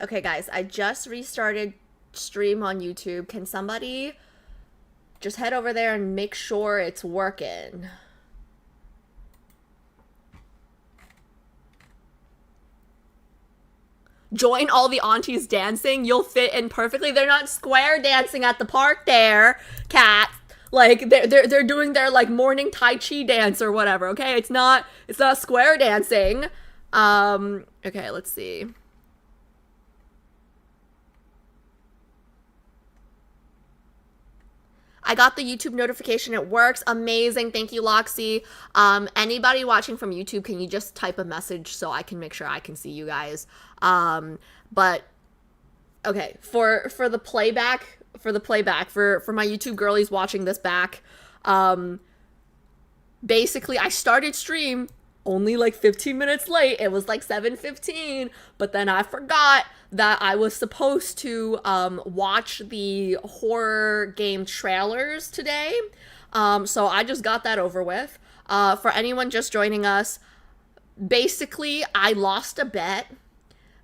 Okay, guys, I just restarted stream on YouTube. Can somebody just head over there and make sure it's working? Join all the aunties dancing. You'll fit in perfectly. They're not square dancing at the park there, cat. Like they're doing their like morning tai chi dance or whatever. Okay, it's not square dancing. Okay, let's see. I got the YouTube notification. It works. Amazing. Thank you, Loxy. Anybody watching from YouTube, can you just type a message so I can make sure I can see you guys? But okay, for the playback, for my YouTube girlies watching this back, basically I started stream only like 15 minutes late. It was like 7:15, but then I forgot that I was supposed to watch the horror game trailers today. So I just got that over with. For anyone just joining us, basically I lost a bet.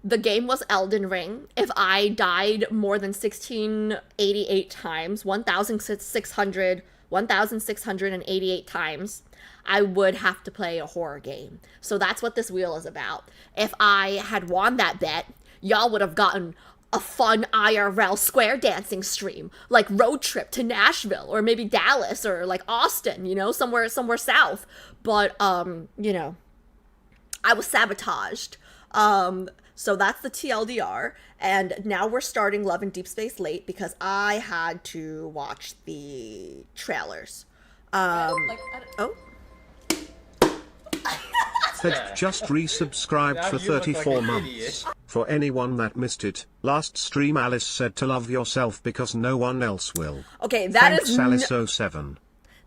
The game was Elden Ring. If I died more than 1688 times, 1,688 times, I would have to play a horror game. So that's what this wheel is about. If I had won that bet, y'all would have gotten a fun IRL square dancing stream, like road trip to Nashville or maybe Dallas or like Austin, somewhere south. But I was sabotaged. So that's the TLDR, and now we're starting Love and Deepspace late because I had to watch the trailers. Oh. Had just resubscribed for 34 months. For anyone that missed it, last stream Alice said to love yourself because no one else will. Okay, that Thanks, is Alice07.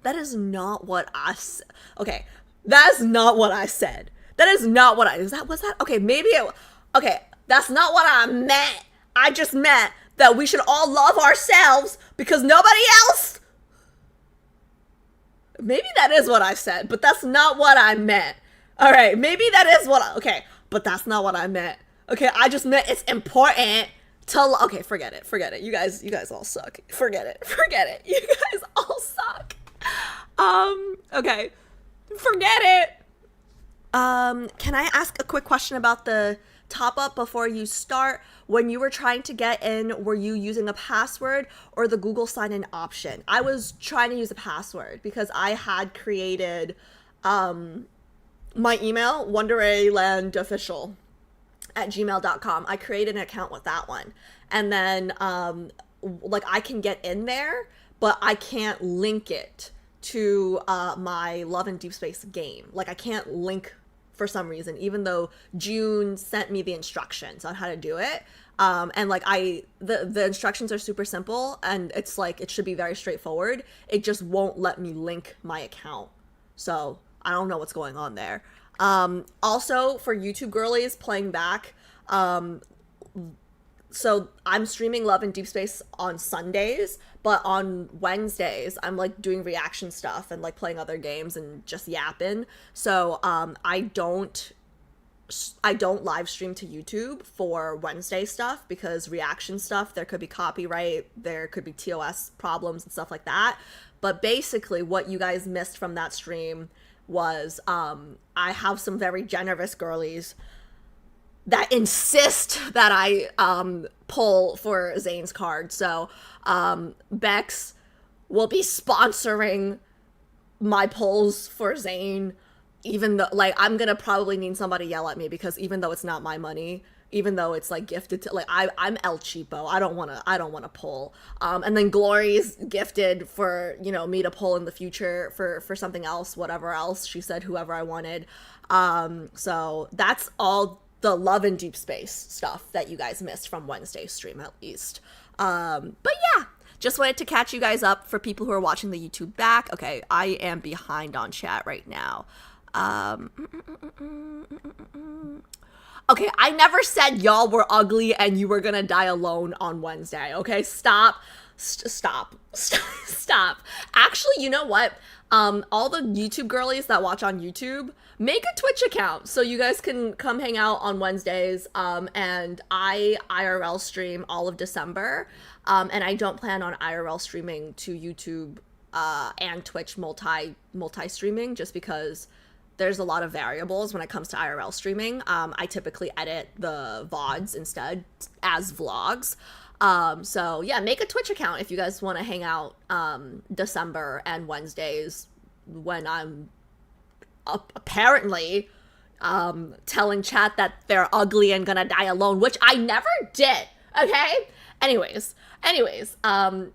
That is not what I said. Okay, that's not what I said. That is not what I. Was that? Okay, maybe it. Okay, that's not what I meant. I just meant that we should all love ourselves because nobody else. Maybe that is what I said, but that's not what I meant. All right, maybe that is what okay, but that's not what I meant. Okay, I just meant it's important to okay, forget it. You guys all suck. Forget it. You guys all suck. Okay. Forget it. Can I ask a quick question about the top up before you start? When you were trying to get in, were you using a password or the Google sign in option? I was trying to use a password because I had created my email, wonderlandofficial@gmail.com. I created an account with that one. And then like I can get in there, but I can't link it to my Love and Deepspace game. Like I can't link for some reason, even though June sent me the instructions on how to do it. And like the instructions are super simple and it's like, it should be very straightforward. It just won't let me link my account. So I don't know what's going on there. Also for YouTube girlies playing back, so I'm streaming Love and Deepspace on Sundays, but on Wednesdays I'm like doing reaction stuff and like playing other games and just yapping. So I don't live stream to YouTube for Wednesday stuff because reaction stuff, there could be copyright, there could be TOS problems and stuff like that. But basically what you guys missed from that stream was I have some very generous girlies that insist that I pull for Zane's card. So Bex will be sponsoring my pulls for Zane, even though like I'm gonna probably need somebody yell at me because even though it's not my money, even though it's like gifted to like I'm El Cheapo. I don't wanna pull. And then Glory's gifted for, me to pull in the future for something else, whatever else. She said whoever I wanted. So that's all the Love and Deepspace stuff that you guys missed from Wednesday's stream at least. But yeah, just wanted to catch you guys up for people who are watching the YouTube back. Okay, I am behind on chat right now. Okay, I never said y'all were ugly and you were gonna die alone on Wednesday. Okay, stop Stop. Stop. Actually, you know what? All the YouTube girlies that watch on YouTube, make a Twitch account so you guys can come hang out on Wednesdays. And I IRL stream all of December. And I don't plan on IRL streaming to YouTube and Twitch multi streaming, just because there's a lot of variables when it comes to IRL streaming. I typically edit the VODs instead as vlogs. So yeah, make a Twitch account if you guys want to hang out December and Wednesdays when I'm apparently telling chat that they're ugly and gonna die alone, which I never did, okay? Anyways, on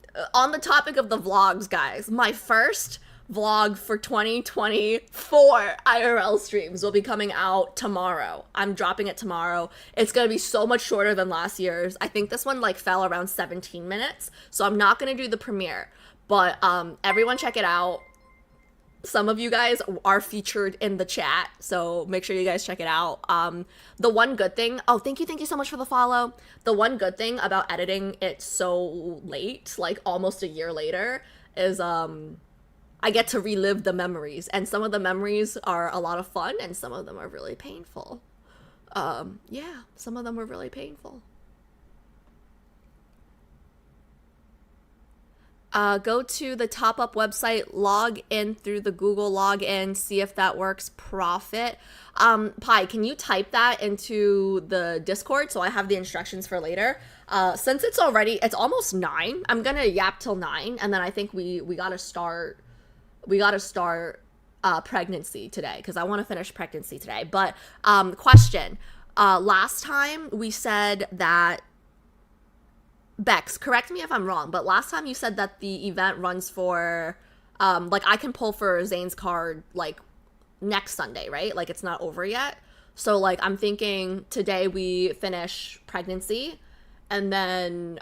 the topic of the vlogs, guys, my first vlog for 2024 IRL streams will be coming out tomorrow. I'm dropping it tomorrow. It's gonna be so much shorter than last year's. I think this one like fell around 17 minutes, so I'm not gonna do the premiere, but everyone check it out. Some of you guys are featured in the chat, so make sure you guys check it out. The one good thing, oh, thank you so much for the follow. The one good thing about editing it so late, like almost a year later, is I get to relive the memories, and some of the memories are a lot of fun, and some of them are really painful. Yeah, some of them were really painful. Go to the top up website, log in through the Google login, see if that works. Profit. Pi, can you type that into the Discord so I have the instructions for later? Since it's almost 9, I'm gonna yap till 9, and then I think we gotta start pregnancy today, because I want to finish pregnancy today. But question, last time we said that, Bex, correct me if I'm wrong, but last time you said that the event runs for like I can pull for Zane's card like next Sunday, right? Like it's not over yet. So like I'm thinking today we finish pregnancy, and then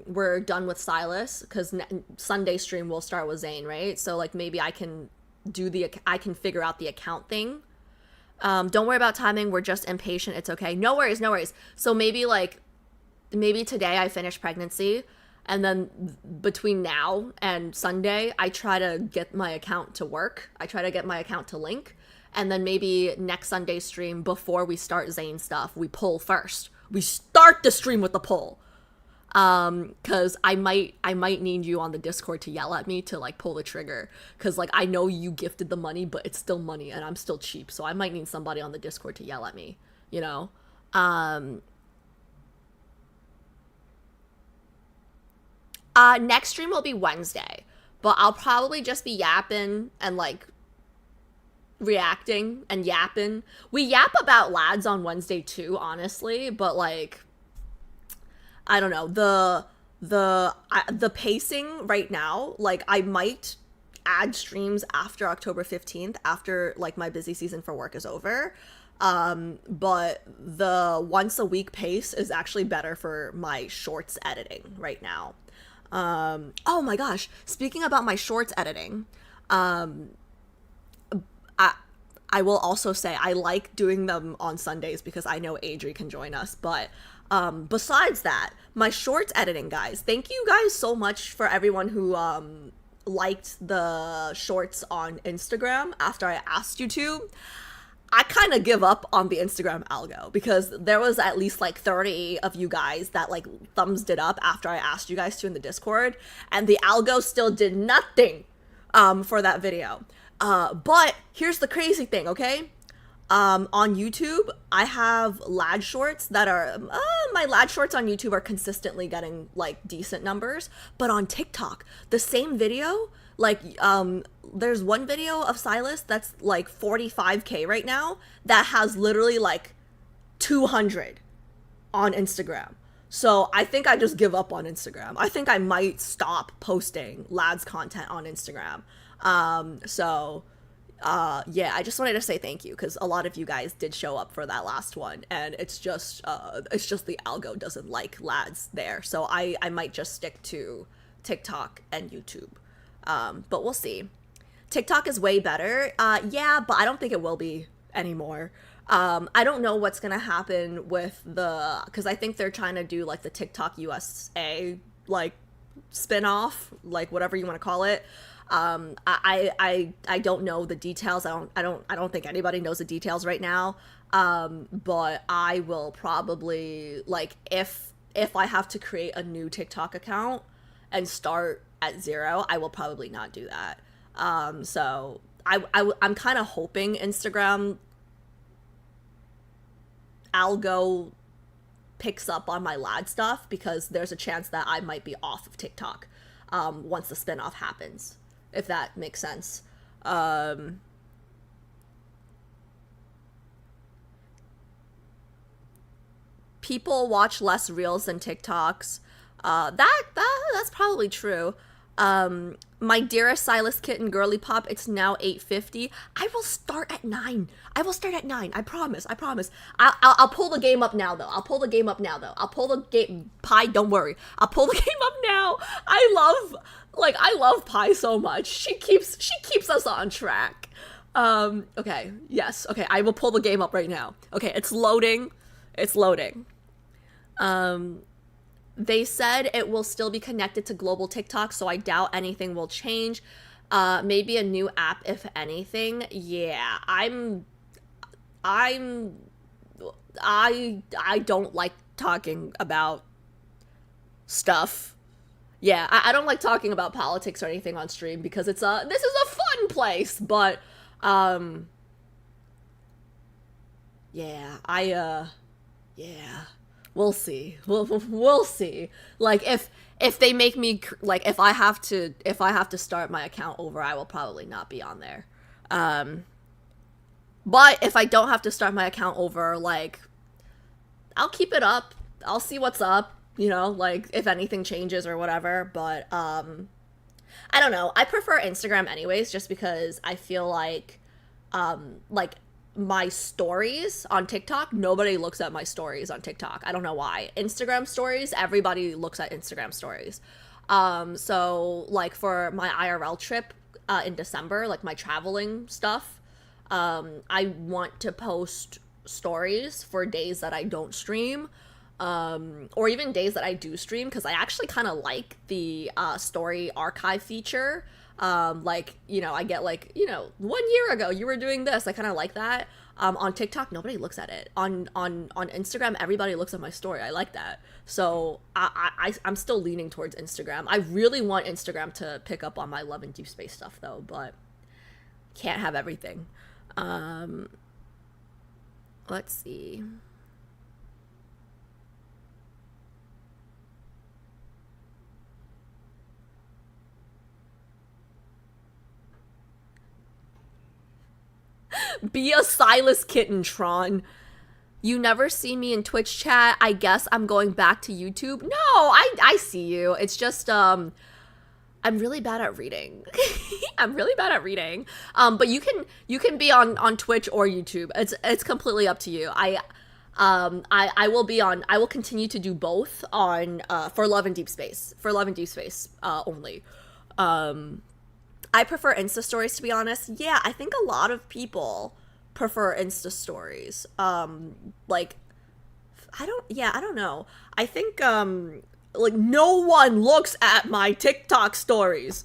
we're done with Sylus, because Sunday stream will start with Zane, right? So like maybe I can figure out the account thing. Don't worry about timing. We're just impatient. It's okay. No worries. So maybe today I finish pregnancy, and then between now and Sunday, I try to get my account to work. I try to get my account to link. And then maybe next Sunday stream, before we start Zane stuff, we pull first. We start the stream with the pull. Cause I might need you on the Discord to yell at me to like pull the trigger. Cause like I know you gifted the money, but it's still money and I'm still cheap. So I might need somebody on the Discord to yell at me, you know? Next stream will be Wednesday, but I'll probably just be yapping and like reacting and yapping. We yap about lads on Wednesday too, honestly, but like I don't know, the pacing right now, like I might add streams after October 15th, after like my busy season for work is over. But the once a week pace is actually better for my shorts editing right now. Oh my gosh, speaking about my shorts editing, I will also say I like doing them on Sundays because I know Adri can join us. But besides that, my shorts editing, guys, thank you guys so much for everyone who liked the shorts on Instagram after I asked you to. I kind of give up on the Instagram algo because there was at least like 30 of you guys that like thumbs it up after I asked you guys to in the Discord, and the algo still did nothing for that video. But here's the crazy thing, okay? On YouTube, I have lad shorts that are, my lad shorts on YouTube are consistently getting like decent numbers, but on TikTok, the same video, like, there's one video of Sylus that's like 45K right now that has literally like 200 on Instagram. So I think I just give up on Instagram. I think I might stop posting lads content on Instagram. Yeah, I just wanted to say thank you because a lot of you guys did show up for that last one, and it's just the algo doesn't like lads there. So I might just stick to TikTok and YouTube. But we'll see. TikTok is way better. Yeah, but I don't think it will be anymore. I don't know what's gonna happen with because I think they're trying to do like the TikTok USA like spin-off, like whatever you want to call it. I don't know the details. I don't think anybody knows the details right now. But I will probably, like, if I have to create a new TikTok account and start at 0, I will probably not do that. So I'm kind of hoping Instagram algo picks up on my lad stuff, because there's a chance that I might be off of TikTok once the spinoff happens, if that makes sense. People watch less reels than TikToks. That's probably true. My dearest Sylus Kitten Girly Pop, it's now 8:50. I will start at 9. I promise. I'll pull the game up now, though. I'll pull the game. Pie, don't worry. I'll pull the game up now. I love Pie so much. She keeps us on track. Okay. Yes. Okay. I will pull the game up right now. Okay. It's loading. They said it will still be connected to global TikTok, so I doubt anything will change. Maybe a new app, if anything. Yeah, I don't like talking about stuff. Yeah, I don't like talking about politics or anything on stream, because this is a fun place, but yeah, we'll see. We'll see. Like, if they make me, like, if I have to start my account over, I will probably not be on there. But if I don't have to start my account over, like, I'll keep it up. I'll see what's up, you know, like, if anything changes or whatever. But I don't know. I prefer Instagram anyways, just because I feel like my stories on TikTok, nobody looks at my stories on TikTok. I don't know why. Instagram stories, everybody looks at Instagram stories. So, like, for my IRL trip in December, like my traveling stuff, I want to post stories for days that I don't stream, or even days that I do stream, because I actually kind of like the story archive feature. Like, you know, I get, like, you know, 1 year ago you were doing this. I kind of like that. On TikTok, nobody looks at it. On Instagram, everybody looks at my story. I like that. So I'm still leaning towards Instagram. I really want Instagram to pick up on my Love and Deepspace stuff, though, but can't have everything. Let's see. Be a Sylus Kitten, Tron. You never see me in Twitch chat. I guess I'm going back to YouTube. No, I see you. It's just, I'm really bad at reading. But you can be on Twitch or YouTube. It's completely up to you. I will continue to do both on, for Love and Deepspace. Only. I prefer Insta stories, to be honest. Yeah, I think a lot of people prefer Insta stories. Like, I don't know. I think, like, no one looks at my TikTok stories.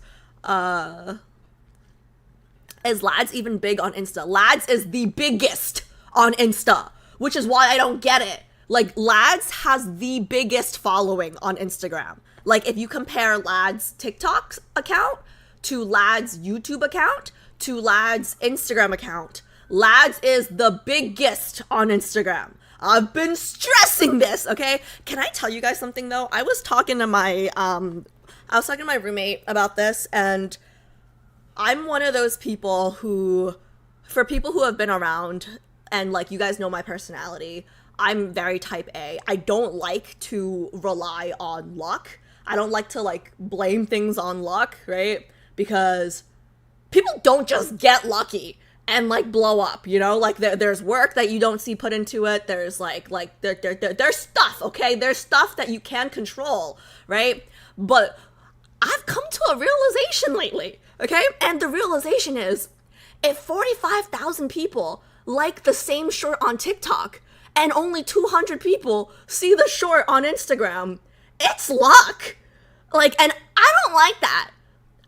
Is Lads even big on Insta? Lads is the biggest on Insta, which is why I don't get it. Like, Lads has the biggest following on Instagram. Like, if you compare Lads' TikTok account to Lads' YouTube account to Lads' Instagram account, Lads is the biggest on Instagram. I've been stressing this, okay? Can I tell you guys something, though? I was talking to my roommate about this, and I'm one of those people who, for people who have been around, and, like, you guys know my personality, I'm very type A. I don't like to rely on luck. I don't like to, like, blame things on luck, right? Because people don't just get lucky and, like, blow up, you know? Like, there's work that you don't see put into it. There's, there's stuff, okay? There's stuff that you can control, right? But I've come to a realization lately, okay? And the realization is, if 45,000 people like the same short on TikTok and only 200 people see the short on Instagram, it's luck. Like, and I don't like that.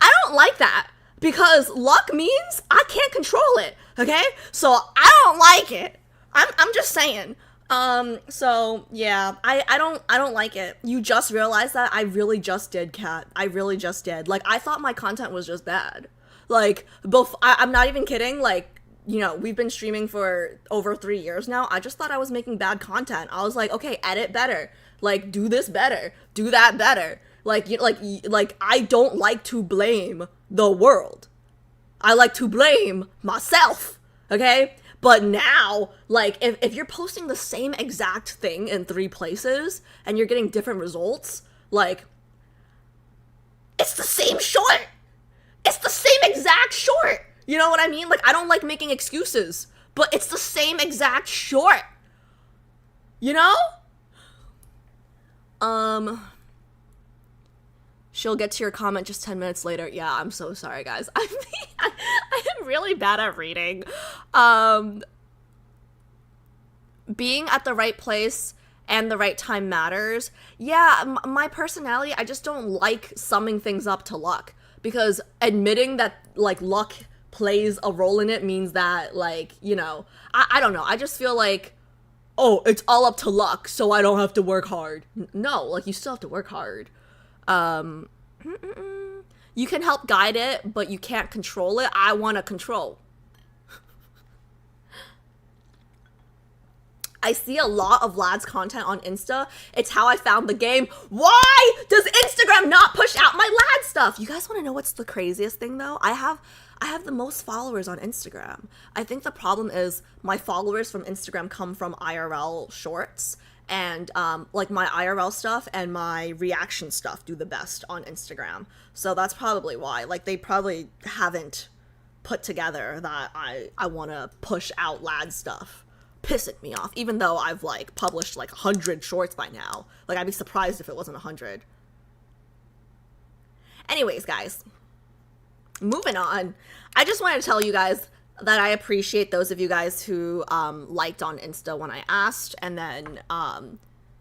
I don't like that because luck means I can't control it. Okay, so I don't like it. I'm just saying. So yeah, I don't like it. You just realized that? I really just did, Kat. I really just did. Like, I thought my content was just bad. Like, I'm not even kidding. Like, you know, we've been streaming for over 3 years now. I just thought I was making bad content. I was like, okay, edit better. Like, do this better. Do that better. Like, I don't like to blame the world. I like to blame myself. Okay? But now, like, if you're posting the same exact thing in 3 places and you're getting different results, like, it's the same short. It's the same exact short. You know what I mean? Like, I don't like making excuses, but it's the same exact short. You know? She'll get to your comment just 10 minutes later. Yeah, I'm so sorry, guys. I am really bad at reading. Being at the right place and the right time matters. Yeah, my personality, I just don't like summing things up to luck. Because admitting that, like, luck plays a role in it means that, like, you know, I don't know. I just feel like, oh, it's all up to luck, so I don't have to work hard. No, like, you still have to work hard. You can help guide it, but you can't control it. I want to control. I see a lot of lads content on Insta. It's how I found the game. Why does Instagram not push out my lad stuff? You guys want to know what's the craziest thing though? I have the most followers on Instagram. I think the problem is my followers from Instagram come from IRL shorts, and like my IRL stuff and my reaction stuff do the best on Instagram. So that's probably why. Like, they probably haven't put together that I want to push out lad stuff. Pissing me off, even though I've, like, published like 100 shorts by now. Like, I'd be surprised if it wasn't 100. Anyways, guys, moving on. I just wanted to tell you guys that I appreciate those of you guys who liked on Insta when I asked, and then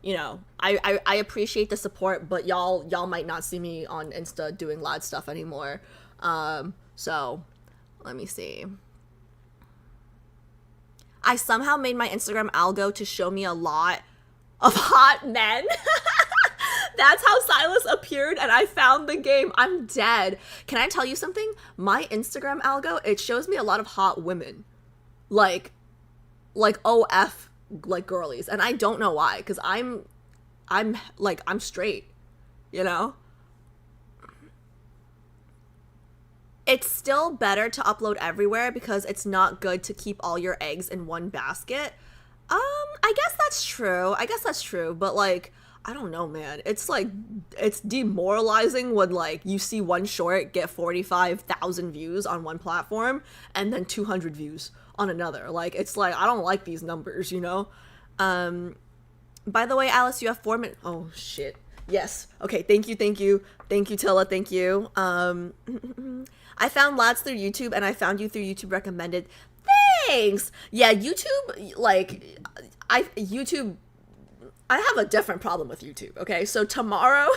you know, I appreciate the support, but y'all might not see me on Insta doing lad stuff anymore. So let me see. I somehow made my Instagram algo to show me a lot of hot men. That's how Sylus appeared and I found the game. I'm dead. Can I tell you something? My Instagram algo, it shows me a lot of hot women. Like OF, like, girlies. And I don't know why, because I'm straight, you know? It's still better to upload everywhere because it's not good to keep all your eggs in one basket. I guess that's true. But, like, I don't know, man. It's, like, it's demoralizing when, like, you see one short get 45,000 views on one platform and then 200 views on another. Like, it's like, I don't like these numbers, you know? By the way, Alice, you have 4 minutes. Oh, shit. Yes. Okay, thank you. Thank you, Tilla. Thank you. I found lads through YouTube, and I found you through YouTube recommended. Thanks! Yeah, YouTube, like, I have a different problem with YouTube, okay? So tomorrow,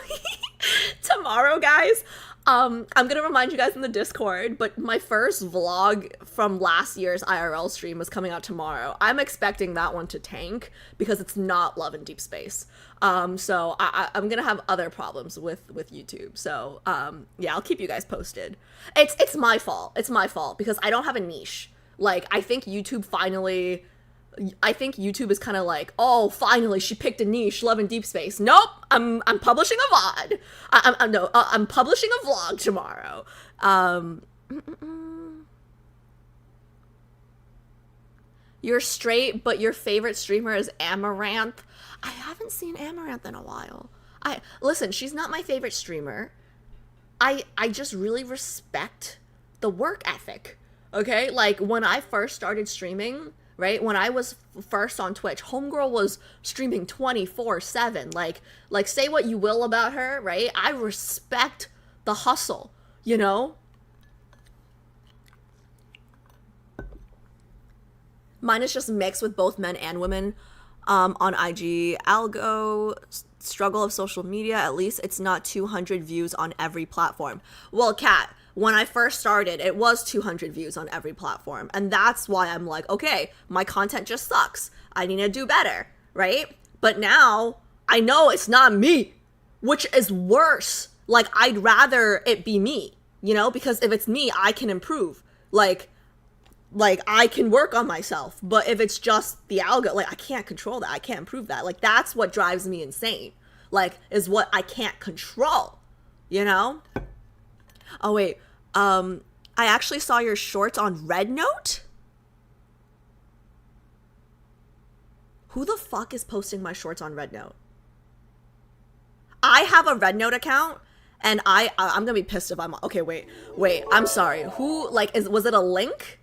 guys, I'm gonna remind you guys in the Discord, but my first vlog from last year's IRL stream was coming out tomorrow. I'm expecting that one to tank because it's not Love and Deepspace. So I'm gonna have other problems with YouTube. So yeah, I'll keep you guys posted. It's my fault. It's my fault because I don't have a niche. Like, I think YouTube is kind of like, oh, finally she picked a niche, Love and Deepspace. Nope, I'm publishing a VOD. I'm publishing a vlog tomorrow. You're straight, but your favorite streamer is Amaranth. I haven't seen Amaranth in a while. Listen, she's not my favorite streamer. I just really respect the work ethic. Okay, like, when I first started streaming, right, when I was first on Twitch, homegirl was streaming 24/7. Like, say what you will about her, right? I respect the hustle, you know? Mine is just mixed with both men and women. On IG, algo, struggle of social media, at least it's not 200 views on every platform. Well, Kat, when I first started, it was 200 views on every platform. And that's why I'm like, okay, my content just sucks. I need to do better, right? But now I know it's not me, which is worse. Like, I'd rather it be me, you know, because if it's me, I can improve. Like I can work on myself. But if it's just the algo, like, I can't control that. I can't improve that. Like, that's what drives me insane. Like, is what I can't control, you know? Oh, wait. I actually saw your shorts on Red Note? Who the fuck is posting my shorts on Red Note? I have a Red Note account, and I'm gonna be pissed if I'm... Okay, wait, I'm sorry. Who, like, was it a link?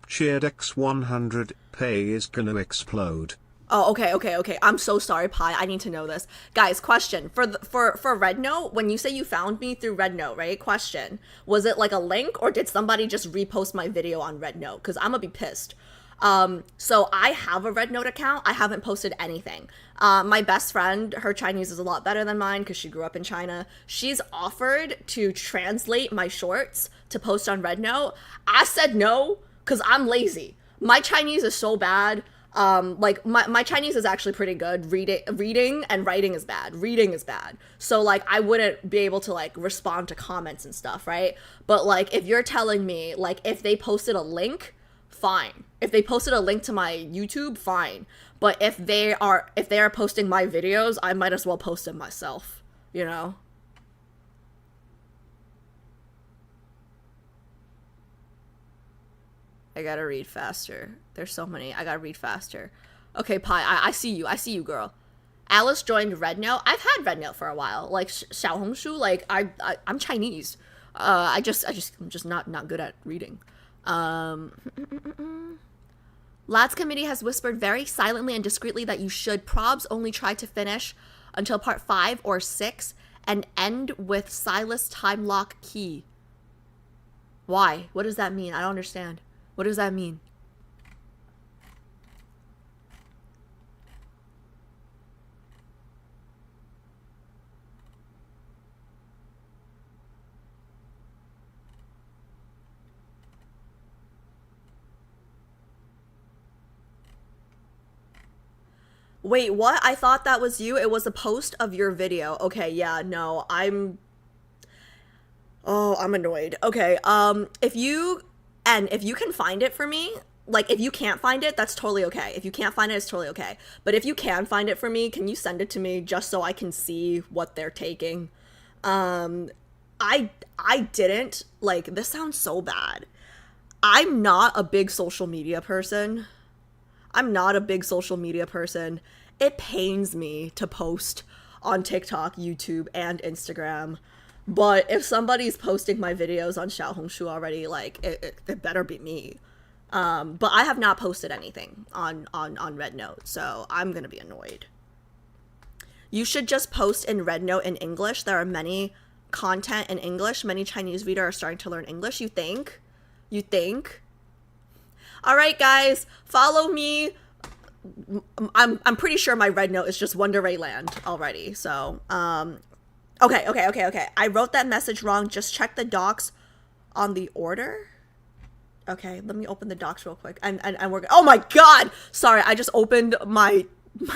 Cheered X100, pay is gonna explode. Oh, okay. I'm so sorry, Pi. I need to know this. Guys, question. For Red Note, when you say you found me through Red Note, right? Question. Was it like a link, or did somebody just repost my video on Red Note? Because I'm gonna be pissed. So I have a Red Note account. I haven't posted anything. My best friend, her Chinese is a lot better than mine because she grew up in China. She's offered to translate my shorts to post on Red Note. I said no because I'm lazy. My Chinese is so bad. Like my Chinese is actually pretty good. Reading and writing is bad. Reading is bad. So like I wouldn't be able to like respond to comments and stuff, right? But like if you're telling me like if they posted a link, fine. If they posted a link to my YouTube, fine. But if they are posting my videos, I might as well post them myself, you know? I gotta read faster. There's so many. I gotta read faster. Okay, Pi, I see you. I see you, girl. Alice joined Red Note. I've had Red Note for a while. Like Xiaohongshu, like I'm Chinese. I'm just not good at reading. Lads Committee has whispered very silently and discreetly that you should probs only try to finish until part 5 or 6 and end with Sylus Timelock Key. Why? What does that mean? I don't understand. What does that mean? Wait, what? I thought that was you. It was a post of your video. Okay, yeah, no, I'm annoyed. Okay, if you can find it for me, like, if you can't find it, that's totally okay. If you can't find it, it's totally okay. But if you can find it for me, can you send it to me just so I can see what they're taking? I didn't, like, this sounds so bad. I'm not a big social media person. It pains me to post on TikTok, YouTube, and Instagram. But if somebody's posting my videos on Xiaohongshu already, like, it better be me. But I have not posted anything on Red Note, so I'm gonna be annoyed. You should just post in Red Note in English. There are many content in English. Many Chinese readers are starting to learn English. You think? All right, guys, follow me. I'm pretty sure my Red Note is just Wonder Land already. So, okay. I wrote that message wrong. Just check the docs on the order. Okay, let me open the docs real quick. And we're, oh my God, sorry. I just opened my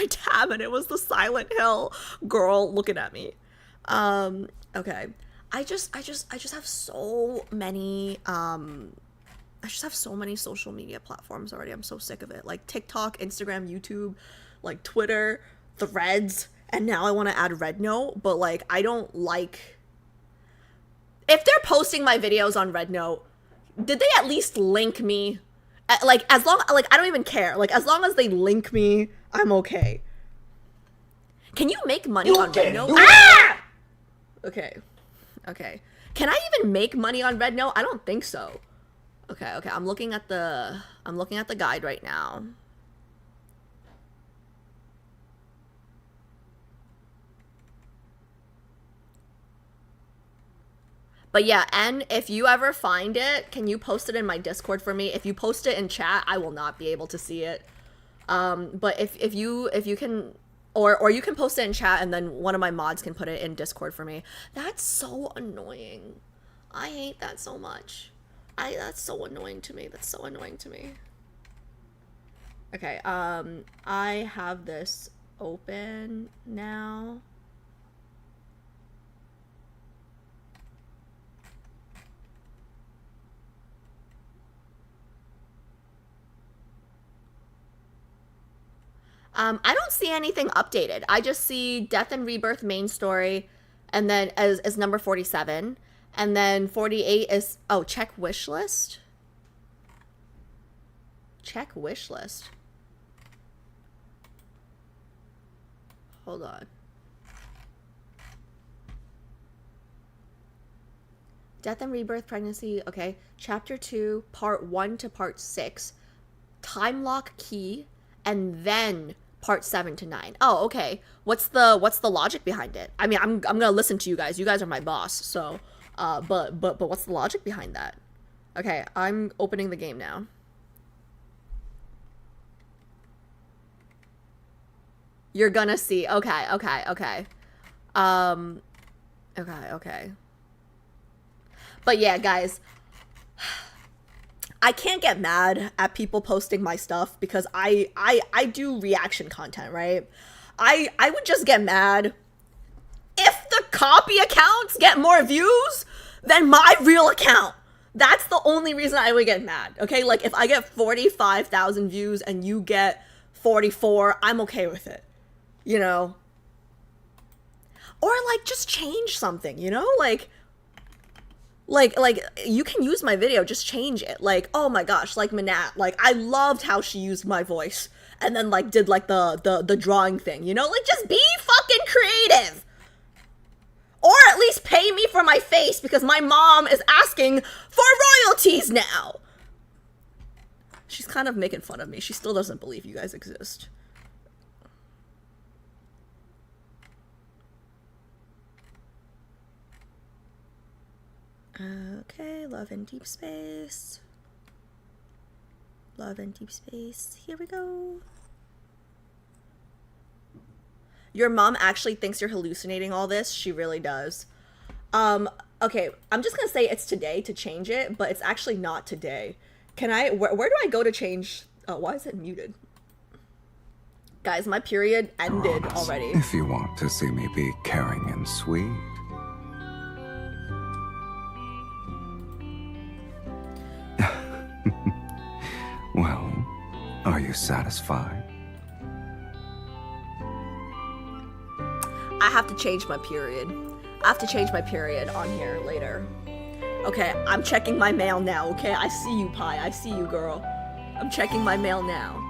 tab and it was the Silent Hill girl looking at me. Okay. I just have so many, I just have so many social media platforms already. I'm so sick of it. Like TikTok, Instagram, YouTube, like Twitter, Threads, and now I want to add Red Note, but like I don't like... If they're posting my videos on Red Note, did they at least link me? Like as long, like I don't even care. Like as long as they link me, I'm okay. Can you make money on Red Note? Ah! Okay. Can I even make money on Red Note? I don't think so. Okay, I'm looking at the guide right now. But yeah, and if you ever find it, can you post it in my Discord for me? If you post it in chat, I will not be able to see it. But if you can, or you can post it in chat and then one of my mods can put it in Discord for me. That's so annoying. I hate that so much. That's so annoying to me. That's so annoying to me. Okay, I have this open now. I don't see anything updated. I just see Death and Rebirth main story, and then as number 47, and then 48 is, oh, check wish list. Check wish list. Hold on. Death and Rebirth pregnancy. Okay, chapter 2, part 1 to part 6, Timelock Key, and then part 7 to 9. Oh, okay. What's the logic behind it? I mean, I'm gonna listen to you guys. You guys are my boss, so but what's the logic behind that? Okay, I'm opening the game now. You're gonna see. Okay. Okay. But yeah, guys, I can't get mad at people posting my stuff because I do reaction content, right? I would just get mad if the copy accounts get more views than my real account. That's the only reason I would get mad, okay? Like, if I get 45,000 views and you get 44, I'm okay with it, you know? Or, like, just change something, you know? Like, you can use my video, just change it. Like, oh my gosh, like Manat, like, I loved how she used my voice and then, like, did, like, the drawing thing, you know? Like, just be fucking creative! Or at least pay me for my face because my mom is asking for royalties now! She's kind of making fun of me. She still doesn't believe you guys exist. Okay, Love and Deepspace. Love and Deepspace. Here we go. Your mom actually thinks you're hallucinating all this. She really does. Okay, I'm just gonna say it's today to change it, but it's actually not today. Can I, where do I go to change? Oh, why is it muted? Guys, my period ended already. If you want to see me be caring and sweet. Well, are you satisfied? I have to change my period. I have to change my period on here later. Okay, I'm checking my mail now, okay? I see you, Pi. I see you, girl. I'm checking my mail now.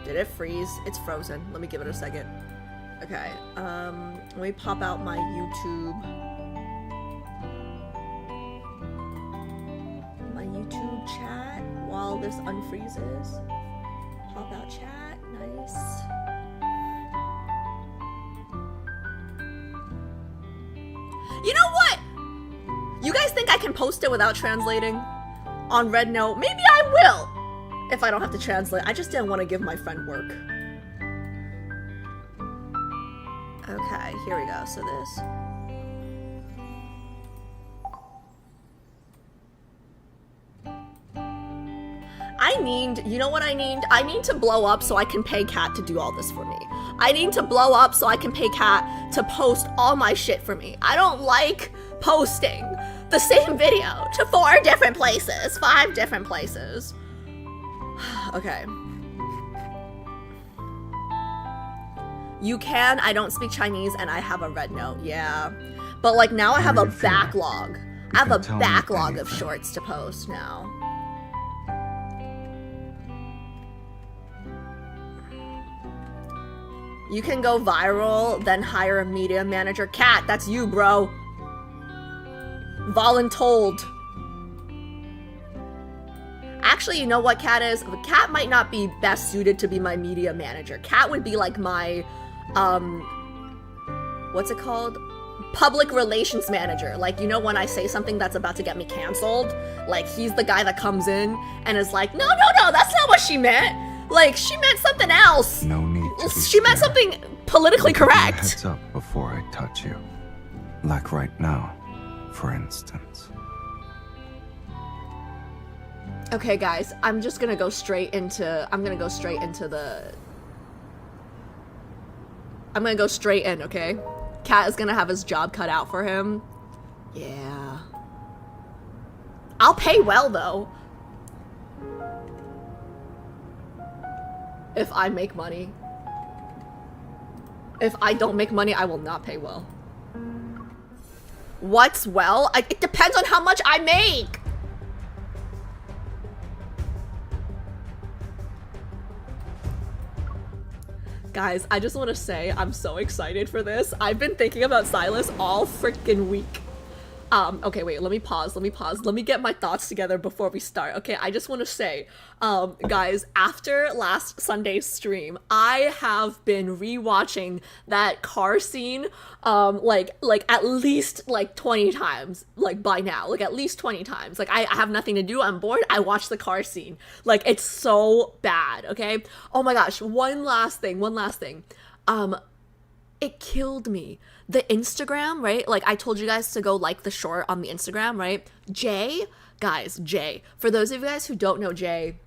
Did it freeze? It's frozen. Let me give it a second. Okay, let me pop out my YouTube. My YouTube chat while this unfreezes. Pop out chat, nice. You know what? You guys think I can post it without translating on Red Note? Maybe I will if I don't have to translate. I just didn't want to give my friend work. Okay, here we go. So this. You know what I need? I need to blow up so I can pay Kat to do all this for me. I need to blow up so I can pay Kat to post all my shit for me. I don't like posting the same video to 4 different places, 5 different places. Okay. You can, I don't speak Chinese and I have a Red Note, yeah. But like now I have a backlog. I have a backlog of shorts to post now. You can go viral, then hire a media manager. Kat, that's you, bro. Voluntold. Actually, you know what Kat is? Kat might not be best suited to be my media manager. Kat would be like my, what's it called? public relations manager. Like, you know, when I say something that's about to get me canceled, like, he's the guy that comes in and is like, no, that's not what she meant. Like, she meant something else. No need to be She meant scared. something politically Give me a correct. Heads up before I touch you. Like right now, for instance. Okay, guys, I'm gonna go straight into okay? Cat is gonna have his job cut out for him. Yeah. I'll pay well, though. If I make money. If I don't make money, I will not pay well. What's well? It depends on how much I make. Guys, I just want to say I'm so excited for this. I've been thinking about Sylus all freaking week. Okay, wait, let me pause. Let me get my thoughts together before we start. Okay, I just want to say, guys, after last Sunday's stream, I have been rewatching that car scene, like at least like 20 times, like by now, like at least 20 times. Like I have nothing to do, I'm bored, I watch the car scene. Like, it's so bad, okay? Oh my gosh, one last thing. It killed me. The Instagram, right? Like, I told you guys to go like the short on the Instagram, right? Jay, for those of you guys who don't know Jay,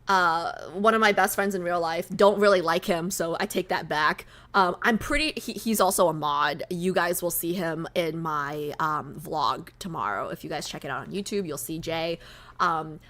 one of my best friends in real life, don't really like him, so I take that back. He's also a mod. You guys will see him in my vlog tomorrow. If you guys check it out on YouTube, you'll see Jay. I'm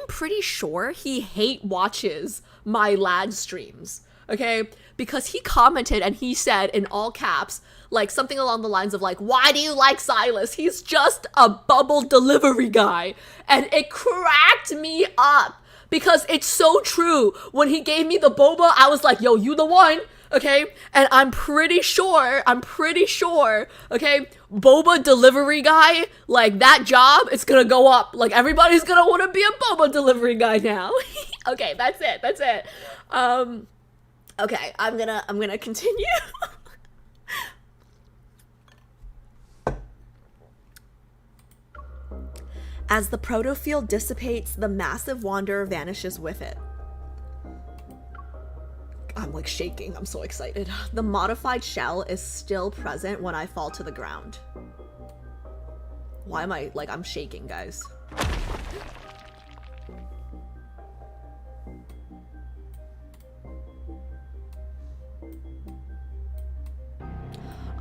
pretty sure he hate watches my lad streams. Okay, because he commented and he said in all caps, like something along the lines of like, why do you like Sylus? He's just a bubble delivery guy. And it cracked me up because it's so true. When he gave me the boba, I was like, yo, you the one. Okay, and I'm pretty sure, okay, boba delivery guy, like that job, it's gonna go up. Like, everybody's gonna want to be a boba delivery guy now. Okay, that's it. Okay, I'm gonna continue. As the protofield dissipates, the massive wanderer vanishes with it. I'm like shaking, I'm so excited. The modified shell is still present when I fall to the ground. Why am I, like, I'm shaking, guys.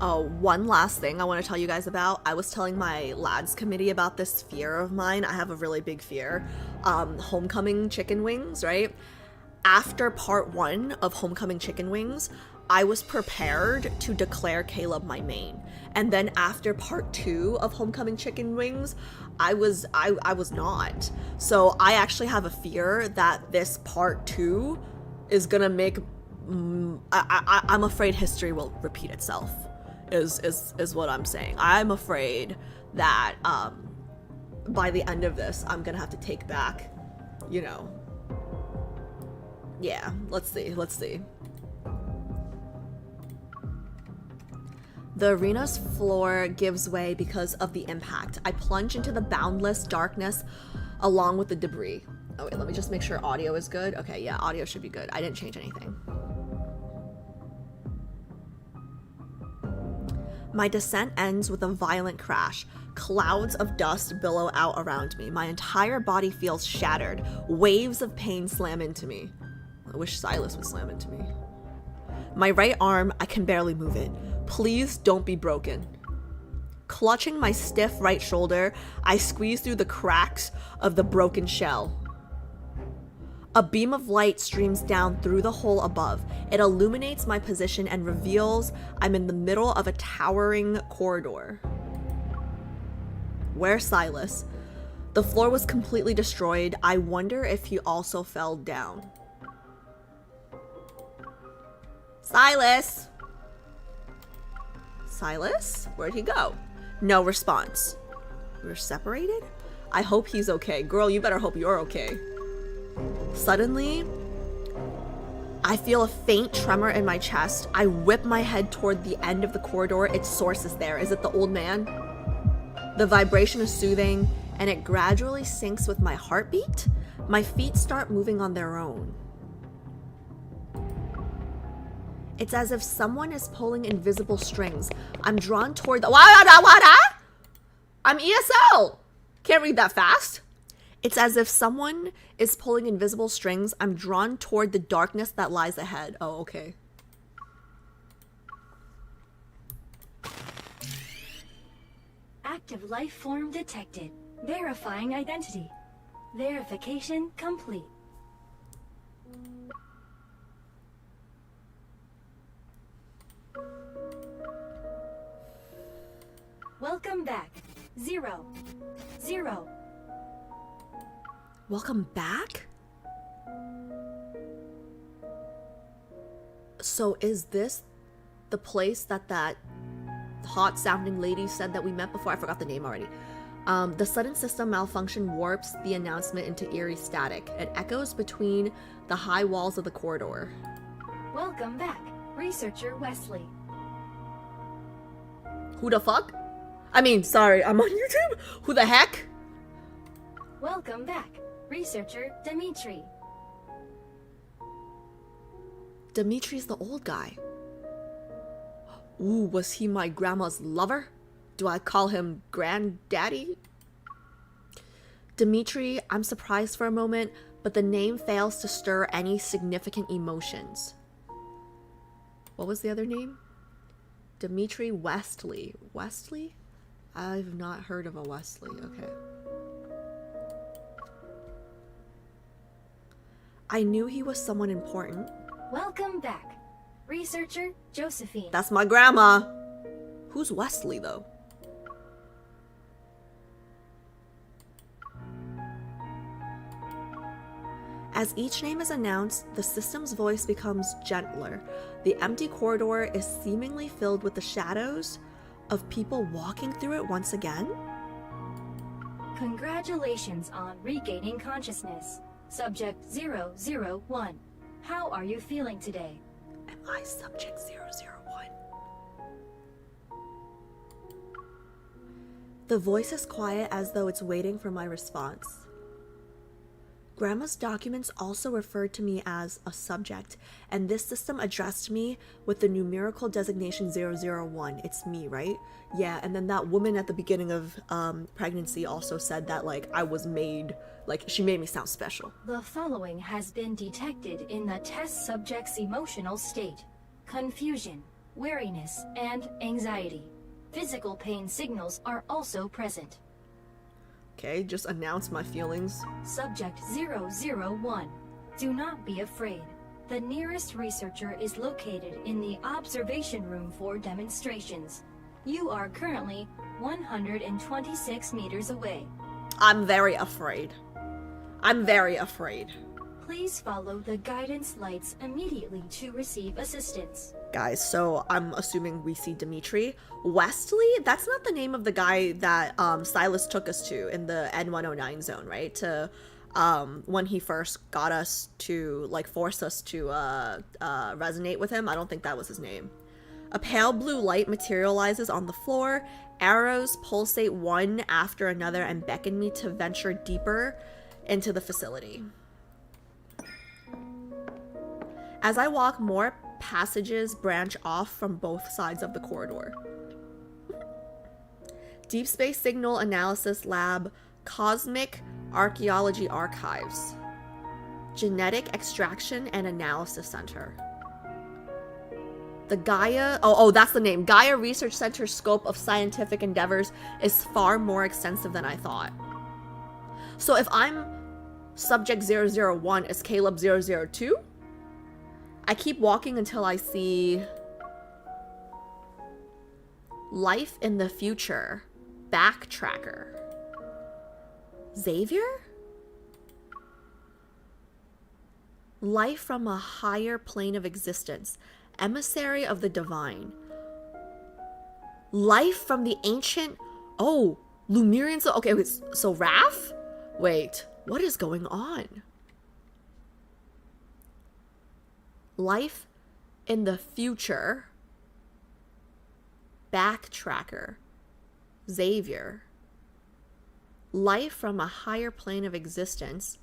Oh, one last thing I want to tell you guys about. I was telling my lads committee about this fear of mine. I have a really big fear. Homecoming chicken wings, right? After part 1 of Homecoming chicken wings, I was prepared to declare Caleb my main. And then after part 2 of Homecoming chicken wings, I was not. So I actually have a fear that this part 2 is gonna make I'm afraid history will repeat itself. Is what I'm saying. I'm afraid that by the end of this, I'm gonna have to take back, you know. Yeah, let's see. The arena's floor gives way because of the impact. I plunge into the boundless darkness along with the debris. Oh wait, let me just make sure audio is good. Okay, yeah, audio should be good. I didn't change anything. My descent ends with a violent crash. Clouds of dust billow out around me. My entire body feels shattered. Waves of pain slam into me. I wish Sylus would slam into me. My right arm, I can barely move it. Please don't be broken. Clutching my stiff right shoulder, I squeeze through the cracks of the broken shell. A beam of light streams down through the hole above. It illuminates my position and reveals I'm in the middle of a towering corridor. Where's Sylus? The floor was completely destroyed. I wonder if he also fell down. Sylus? Sylus? Where'd he go? No response. We're separated? I hope he's okay. Girl, you better hope you're okay. Suddenly, I feel a faint tremor in my chest. I whip my head toward the end of the corridor. Its source is there. Is it the old man? The vibration is soothing, and it gradually syncs with my heartbeat. My feet start moving on their own. It's as if someone is pulling invisible strings. I'm drawn toward the... I'm ESL! Can't read that fast. It's as if someone is pulling invisible strings. I'm drawn toward the darkness that lies ahead. Oh, okay. Active life form detected. Verifying identity. Verification complete. Welcome back. 0. Welcome back? So is this the place that hot sounding lady said that we met before? I forgot the name already. The sudden system malfunction warps the announcement into eerie static. It echoes between the high walls of the corridor. Welcome back, researcher Wesley. Who the fuck? I mean, sorry, I'm on YouTube. Who the heck? Welcome back, researcher Dimitri. Dimitri's the old guy. Ooh, was he my grandma's lover? Do I call him granddaddy? Dimitri, I'm surprised for a moment, but the name fails to stir any significant emotions. What was the other name? Dimitri Westley. Westley? I've not heard of a Wesley. Okay. I knew he was someone important. Welcome back, researcher Josephine. That's my grandma. Who's Wesley, though? As each name is announced, the system's voice becomes gentler. The empty corridor is seemingly filled with the shadows of people walking through it once again. Congratulations on regaining consciousness. Subject 001. How are you feeling today? Am I subject 001? The voice is quiet as though it's waiting for my response. Grandma's documents also referred to me as a subject, and this system addressed me with the numerical designation 001. It's me, right? Yeah, and then that woman at the beginning of pregnancy also said that, like, I was made, like, she made me sound special. The following has been detected in the test subject's emotional state: confusion, weariness, and anxiety. Physical pain signals are also present. Okay, just announce my feelings. Subject 001. Do not be afraid. The nearest researcher is located in the observation room for demonstrations. You are currently 126 meters away. I'm very afraid. I'm very afraid. Please follow the guidance lights immediately to receive assistance. Guys, so I'm assuming we see Dimitri. Wesley, that's not the name of the guy that Sylus took us to in the N109 zone, right? To when he first got us to, like, force us to resonate with him. I don't think that was his name. A pale blue light materializes on the floor. Arrows pulsate one after another and beckon me to venture deeper into the facility. As I walk, more passages branch off from both sides of the corridor. Deep Space Signal Analysis Lab, Cosmic Archaeology Archives, Genetic Extraction and Analysis Center. The Gaia, that's the name. Gaia Research Center's scope of scientific endeavors is far more extensive than I thought. So if I'm subject 001 as Caleb 002, I keep walking until I see Life in the Future, Backtracker. Xavier? Life from a higher plane of existence, emissary of the divine. Life from the ancient, Lumerians, okay, so Raph? Wait, what is going on? Life in the future. Backtracker. Xavier. Life from a higher plane of existence.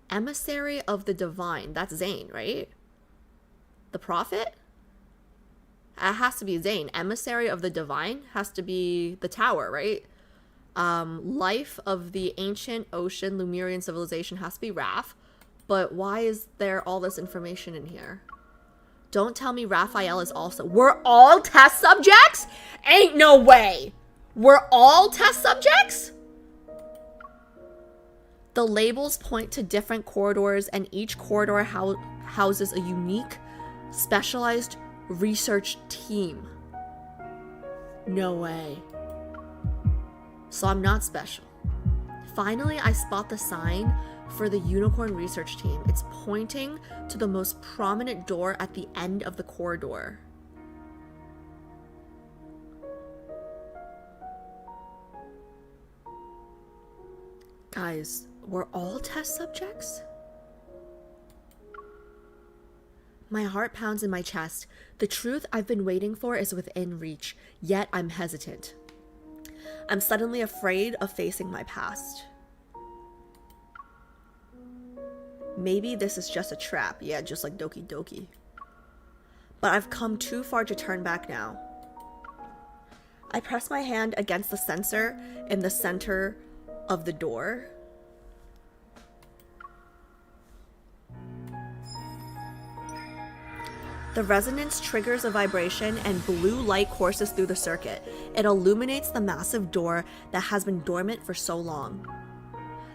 Emissary of the divine. That's Zane, right? The prophet? It has to be Zane. Emissary of the divine has to be the tower, right? Life of the ancient ocean Lemurian civilization has to be Raph. But why is there all this information in here? Don't tell me Raphael is also... We're all test subjects? Ain't no way! We're all test subjects? The labels point to different corridors, and each corridor houses a unique, specialized research team. No way. So I'm not special. Finally, I spot the sign for the Unicorn Research Team. It's pointing to the most prominent door at the end of the corridor. Guys, we're all test subjects? My heart pounds in my chest. The truth I've been waiting for is within reach, yet I'm hesitant. I'm suddenly afraid of facing my past. Maybe this is just a trap. Yeah, just like Doki Doki. But I've come too far to turn back now. I press my hand against the sensor in the center of the door. The resonance triggers a vibration and blue light courses through the circuit. It illuminates the massive door that has been dormant for so long.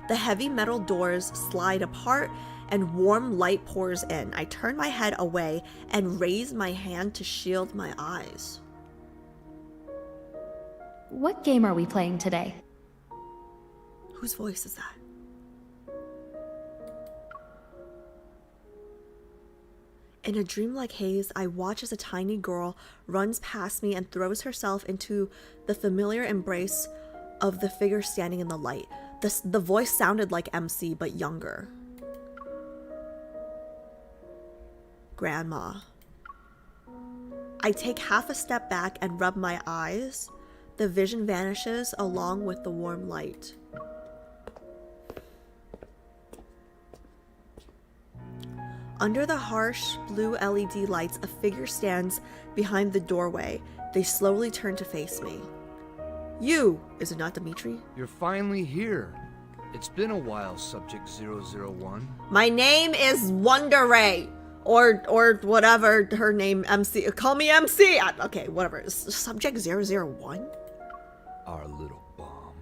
The heavy metal doors slide apart and warm light pours in. I turn my head away and raise my hand to shield my eyes. What game are we playing today? Whose voice is that? In a dreamlike haze, I watch as a tiny girl runs past me and throws herself into the familiar embrace of the figure standing in the light. The voice sounded like MC, but younger. Grandma. I take half a step back and rub my eyes. The vision vanishes along with the warm light. Under the harsh blue LED lights, a figure stands behind the doorway. They slowly turn to face me. You, is it not Dimitri? You're finally here. It's been a while, Subject 001. My name is Wonder Ray. Or whatever her name, MC. Call me MC. Okay, whatever. Subject 001? Our little bomb.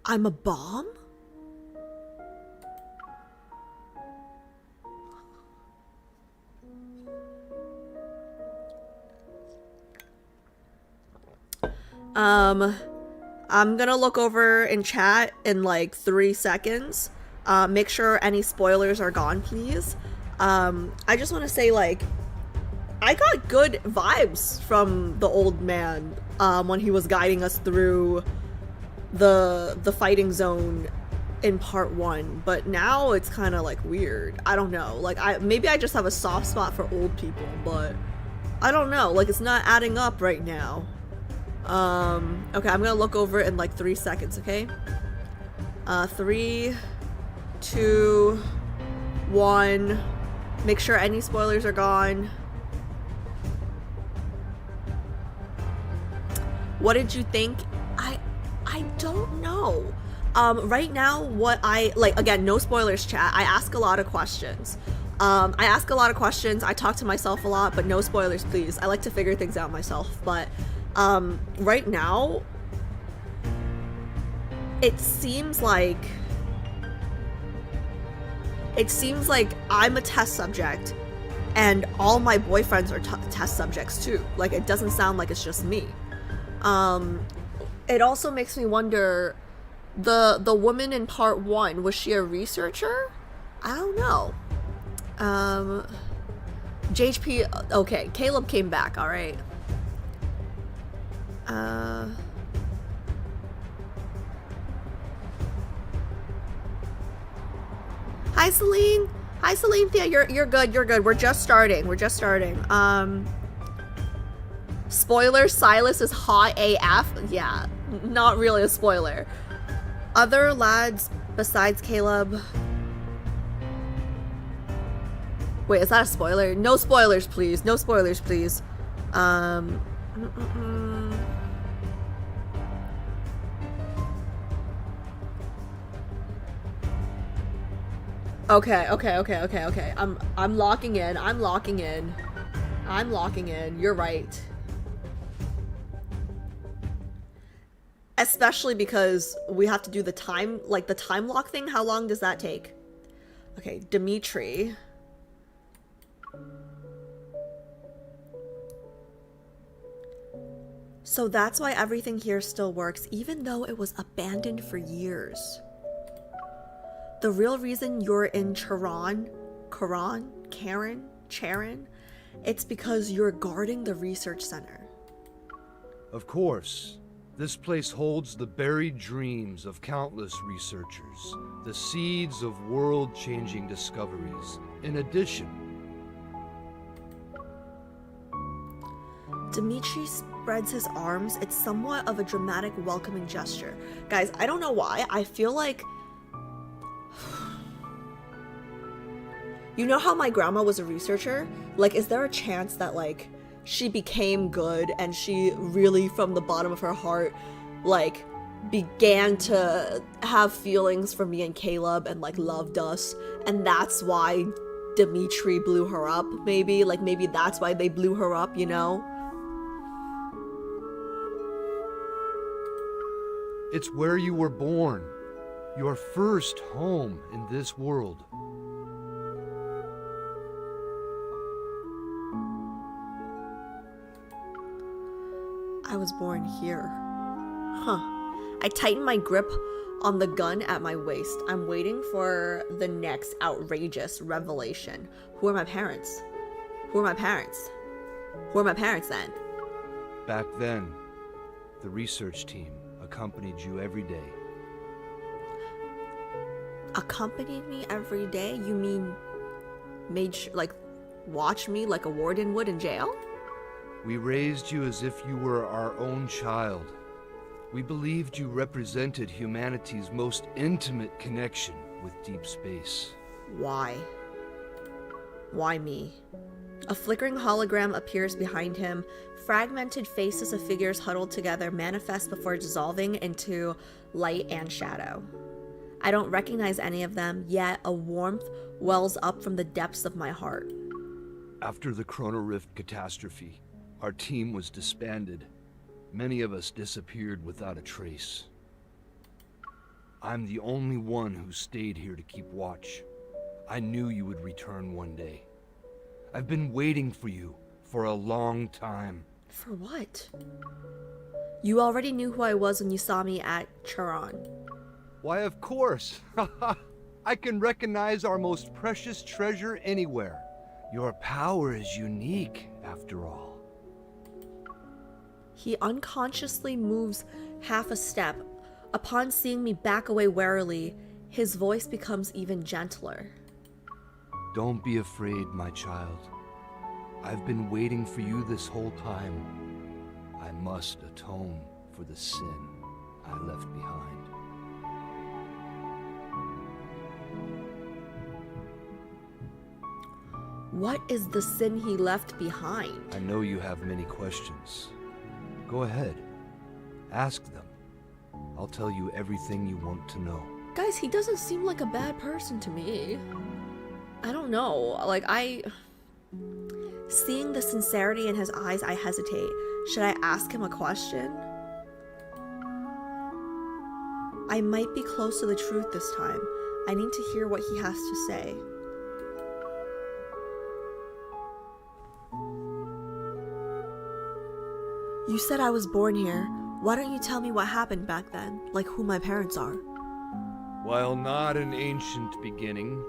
I'm a bomb? I'm gonna look over in chat in like 3 seconds. Make sure any spoilers are gone, please. I just want to say, like, I got good vibes from the old man when he was guiding us through the fighting zone in part 1, but now it's kind of like weird. I don't know, like maybe I just have a soft spot for old people, but I don't know, like it's not adding up right now. Okay, I'm gonna look over in like 3 seconds, okay? 3, 2, 1. Make sure any spoilers are gone. What did you think? I don't know. Right now, what I like, again, no spoilers, chat. I ask a lot of questions. I talk to myself a lot, but no spoilers, please. I like to figure things out myself, but right now, it seems like I'm a test subject and all my boyfriends are test subjects too. Like, it doesn't sound like it's just me. It also makes me wonder, the woman in part 1, was she a researcher? I don't know. JHP, okay, Caleb came back, all right. Hi, Celine. Hi, Celine. Thea, you're good. You're good. We're just starting. Spoiler, Sylus is hot AF. Yeah, not really a spoiler. Other lads besides Caleb. Wait, is that a spoiler? No spoilers, please. No spoilers, please. Okay. I'm locking in. You're right. Especially because we have to do the time lock thing. How long does that take? Okay, Dimitri. So that's why everything here still works, even though it was abandoned for years. The real reason you're in Charon, it's because you're guarding the research center. Of course. This place holds the buried dreams of countless researchers, the seeds of world-changing discoveries. In addition, Dimitri spreads his arms. It's somewhat of a dramatic welcoming gesture. Guys, I don't know why. I feel like... You know how my grandma was a researcher? Like, is there a chance that, like, she became good and she really, from the bottom of her heart, like, began to have feelings for me and Caleb and, like, loved us? And that's why Dimitri blew her up, maybe? Like, maybe that's why they blew her up, you know? it's where you were born, your first home in this world. I was born here. Huh. I tighten my grip on the gun at my waist. I'm waiting for the next outrageous revelation. Who are my parents? Who are my parents? Who are my parents then? Back then, the research team accompanied you every day. Accompanied me every day? You mean watch me like a warden would in jail? We raised you as if you were our own child. We believed you represented humanity's most intimate connection with deep space. Why? Why me? A flickering hologram appears behind him. Fragmented faces of figures huddled together manifest before dissolving into light and shadow. I don't recognize any of them, yet a warmth wells up from the depths of my heart. After the Chrono Rift catastrophe, our team was disbanded. Many of us disappeared without a trace. I'm the only one who stayed here to keep watch. I knew you would return one day. I've been waiting for you for a long time. For what? You already knew who I was when you saw me at Charon. Why, of course. I can recognize our most precious treasure anywhere. Your power is unique, after all. He unconsciously moves half a step. Upon seeing me back away warily, his voice becomes even gentler. Don't be afraid, my child. I've been waiting for you this whole time. I must atone for the sin I left behind. What is the sin he left behind? I know you have many questions. Go ahead. Ask them. I'll tell you everything you want to know. Guys, he doesn't seem like a bad person to me. I don't know. Seeing the sincerity in his eyes, I hesitate. Should I ask him a question? I might be close to the truth this time. I need to hear what he has to say. You said I was born here. Why don't you tell me what happened back then? Like who my parents are? While not an ancient beginning,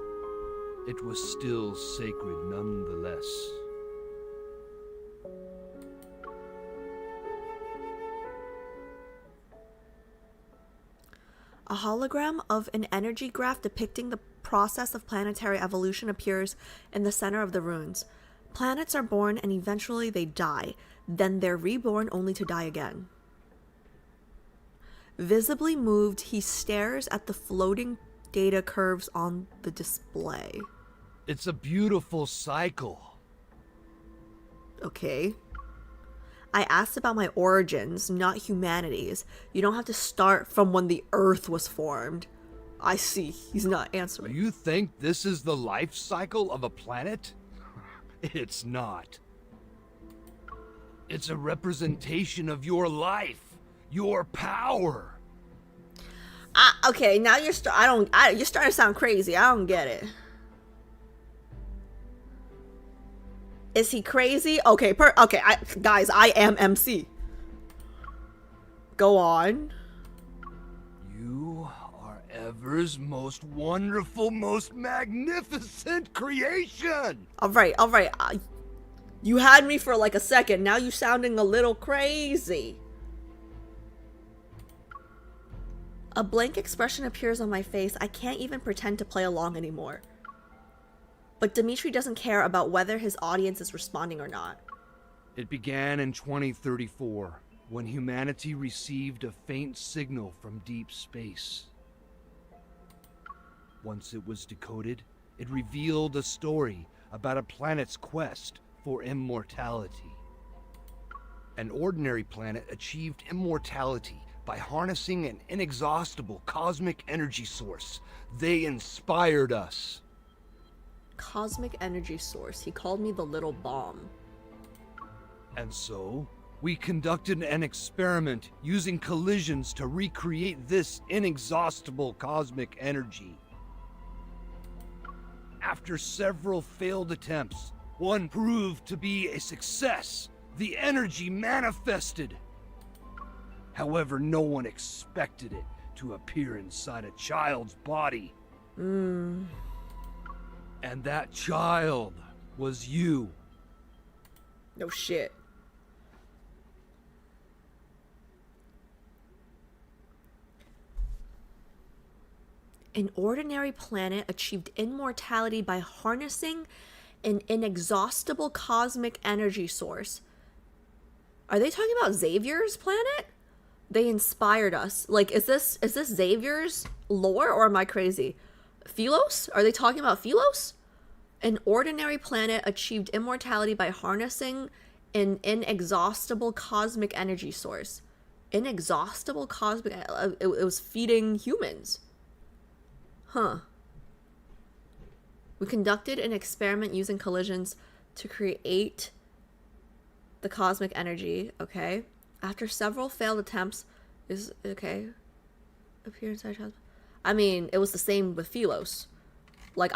it was still sacred nonetheless. A hologram of an energy graph depicting the process of planetary evolution appears in the center of the runes. Planets are born and eventually they die. Then they're reborn only to die again. Visibly moved, he stares at the floating data curves on the display. It's a beautiful cycle. Okay. I asked about my origins, not humanity's. You don't have to start from when the Earth was formed. I see. He's not answering. You think this is the life cycle of a planet? It's not. It's a representation of your life, your power. Okay, now you're starting to sound crazy. I don't get it. Is he crazy? Okay, guys, I am MC. Go on. You are Ever's most wonderful, most magnificent creation. All right. You had me for like a second. Now you sounding a little crazy. A blank expression appears on my face. I can't even pretend to play along anymore. But Dimitri doesn't care about whether his audience is responding or not. It began in 2034, when humanity received a faint signal from deep space. Once it was decoded, it revealed a story about a planet's quest for immortality. An ordinary planet achieved immortality by harnessing an inexhaustible cosmic energy source. They inspired us. Cosmic energy source. He called me the little bomb. And so, we conducted an experiment using collisions to recreate this inexhaustible cosmic energy. After several failed attempts, one proved to be a success. The energy manifested. However, no one expected it to appear inside a child's body. And that child was you. No shit. An ordinary planet achieved immortality by harnessing an inexhaustible cosmic energy source. Are they talking about Xavier's planet? They inspired us. Like, is this Xavier's lore, or am I crazy? Philos? Are they talking about Philos? An ordinary planet achieved immortality by harnessing an inexhaustible cosmic energy source. Inexhaustible cosmic... It was feeding humans. Huh. We conducted an experiment using collisions to create the cosmic energy. Okay. After several failed attempts... Appear inside child... I mean, it was the same with Philos. Like,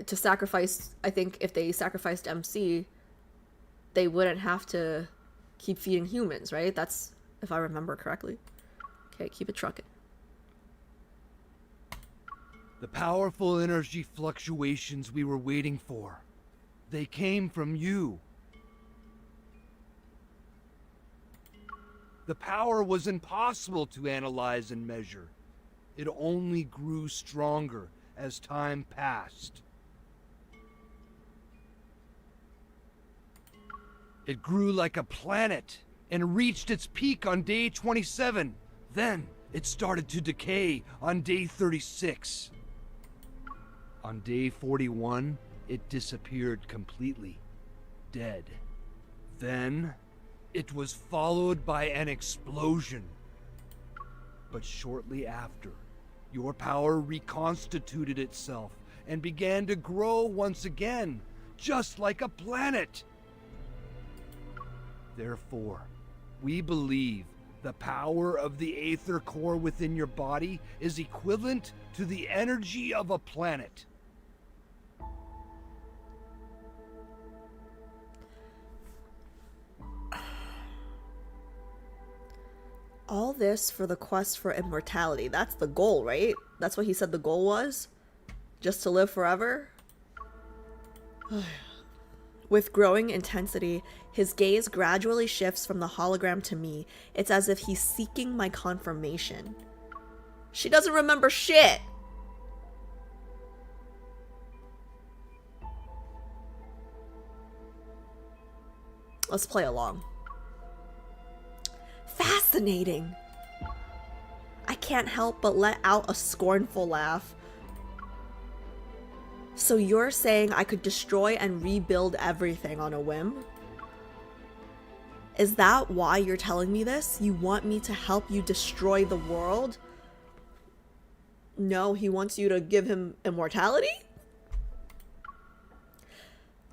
to sacrifice, I think if they sacrificed MC, they wouldn't have to keep feeding humans, right? That's, if I remember correctly. Okay, keep it trucking. The powerful energy fluctuations we were waiting for, they came from you. The power was impossible to analyze and measure. It only grew stronger as time passed. It grew like a planet and reached its peak on day 27. Then it started to decay on day 36. On day 41, it disappeared completely, dead. Then it was followed by an explosion. But shortly after, your power reconstituted itself and began to grow once again, just like a planet. Therefore, we believe the power of the Aether core within your body is equivalent to the energy of a planet. All this for the quest for immortality. That's the goal, right? That's what he said the goal was? Just to live forever? With growing intensity, his gaze gradually shifts from the hologram to me. It's as if he's seeking my confirmation. She doesn't remember shit. Let's play along. Fascinating. I can't help but let out a scornful laugh. So you're saying I could destroy and rebuild everything on a whim? Is that why you're telling me this? You want me to help you destroy the world? No, he wants you to give him immortality?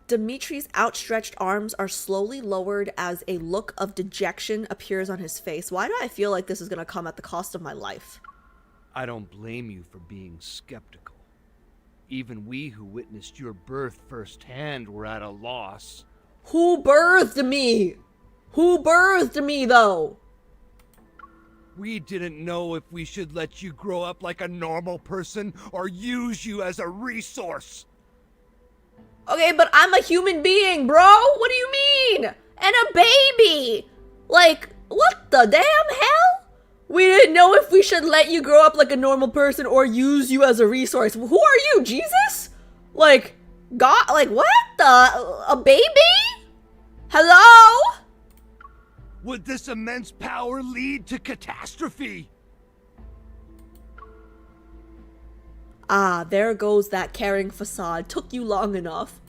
Dimitri's outstretched arms are slowly lowered as a look of dejection appears on his face. Why do I feel like this is going to come at the cost of my life? I don't blame you for being skeptical. Even we who witnessed your birth firsthand were at a loss. Who birthed me? Who birthed me, though? We didn't know if we should let you grow up like a normal person or use you as a resource. Okay, but I'm a human being, bro. What do you mean? And a baby. Like, what the damn hell? We didn't know if we should let you grow up like a normal person or use you as a resource. Who are you, Jesus? Like, God, like what? A baby? Hello? Would this immense power lead to catastrophe? Ah, there goes that caring facade. Took you long enough.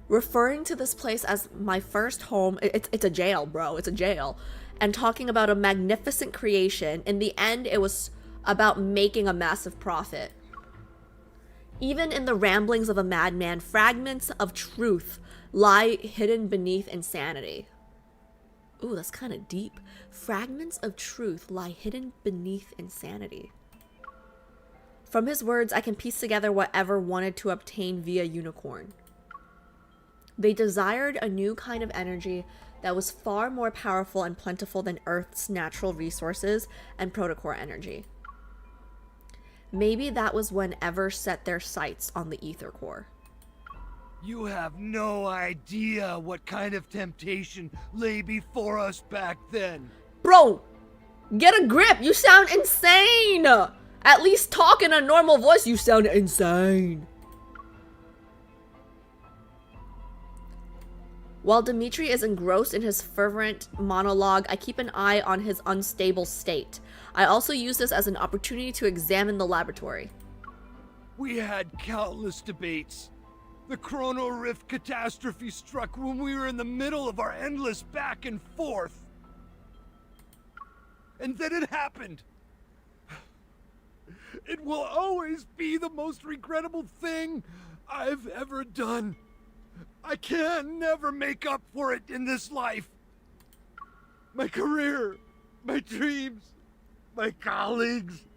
Referring to this place as my first home, it's a jail, bro. It's a jail. And talking about a magnificent creation, in the end, it was about making a massive profit. Even in the ramblings of a madman, fragments of truth lie hidden beneath insanity. Ooh, that's kind of deep. Fragments of truth lie hidden beneath insanity. From his words, I can piece together whatever wanted to obtain via unicorn. They desired a new kind of energy that was far more powerful and plentiful than Earth's natural resources and protocore energy. Maybe that was when Ever set their sights on the ether core. You have no idea what kind of temptation lay before us back then. Bro, get a grip. You sound insane. At least talk in a normal voice. You sound insane. While Dimitri is engrossed in his fervent monologue, I keep an eye on his unstable state. I also use this as an opportunity to examine the laboratory. We had countless debates. The Chrono Rift catastrophe struck when we were in the middle of our endless back and forth. And then it happened. It will always be the most regrettable thing I've ever done. I can never make up for it in this life. My career, my dreams, my colleagues.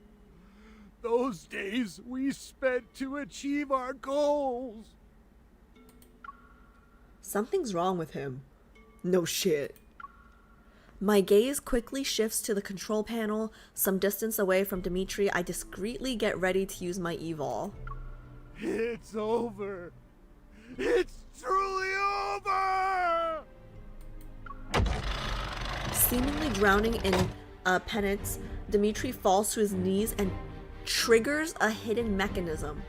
Those days we spent to achieve our goals. Something's wrong with him. No shit. My gaze quickly shifts to the control panel. Some distance away from Dimitri, I discreetly get ready to use my evol. It's over. It's truly over! Seemingly drowning in penance, Dimitri falls to his knees and triggers a hidden mechanism.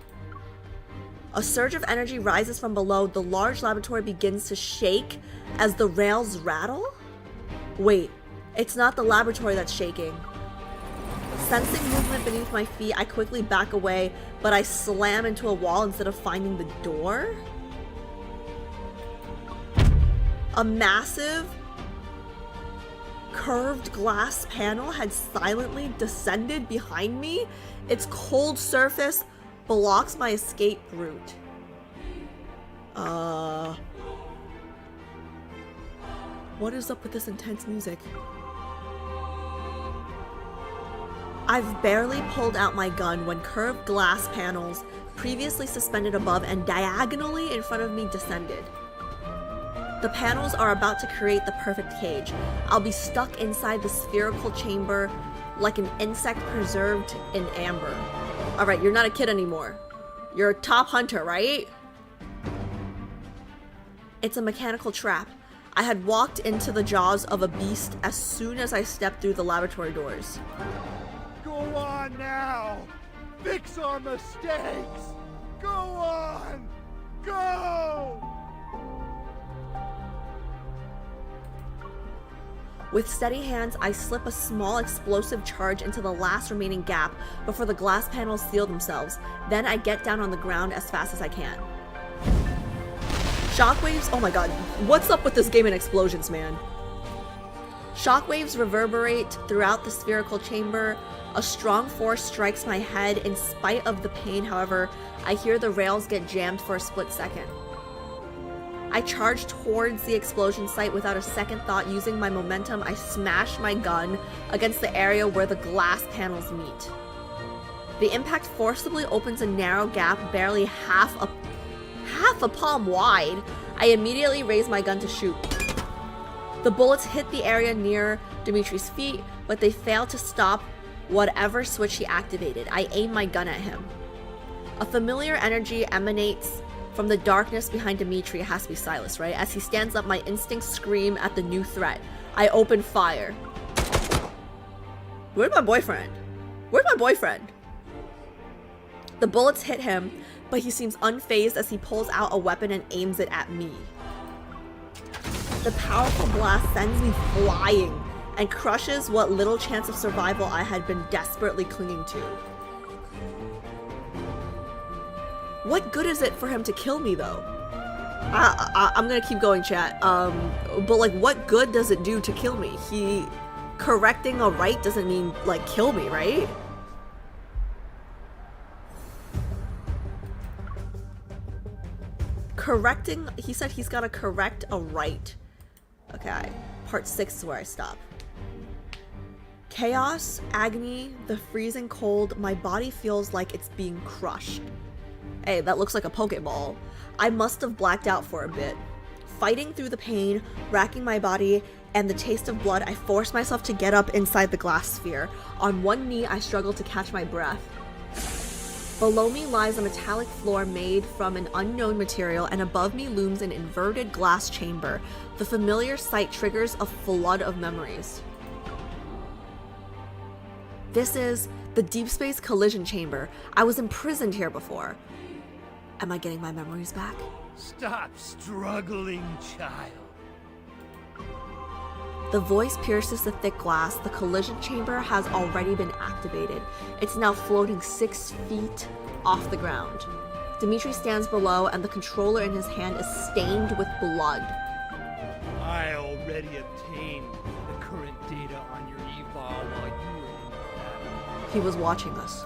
A surge of energy rises from below. The large laboratory begins to shake as the rails rattle. Wait, it's not the laboratory that's shaking. Sensing movement beneath my feet, I quickly back away, but I slam into a wall instead of finding the door. A massive, curved glass panel had silently descended behind me. Its cold surface blocks my escape route. What is up with this intense music? I've barely pulled out my gun when curved glass panels, previously suspended above and diagonally in front of me, descended. The panels are about to create the perfect cage. I'll be stuck inside the spherical chamber like an insect preserved in amber. Alright, you're not a kid anymore. You're a top hunter, right? It's a mechanical trap. I had walked into the jaws of a beast as soon as I stepped through the laboratory doors. on now! Fix our mistakes! Go on! Go! With steady hands, I slip a small explosive charge into the last remaining gap before the glass panels seal themselves. Then I get down on the ground as fast as I can. Shockwaves, oh my god, what's up with this game and explosions, man? Shockwaves reverberate throughout the spherical chamber. A strong force strikes my head. In spite of the pain, however, I hear the rails get jammed for a split second. I charge towards the explosion site without a second thought. Using my momentum, I smash my gun against the area where the glass panels meet. The impact forcibly opens a narrow gap barely half a palm wide. I immediately raise my gun to shoot. The bullets hit the area near Dimitri's feet, but they fail to stop whatever switch he activated. I aim my gun at him. A familiar energy emanates from the darkness behind Dimitri. It has to be Sylus, right? As he stands up, my instincts scream at the new threat. I open fire. Where's my boyfriend? Where's my boyfriend? The bullets hit him, but he seems unfazed as he pulls out a weapon and aims it at me. The powerful blast sends me flying and crushes what little chance of survival I had been desperately clinging to. What good is it for him to kill me, though? I'm gonna keep going, chat. But like, what good does it do to kill me? Correcting a right doesn't mean, like, kill me, right? He said he's gotta correct a right. Okay, part 6 is where I stop. Chaos, agony, the freezing cold, my body feels like it's being crushed. Hey, that looks like a Pokeball. I must have blacked out for a bit. Fighting through the pain, racking my body, and the taste of blood, I force myself to get up inside the glass sphere. On one knee, I struggle to catch my breath. Below me lies a metallic floor made from an unknown material, and above me looms an inverted glass chamber. The familiar sight triggers a flood of memories. This is the Deep Space Collision Chamber. I was imprisoned here before. Am I getting my memories back? Stop struggling, child. The voice pierces the thick glass. The collision chamber has already been activated. It's now floating 6 feet off the ground. Dimitri stands below, and the controller in his hand is stained with blood. I already obtained the current data on your eval while you were in battle. He was watching us.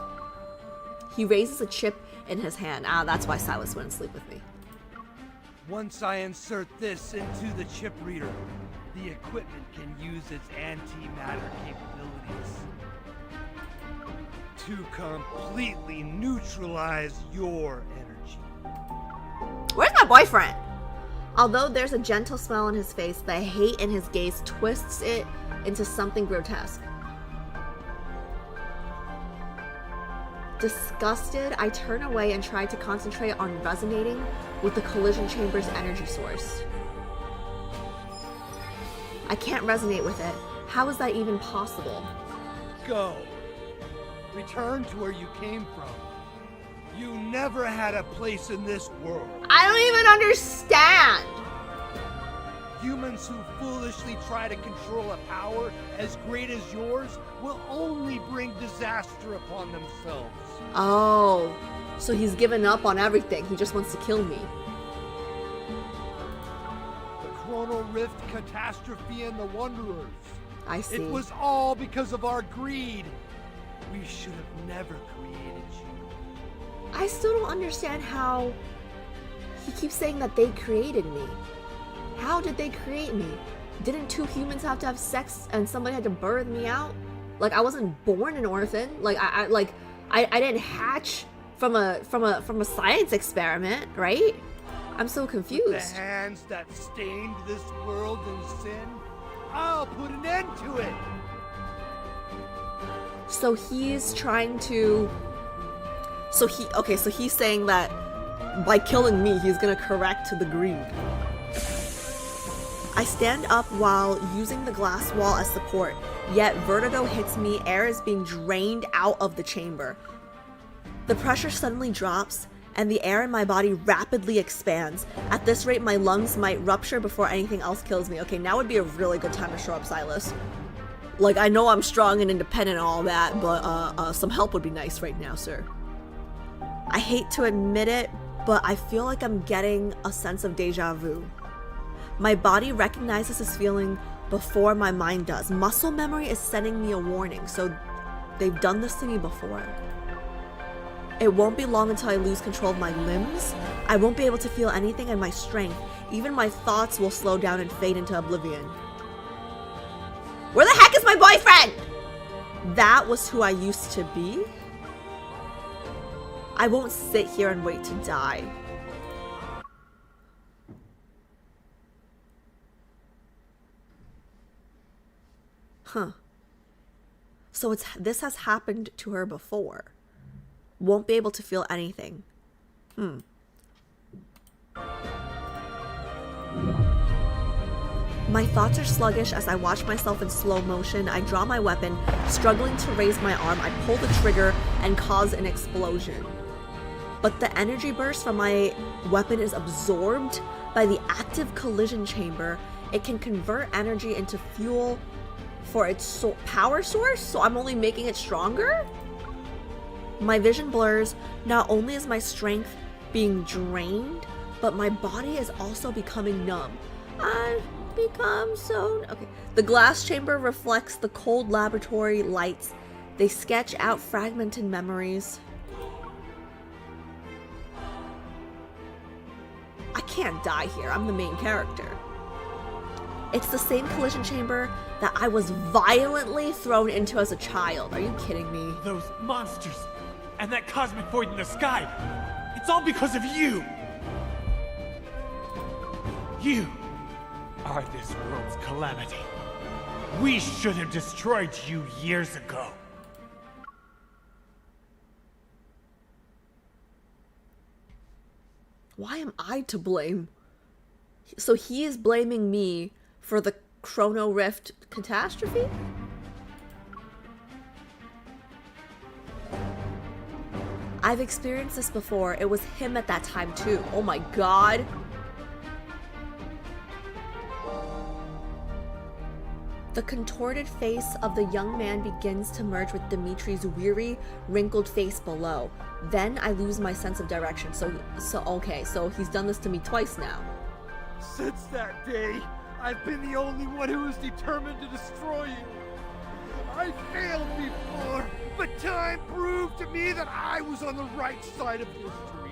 He raises a chip in his hand. That's why Sylus wouldn't sleep with me. Once I insert this into the chip reader, the equipment can use its antimatter capabilities to completely neutralize your energy. Where's my boyfriend? Although there's a gentle smile on his face, the hate in his gaze twists it into something grotesque. Disgusted, I turn away and try to concentrate on resonating with the collision chamber's energy source. I can't resonate with it. How is that even possible? Go. Return to where you came from. You never had a place in this world. I don't even understand! Humans who foolishly try to control a power as great as yours will only bring disaster upon themselves. Oh, so he's given up on everything. He just wants to kill me. The Chronal Rift catastrophe and the Wanderers. I see. It was all because of our greed. We should have never created you. I still don't understand how he keeps saying that they created me. How did they create me? Didn't 2 humans have to have sex and somebody had to birth me out? Like, I wasn't born an orphan. Like, I didn't hatch from a science experiment, right? I'm so confused. With the hands that stained this world in sin, I'll put an end to it. So he's trying to. So he's saying that by killing me, he's gonna correct the greed. I stand up while using the glass wall as support, yet vertigo hits me, air is being drained out of the chamber. The pressure suddenly drops, and the air in my body rapidly expands. At this rate, my lungs might rupture before anything else kills me. Okay, now would be a really good time to show up, Sylus. Like, I know I'm strong and independent and all that, but some help would be nice right now, sir. I hate to admit it, but I feel like I'm getting a sense of deja vu. My body recognizes this feeling before my mind does. Muscle memory is sending me a warning, so they've done this to me before. It won't be long until I lose control of my limbs. I won't be able to feel anything, and my strength, even my thoughts, will slow down and fade into oblivion. Where the heck is my boyfriend? That was who I used to be? I won't sit here and wait to die. Huh. So this has happened to her before. Won't be able to feel anything. My thoughts are sluggish as I watch myself in slow motion. I draw my weapon, struggling to raise my arm. I pull the trigger and cause an explosion. But the energy burst from my weapon is absorbed by the active collision chamber. It can convert energy into fuel for its power source, so I'm only making it stronger? My vision blurs. Not only is my strength being drained, but my body is also becoming numb. I've become so... Okay. The glass chamber reflects the cold laboratory lights. They sketch out fragmented memories. I can't die here. I'm the main character. It's the same collision chamber that I was violently thrown into as a child. Are you kidding me? Those monsters and that cosmic void in the sky. It's all because of you. You are this world's calamity. We should have destroyed you years ago. Why am I to blame? So he is blaming me for the Chrono Rift catastrophe? I've experienced this before. It was him at that time too. Oh my god. The contorted face of the young man begins to merge with Dimitri's weary, wrinkled face below. Then I lose my sense of direction. So okay, so he's done this to me twice now. Since that day, I've been the only one who is determined to destroy you. I failed before, but time proved to me that I was on the right side of history.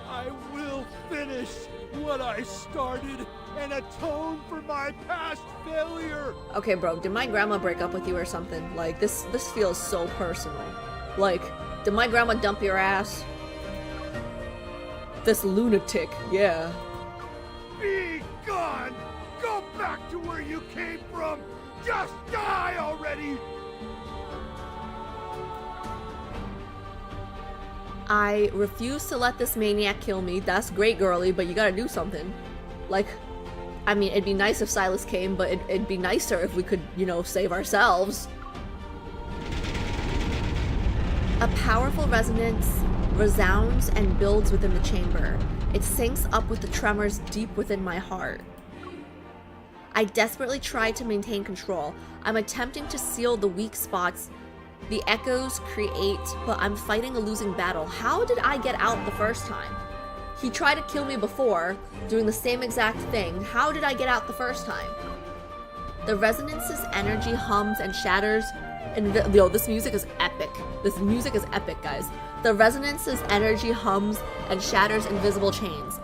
I will finish what I started and atone for my past failure. Okay, bro, did my grandma break up with you or something? Like, this feels so personal. Like, did my grandma dump your ass? This lunatic, yeah. Be gone! Go back to where you came from! Just die already! I refuse to let this maniac kill me. That's great, girly, but you gotta do something. Like, I mean, it'd be nice if Sylus came, but it'd be nicer if we could, you know, save ourselves. A powerful resonance resounds and builds within the chamber. It syncs up with the tremors deep within my heart. I desperately try to maintain control. I'm attempting to seal the weak spots the echoes create, but I'm fighting a losing battle. How did I get out the first time? He tried to kill me before, doing the same exact thing. How did I get out the first time? The resonance's energy hums and shatters. And yo, this music is epic. This music is epic, guys. The resonance's energy hums and shatters invisible chains.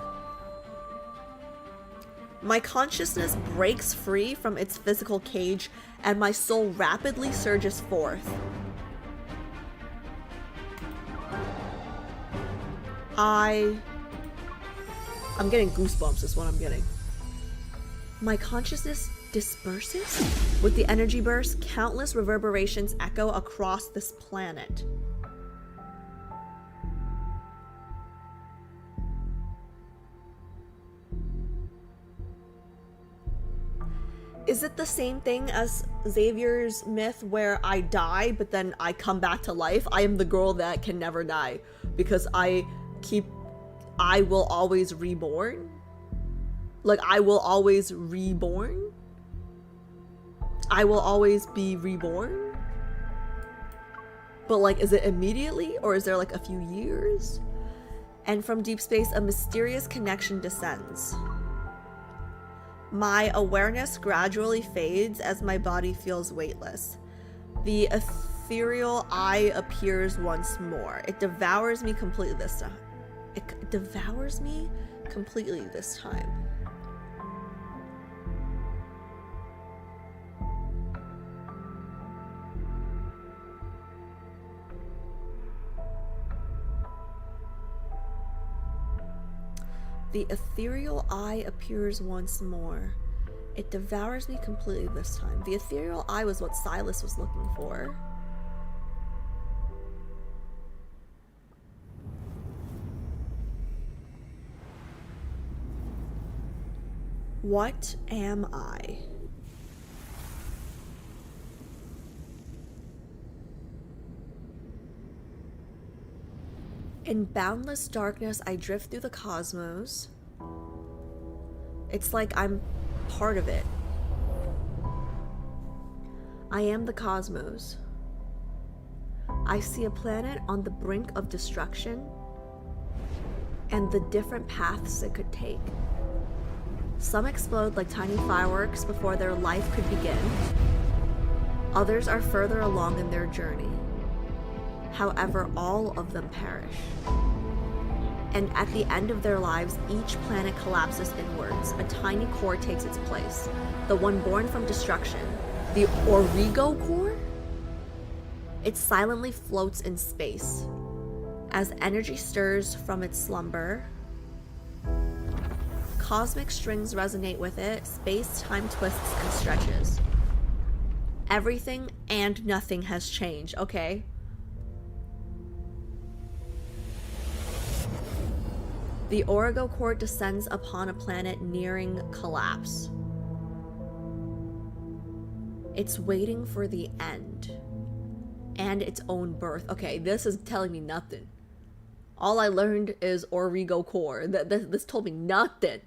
My consciousness breaks free from its physical cage, and my soul rapidly surges forth. I'm getting goosebumps is what I'm getting. My consciousness disperses. With the energy burst, countless reverberations echo across this planet. Is it the same thing as Xavier's myth where I die, but then I come back to life? I am the girl that can never die because I will always reborn. Like, I will always reborn. I will always be reborn. But like, is it immediately or is there like a few years? And from deep space, a mysterious connection descends. My awareness gradually fades as my body feels weightless. The ethereal I appears once more. It devours me completely this time. It devours me completely this time. The ethereal I appears once more. It devours me completely this time. The ethereal I was what Sylus was looking for. What am I? In boundless darkness, I drift through the cosmos. It's like I'm part of it. I am the cosmos. I see a planet on the brink of destruction and the different paths it could take. Some explode like tiny fireworks before their life could begin. Others are further along in their journey. However, all of them perish. And at the end of their lives, each planet collapses inwards. A tiny core takes its place. The one born from destruction. The Origo core? It silently floats in space. As energy stirs from its slumber, cosmic strings resonate with it, space-time twists and stretches. Everything and nothing has changed, okay? The Origo core descends upon a planet nearing collapse. It's waiting for the end and its own birth. Okay, this is telling me nothing. All I learned is Origo core. This told me nothing.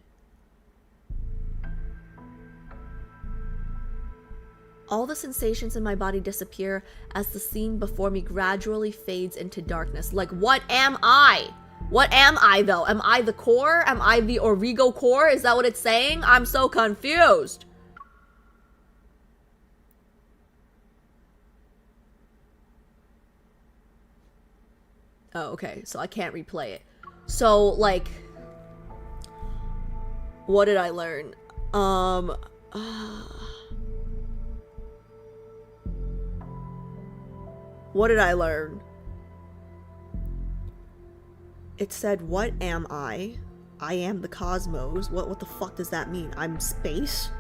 All the sensations in my body disappear as the scene before me gradually fades into darkness. Like, what am I? What am I, though? Am I the core? Am I the Origo core? Is that what it's saying? I'm so confused. Oh, okay. So I can't replay it. So, like, what did I learn? What did I learn? It said, what am I? I am the cosmos. What the fuck does that mean? I'm space?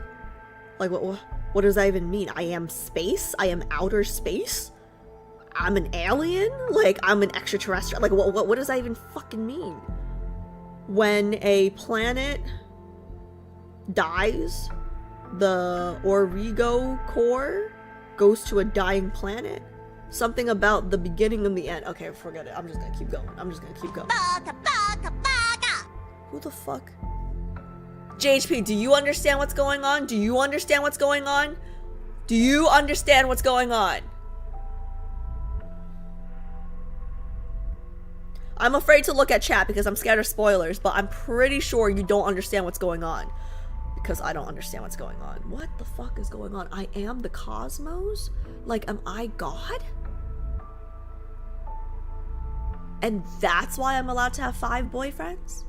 Like, what does that even mean? I am space? I am outer space? I'm an alien? Like, I'm an extraterrestrial? Like, what does that even fucking mean? When a planet dies, the Origo core goes to a dying planet? Something about the beginning and the end. Okay, forget it. I'm just gonna keep going. Who the fuck? JHP, do you understand what's going on? Do you understand what's going on? Do you understand what's going on? I'm afraid to look at chat because I'm scared of spoilers, but I'm pretty sure you don't understand what's going on. Because I don't understand what's going on. What the fuck is going on? I am the cosmos? Like, am I God? And that's why I'm allowed to have 5 boyfriends?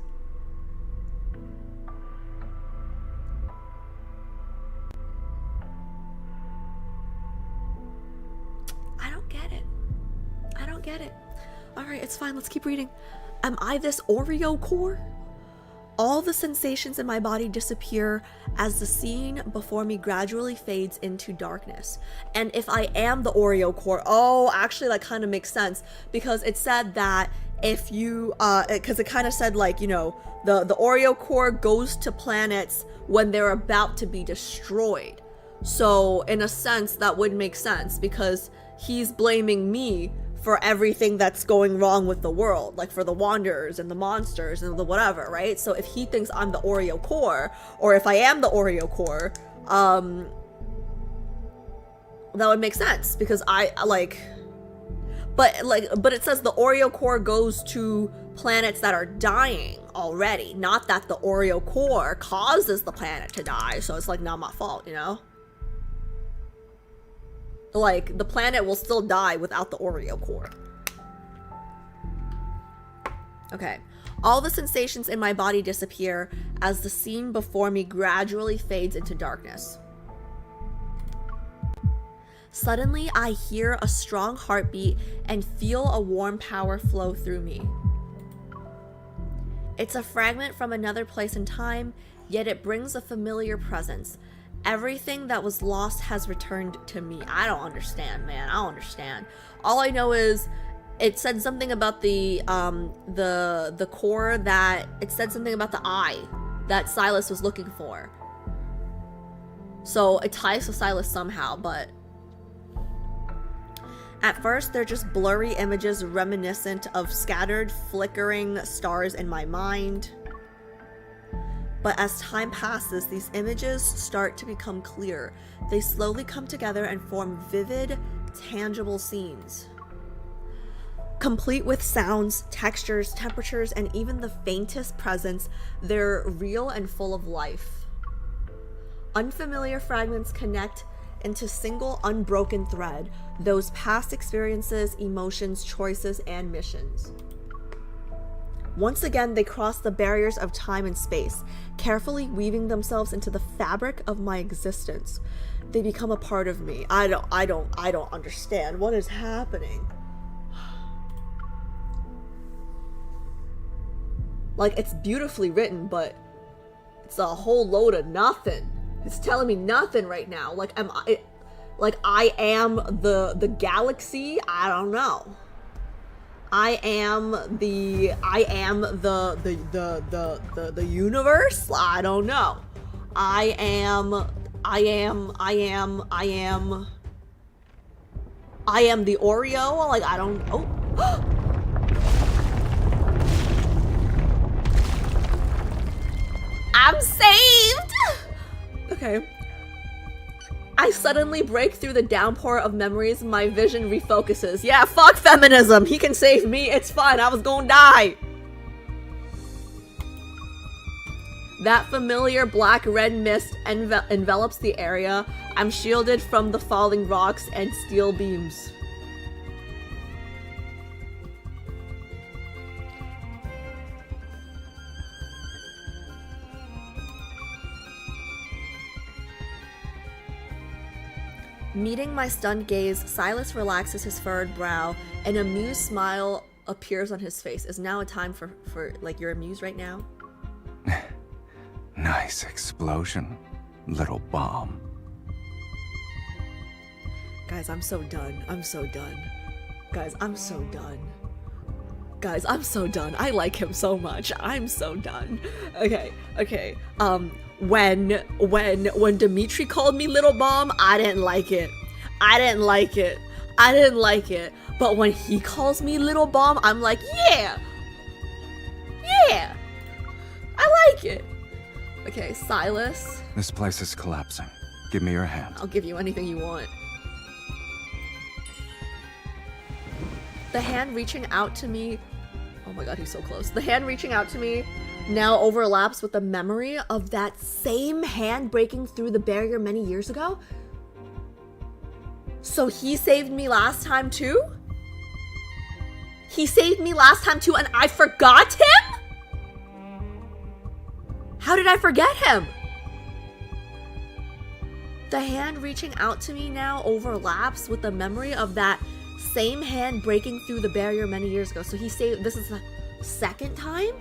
I don't get it. I don't get it. Alright, it's fine. Let's keep reading. Am I this Oreo core? All the sensations in my body disappear as the scene before me gradually fades into darkness. And if I am the Oreo core, oh, actually that kind of makes sense, because it said that if you, because it kind of said, like, you know, the Oreo core goes to planets when they're about to be destroyed. So in a sense, that would make sense because he's blaming me for everything that's going wrong with the world, like for the wanderers and the monsters and the whatever, right? So if he thinks I'm the Oreo core, or if I am the Oreo core, that would make sense because but it says the Oreo core goes to planets that are dying already, not that the Oreo core causes the planet to die. So it's like not my fault, you know? Like, the planet will still die without the Oreo core. Okay. All the sensations in my body disappear as the scene before me gradually fades into darkness. Suddenly, I hear a strong heartbeat and feel a warm power flow through me. It's a fragment from another place and time, yet it brings a familiar presence. Everything that was lost has returned to me. I don't understand, man. I don't understand. All I know is it said something about the core that it said something about the eye that Sylus was looking for. So it ties to Sylus somehow, but at first they're just blurry images reminiscent of scattered, flickering stars in my mind. But as time passes, these images start to become clear. They slowly come together and form vivid, tangible scenes. Complete with sounds, textures, temperatures, and even the faintest presence, they're real and full of life. Unfamiliar fragments connect into single, unbroken thread, those past experiences, emotions, choices, and missions. Once again, they cross the barriers of time and space, carefully weaving themselves into the fabric of my existence. They become a part of me. I don't understand what is happening. Like, it's beautifully written, but it's a whole load of nothing. It's telling me nothing right now. Like, I am the galaxy? I don't know. I am the universe? I don't know. I am the Oreo? Like, I don't, oh. I'm saved! Okay. I suddenly break through the downpour of memories. My vision refocuses. Yeah, fuck feminism. He can save me. It's fine. I was gonna die. That familiar black-red mist envelops the area. I'm shielded from the falling rocks and steel beams. Meeting my stunned gaze, Sylus relaxes his furrowed brow. An amused smile appears on his face. Is now a time for like, you're amused right now? Nice explosion, little bomb. Guys, I'm so done. I'm so done. Guys, I'm so done. Guys, I'm so done. I like him so much. I'm so done. Okay. When Dimitri called me little bomb, I didn't like it. I didn't like it. But when he calls me little bomb, I'm like, yeah. I like it. Okay, Sylus. This place is collapsing. Give me your hand. I'll give you anything you want. The hand reaching out to me. Oh my god, he's so close. The hand reaching out to me now overlaps with the memory of that same hand breaking through the barrier many years ago. So he saved me last time too? He saved me last time too and I forgot him? How did I forget him? The hand reaching out to me now overlaps with the memory of that same hand breaking through the barrier many years ago. So he saved, this is the second time?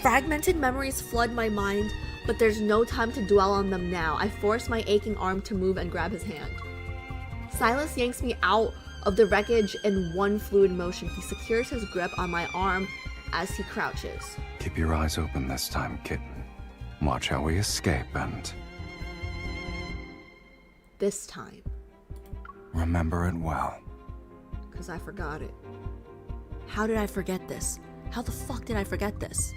Fragmented memories flood my mind, but there's no time to dwell on them now. I force my aching arm to move and grab his hand. Sylus yanks me out of the wreckage in one fluid motion. He secures his grip on my arm as he crouches. Keep your eyes open this time, kitten. Watch how we escape and... this time. Remember it well. Because I forgot it. How did I forget this? How the fuck did I forget this?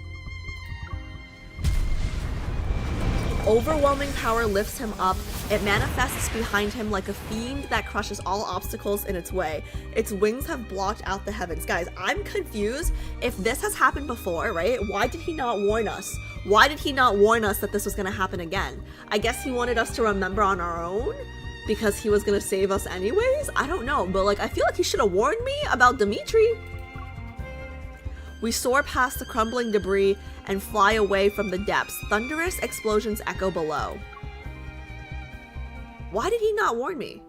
Overwhelming power lifts him up. It manifests behind him like a fiend that crushes all obstacles in its way. Its wings have blocked out the heavens. Guys, I'm confused. If this has happened before, right? Why did he not warn us? Why did he not warn us that this was going to happen again? I guess he wanted us to remember on our own because he was going to save us anyways? I don't know, but like I feel like he should have warned me about Dimitri. We soar past the crumbling debris and fly away from the depths. Thunderous explosions echo below. Why did he not warn me?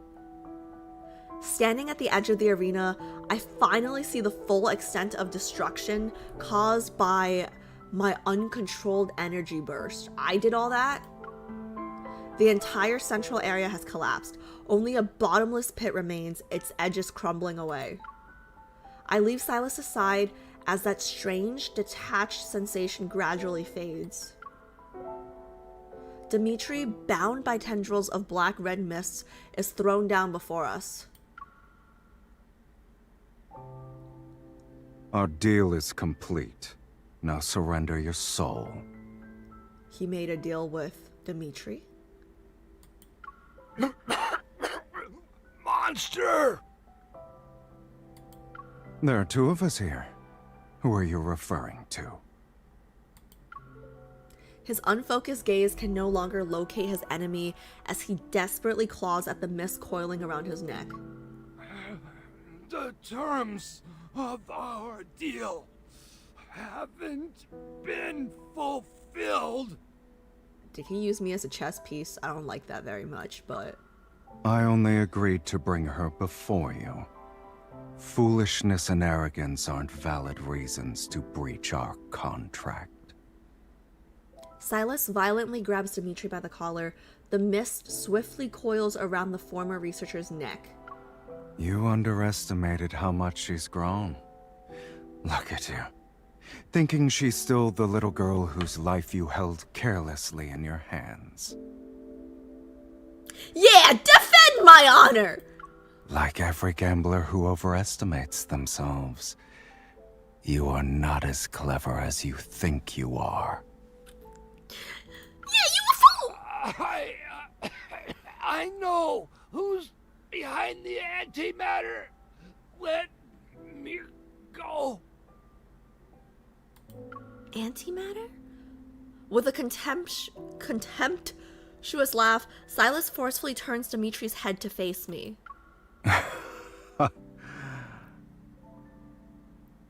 Standing at the edge of the arena, I finally see the full extent of destruction caused by my uncontrolled energy burst. I did all that? The entire central area has collapsed. Only a bottomless pit remains, its edges crumbling away. I leave Sylus aside as that strange, detached sensation gradually fades. Dimitri, bound by tendrils of black-red mists, is thrown down before us. Our deal is complete. Now surrender your soul. He made a deal with Dimitri? Monster! There are two of us here. Who are you referring to? His unfocused gaze can no longer locate his enemy as he desperately claws at the mist coiling around his neck. The terms of our deal haven't been fulfilled. Did he use me as a chess piece? I don't like that very much, but... I only agreed to bring her before you. Foolishness and arrogance aren't valid reasons to breach our contract. Sylus violently grabs Dimitri by the collar. The mist swiftly coils around the former researcher's neck. You underestimated how much she's grown. Look at you. Thinking she's still the little girl whose life you held carelessly in your hands. Yeah, defend my honor! Like every gambler who overestimates themselves, you are not as clever as you think you are. Yeah, you a fool! I know who's behind the antimatter. Let me go. Antimatter? With a contemptuous laugh, Sylus forcefully turns Dimitri's head to face me.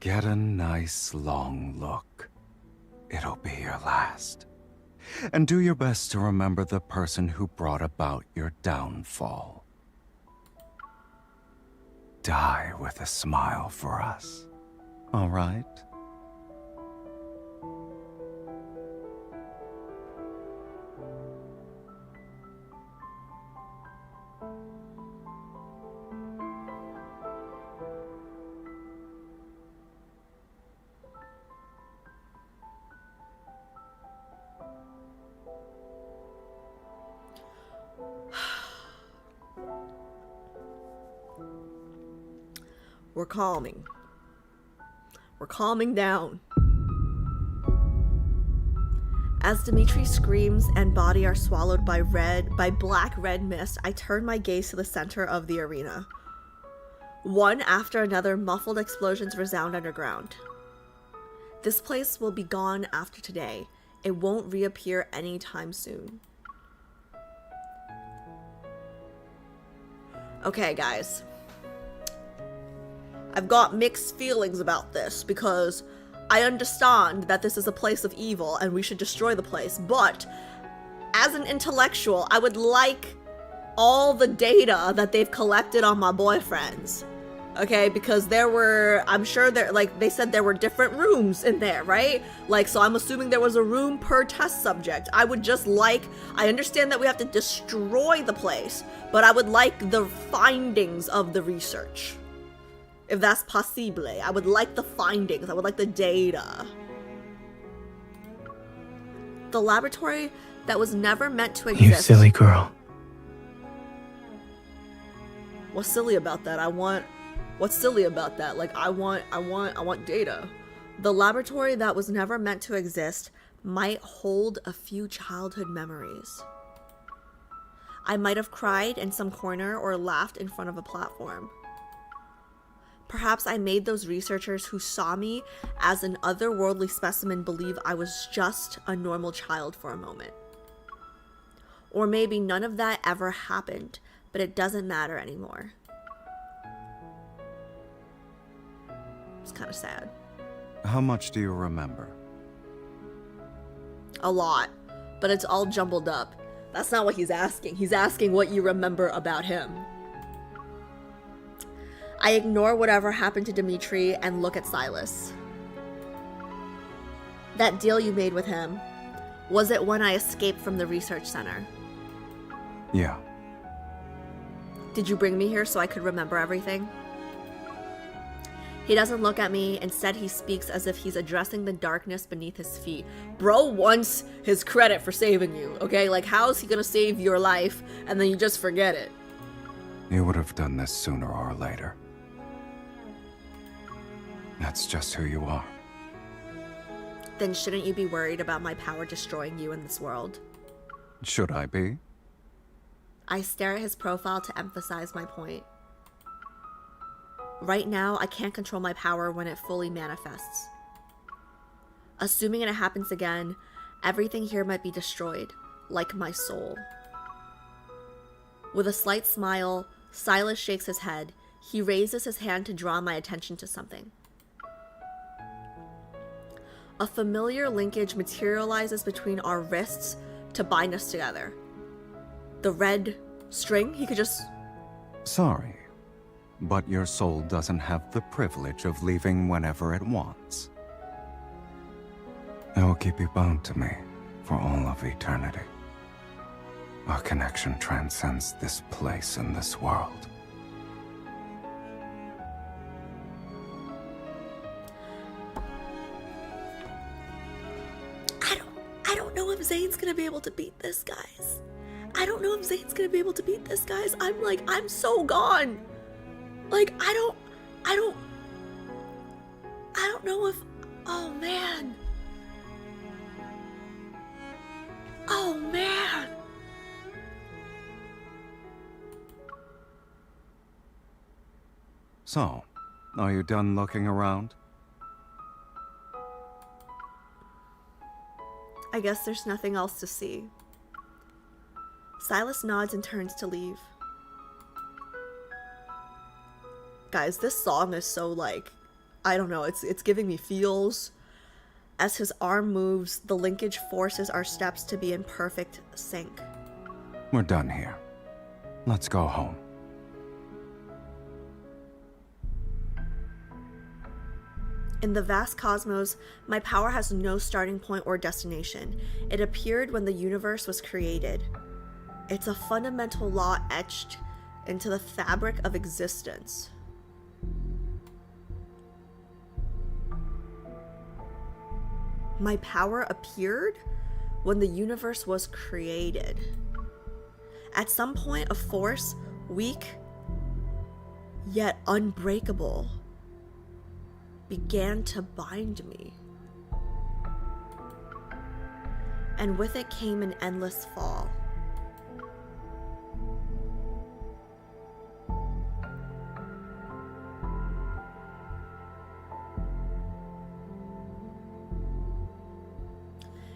Get a nice long look. It'll be your last. And do your best to remember the person who brought about your downfall. Die with a smile for us. All right? We're calming. We're calming down. As Dimitri screams and body are swallowed by black-red mist, I turn my gaze to the center of the arena. One after another, muffled explosions resound underground. This place will be gone after today. It won't reappear anytime soon. Okay, guys. I've got mixed feelings about this because I understand that this is a place of evil and we should destroy the place, but as an intellectual, I would like all the data that they've collected on my boyfriends. Okay, because I'm sure they said there were different rooms in there, right? So I'm assuming there was a room per test subject. I understand that we have to destroy the place, but I would like the findings of the research. If that's possible, I would like the findings. I would like the data. The laboratory that was never meant to exist. You silly girl. What's silly about that? What's silly about that? Like, I want data. The laboratory that was never meant to exist might hold a few childhood memories. I might have cried in some corner or laughed in front of a platform. Perhaps I made those researchers who saw me as an otherworldly specimen believe I was just a normal child for a moment. Or maybe none of that ever happened, but it doesn't matter anymore. It's kind of sad. How much do you remember? A lot, but it's all jumbled up. That's not what he's asking. He's asking what you remember about him. I ignore whatever happened to Dimitri and look at Sylus. That deal you made with him, was it when I escaped from the research center? Yeah. Did you bring me here so I could remember everything? He doesn't look at me. Instead, he speaks as if he's addressing the darkness beneath his feet. Bro wants his credit for saving you, okay? Like, how is he gonna save your life and then you just forget it? You would have done this sooner or later. That's just who you are. Then shouldn't you be worried about my power destroying you in this world? Should I be? I stare at his profile to emphasize my point. Right now, I can't control my power when it fully manifests. Assuming it happens again, everything here might be destroyed, like my soul. With a slight smile, Sylus shakes his head. He raises his hand to draw my attention to something. A familiar linkage materializes between our wrists to bind us together. The red string, he could just... Sorry, but your soul doesn't have the privilege of leaving whenever it wants. I will keep you bound to me for all of eternity. Our connection transcends this place and this world. I don't know if Zane's gonna be able to beat this, guys. I don't know if Zane's gonna be able to beat this, guys. I'm so gone. Like, I don't know if, oh man. Oh man. So, are you done looking around? I guess there's nothing else to see. Sylus nods and turns to leave. Guys, this song is so, like, I don't know, it's giving me feels. As his arm moves, the linkage forces our steps to be in perfect sync. We're done here. Let's go home. In the vast cosmos, my power has no starting point or destination. It appeared when the universe was created. It's a fundamental law etched into the fabric of existence. My power appeared when the universe was created. At some point, a force, weak yet unbreakable, began to bind me. And with it came an endless fall.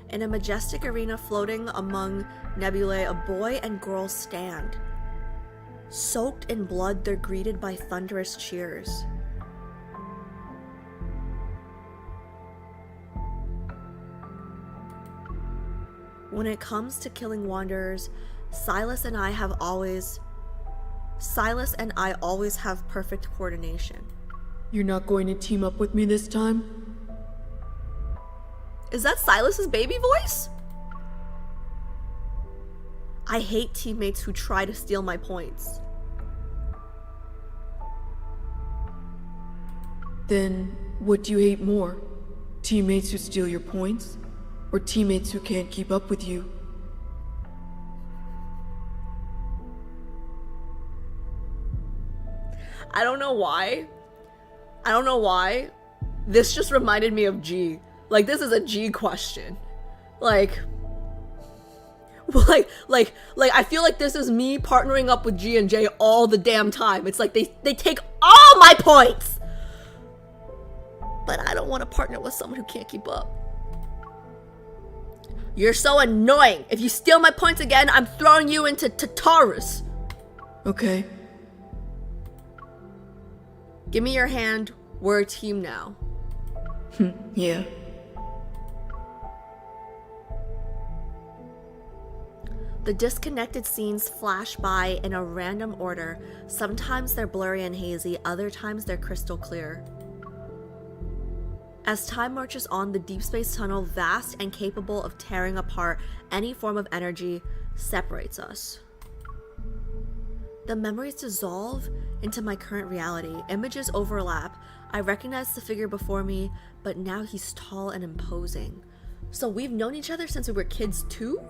In a majestic arena floating among nebulae, a boy and girl stand. Soaked in blood, they're greeted by thunderous cheers. When it comes to killing wanderers, Sylus and I always have perfect coordination. You're not going to team up with me this time? Is that Sylus's baby voice? I hate teammates who try to steal my points. Then, what do you hate more? Teammates who steal your points? Or teammates who can't keep up with you? I don't know why. I don't know why. This just reminded me of G. Like, this is a G question. Like, I feel like this is me partnering up with G and J all the damn time. It's like they take all my points. But I don't want to partner with someone who can't keep up. You're so annoying. If you steal my points again, I'm throwing you into Tartarus. Okay. Give me your hand. We're a team now. Yeah. The disconnected scenes flash by in a random order. Sometimes they're blurry and hazy, other times they're crystal clear. As time marches on, the deep space tunnel, vast and capable of tearing apart any form of energy, separates us. The memories dissolve into my current reality. Images overlap. I recognize the figure before me, but now he's tall and imposing. So we've known each other since we were kids too?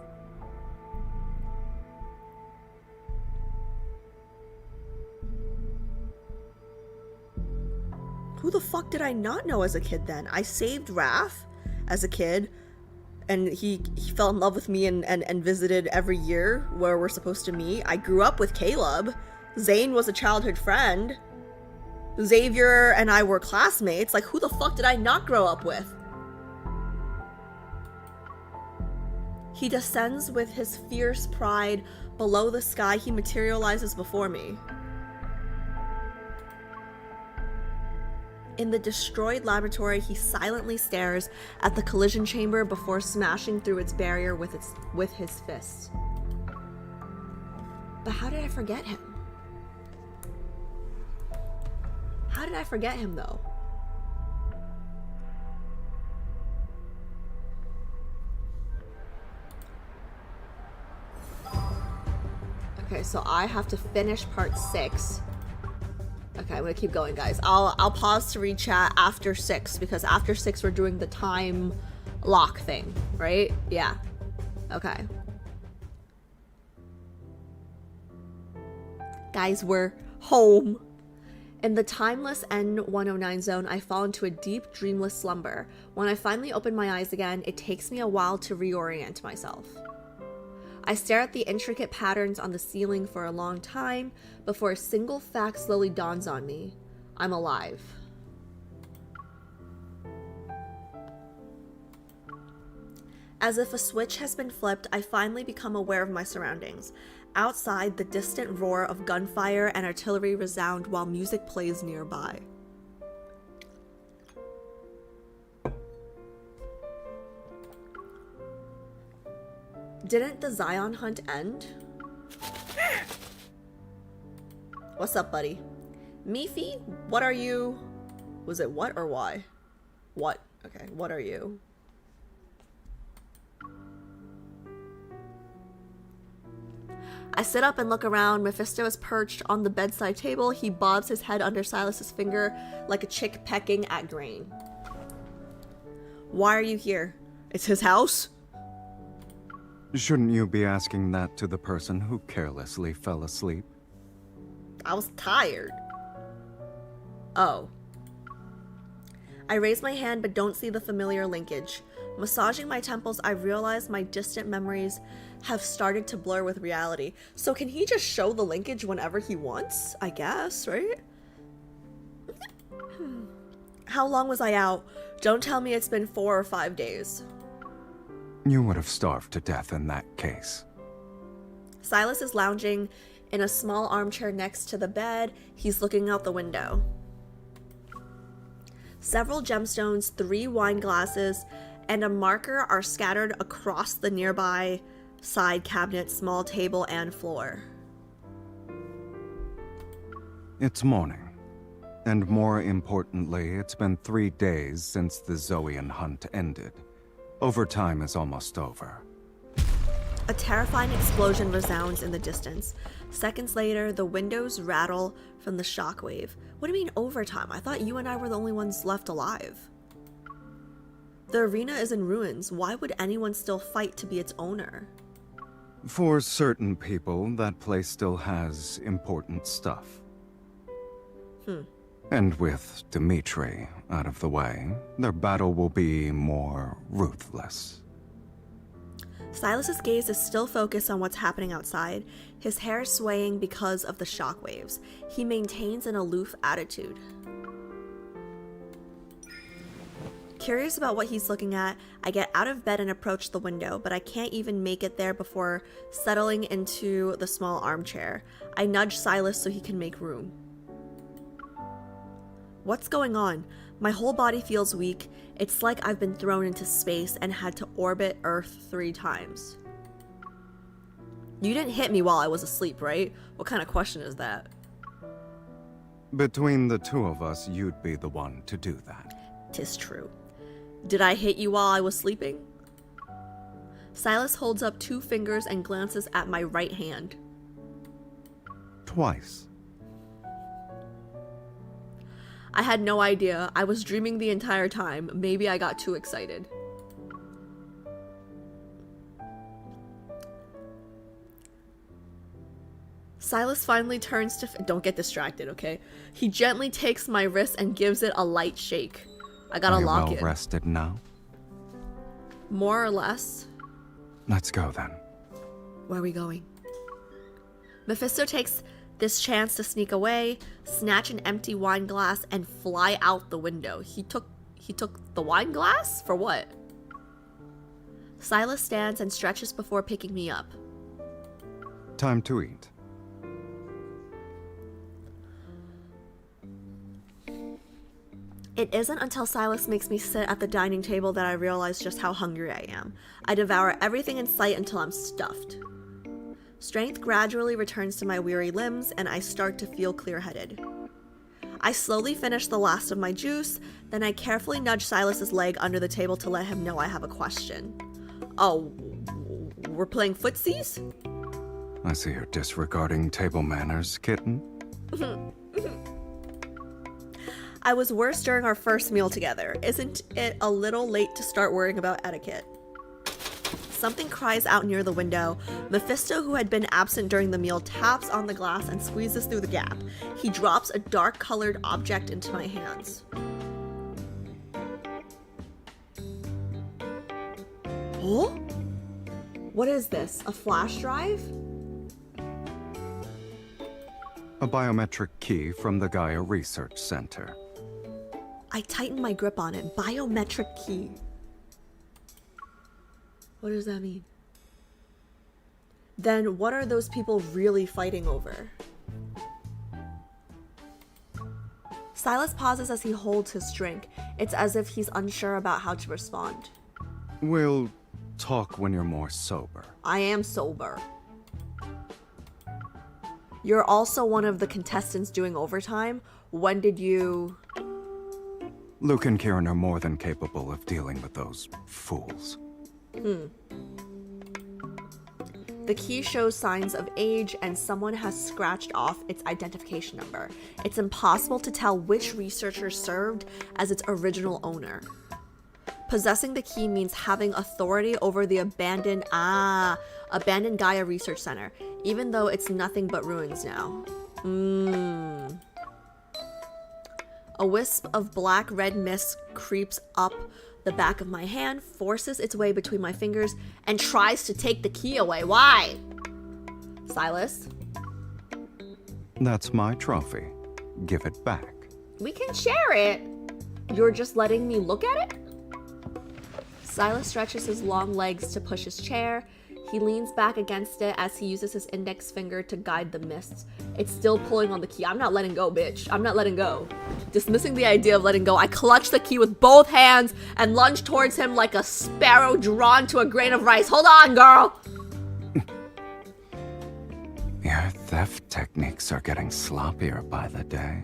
Who the fuck did I not know as a kid then? I saved Raph as a kid, and he fell in love with me and visited every year where we're supposed to meet. I grew up with Caleb. Zane was a childhood friend. Xavier and I were classmates. Like, who the fuck did I not grow up with? He descends with his fierce pride. Below the sky, he materializes before me. In the destroyed laboratory, he silently stares at the collision chamber before smashing through its barrier with his fist. But how did I forget him? How did I forget him, though? Okay, so I have to finish part 6. Okay, I'm gonna keep going, guys. I'll pause to read chat after 6, because after 6 we're doing the time lock thing, right? Yeah. Okay. Guys, we're home. In the timeless N109 zone, I fall into a deep, dreamless slumber. When I finally open my eyes again, it takes me a while to reorient myself. I stare at the intricate patterns on the ceiling for a long time before a single fact slowly dawns on me. I'm alive. As if a switch has been flipped, I finally become aware of my surroundings. Outside, the distant roar of gunfire and artillery resound while music plays nearby. Didn't the Zion hunt end? What's up, buddy? Mifi, what are you? Was it what or why? What? Okay, what are you? I sit up and look around. Mephisto is perched on the bedside table. He bobs his head under Silas's finger like a chick pecking at grain. Why are you here? It's his house? Shouldn't you be asking that to the person who carelessly fell asleep? I was tired. Oh. I raise my hand but don't see the familiar linkage. Massaging my temples, I realize my distant memories have started to blur with reality. So can he just show the linkage whenever he wants? I guess, right? How long was I out? Don't tell me it's been 4 or 5 days. You would have starved to death in that case. Sylus is lounging in a small armchair next to the bed. He's looking out the window. Several gemstones, 3 wine glasses, and a marker are scattered across the nearby side cabinet, small table, and floor. It's morning. And more importantly, it's been 3 days since the Zoian hunt ended. Overtime is almost over. A terrifying explosion resounds in the distance. Seconds later, the windows rattle from the shockwave. What do you mean overtime? I thought you and I were the only ones left alive. The arena is in ruins. Why would anyone still fight to be its owner? For certain people, that place still has important stuff. And with Dimitri out of the way, their battle will be more ruthless. Silas's gaze is still focused on what's happening outside, his hair swaying because of the shockwaves. He maintains an aloof attitude. Curious about what he's looking at, I get out of bed and approach the window, but I can't even make it there before settling into the small armchair. I nudge Sylus so he can make room. What's going on? My whole body feels weak. It's like I've been thrown into space and had to orbit Earth 3 times. You didn't hit me while I was asleep, right? What kind of question is that? Between the two of us, you'd be the one to do that. 'Tis true. Did I hit you while I was sleeping? Sylus holds up 2 fingers and glances at my right hand. Twice. I had no idea. I was dreaming the entire time. Maybe I got too excited. Sylus finally turns to... Don't get distracted, okay? He gently takes my wrist and gives it a light shake. I gotta Are you lock well it. rested now? More or less. Let's go then. Where are we going? Mephisto takes this chance to sneak away, snatch an empty wine glass, and fly out the window. He took the wine glass? For what? Sylus stands and stretches before picking me up. Time to eat. It isn't until Sylus makes me sit at the dining table that I realize just how hungry I am. I devour everything in sight until I'm stuffed. Strength gradually returns to my weary limbs, and I start to feel clear-headed. I slowly finish the last of my juice, then I carefully nudge Sylus's leg under the table to let him know I have a question. Oh, we're playing footsies? I see you're disregarding table manners, kitten. I was worse during our first meal together. Isn't it a little late to start worrying about etiquette? Something cries out near the window. Mephisto, who had been absent during the meal, taps on the glass and squeezes through the gap. He drops a dark-colored object into my hands. Oh? What is this? A flash drive? A biometric key from the Gaia Research Center. I tighten my grip on it. Biometric key. What does that mean? Then what are those people really fighting over? Sylus pauses as he holds his drink. It's as if he's unsure about how to respond. We'll talk when you're more sober. I am sober. You're also one of the contestants doing overtime. When did you... Luke and Kieran are more than capable of dealing with those fools. The key shows signs of age, and someone has scratched off its identification number. It's impossible to tell which researcher served as its original owner. Possessing the key means having authority over the abandoned Gaia Research Center, even though it's nothing but ruins now. A wisp of black-red mist creeps up the back of my hand, forces its way between my fingers, and tries to take the key away. Why? Sylus? That's my trophy. Give it back. We can share it. You're just letting me look at it? Sylus stretches his long legs to push his chair. He leans back against it as he uses his index finger to guide the mists. It's still pulling on the key. I'm not letting go, bitch. I'm not letting go. Dismissing the idea of letting go, I clutch the key with both hands and lunge towards him like a sparrow drawn to a grain of rice. Hold on, girl! Your theft techniques are getting sloppier by the day.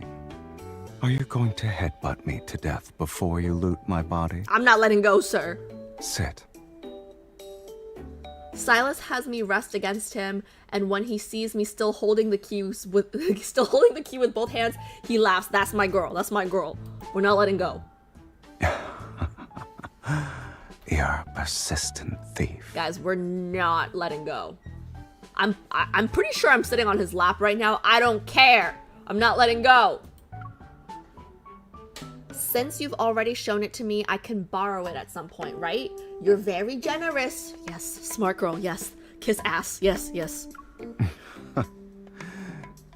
Are you going to headbutt me to death before you loot my body? I'm not letting go, sir. Sit. Sylus has me rest against him, and when he sees me still holding the key with both hands, he laughs. That's my girl. That's my girl. We're not letting go. You're a persistent thief. Guys, we're not letting go. I'm pretty sure I'm sitting on his lap right now. I don't care. I'm not letting go. Since you've already shown it to me, I can borrow it at some point, right? You're very generous. Yes, smart girl, yes. Kiss ass, yes, yes.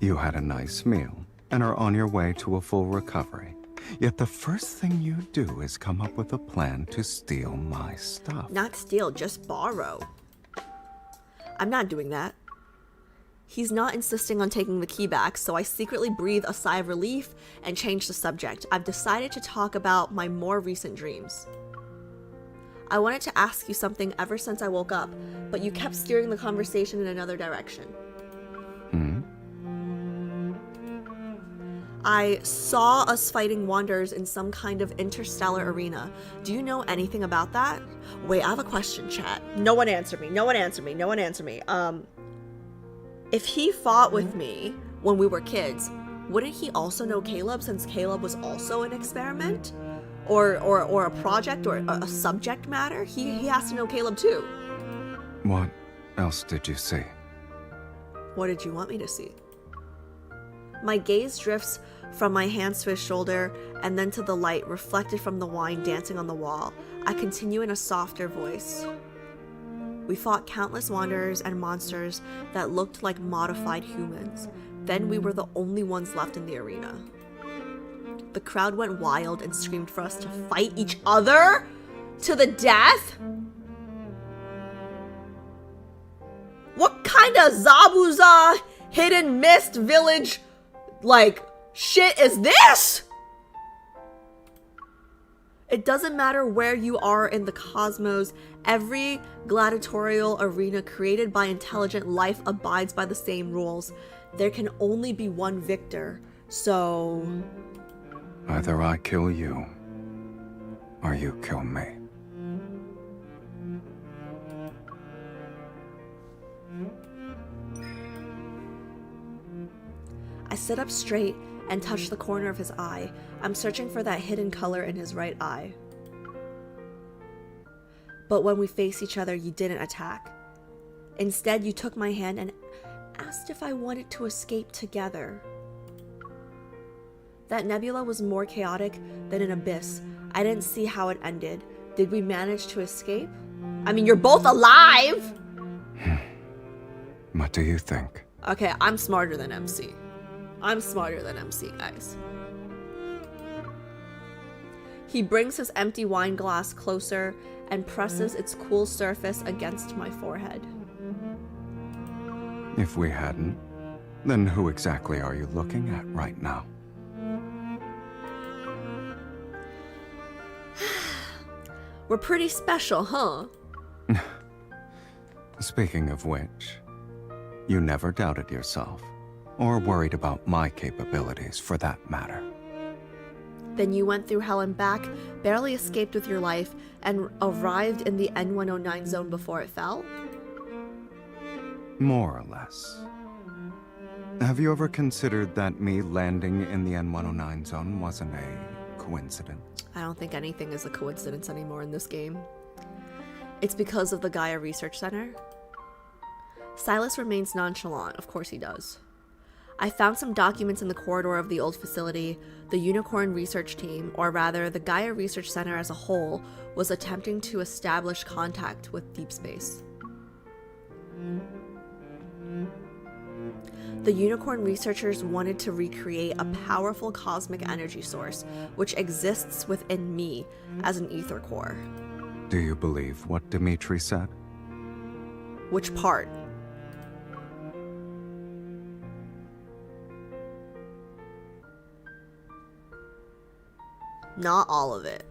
You had a nice meal and are on your way to a full recovery. Yet the first thing you do is come up with a plan to steal my stuff. Not steal, just borrow. I'm not doing that. He's not insisting on taking the key back, so I secretly breathe a sigh of relief and change the subject. I've decided to talk about my more recent dreams. I wanted to ask you something ever since I woke up, but you kept steering the conversation in another direction. I saw us fighting wanderers in some kind of interstellar arena. Do you know anything about that? Wait, I have a question, chat. No one answer me. No one answer me. No one answer me. If he fought with me when we were kids, wouldn't he also know Caleb, since Caleb was also an experiment? Or a project or a subject matter? He has to know Caleb too. What else did you see? What did you want me to see? My gaze drifts from my hands to his shoulder and then to the light reflected from the wine dancing on the wall. I continue in a softer voice. We fought countless wanderers and monsters that looked like modified humans. Then we were the only ones left in the arena. The crowd went wild and screamed for us to fight each other to the death? What kind of Zabuza hidden mist village like shit is this? It doesn't matter where you are in the cosmos, every gladiatorial arena created by intelligent life abides by the same rules. There can only be one victor, so... Either I kill you, or you kill me. I sit up straight and touch the corner of his eye. I'm searching for that hidden color in his right eye. But when we face each other, you didn't attack. Instead, you took my hand and asked if I wanted to escape together. That nebula was more chaotic than an abyss. I didn't see how it ended. Did we manage to escape? I mean, you're both alive! What do you think? Okay, I'm smarter than MC. I'm smarter than MC, guys. He brings his empty wine glass closer and presses its cool surface against my forehead. If we hadn't, then who exactly are you looking at right now? We're pretty special, huh? Speaking of which, you never doubted yourself, or worried about my capabilities for that matter. Then you went through hell and back, barely escaped with your life, and arrived in the N109 zone before it fell? More or less. Have you ever considered that me landing in the N109 zone wasn't a coincidence? I don't think anything is a coincidence anymore in this game. It's because of the Gaia Research Center. Sylus remains nonchalant, of course he does. I found some documents in the corridor of the old facility. The Unicorn research team, or rather the Gaia Research Center as a whole, was attempting to establish contact with deep space. The Unicorn researchers wanted to recreate a powerful cosmic energy source, which exists within me as an ether core. Do you believe what Dimitri said? Which part? Not all of it.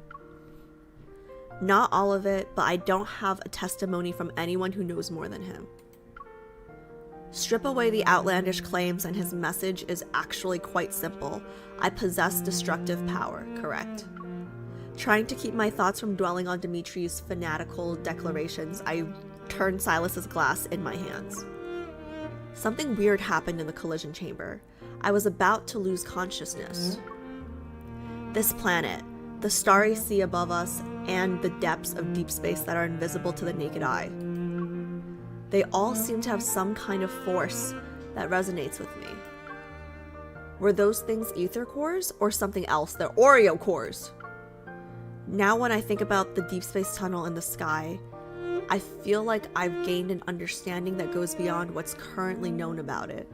Not all of it, but I don't have a testimony from anyone who knows more than him. Strip away the outlandish claims and his message is actually quite simple. I possess destructive power, correct? Trying to keep my thoughts from dwelling on Dimitri's fanatical declarations, I turned Sylus's glass in my hands. Something weird happened in the collision chamber. I was about to lose consciousness. This planet, the starry sea above us, and the depths of deep space that are invisible to the naked eye. They all seem to have some kind of force that resonates with me. Were those things ether cores or something else? They're Oreo cores. Now when I think about the deep space tunnel in the sky, I feel like I've gained an understanding that goes beyond what's currently known about it.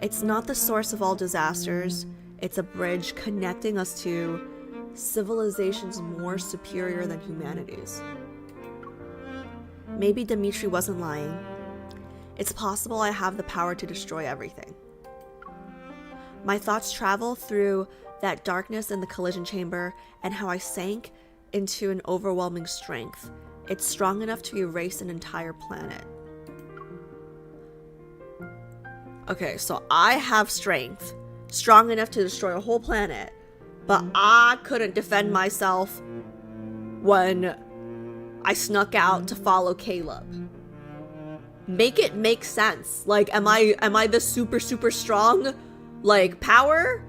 It's not the source of all disasters, it's a bridge connecting us to civilizations more superior than humanity's. Maybe Dimitri wasn't lying. It's possible I have the power to destroy everything. My thoughts travel through that darkness in the collision chamber and how I sank into an overwhelming strength. It's strong enough to erase an entire planet. Okay, so I have strength, strong enough to destroy a whole planet, but I couldn't defend myself when I snuck out to follow Caleb. Make it make sense. Like, am I the super strong, like, power?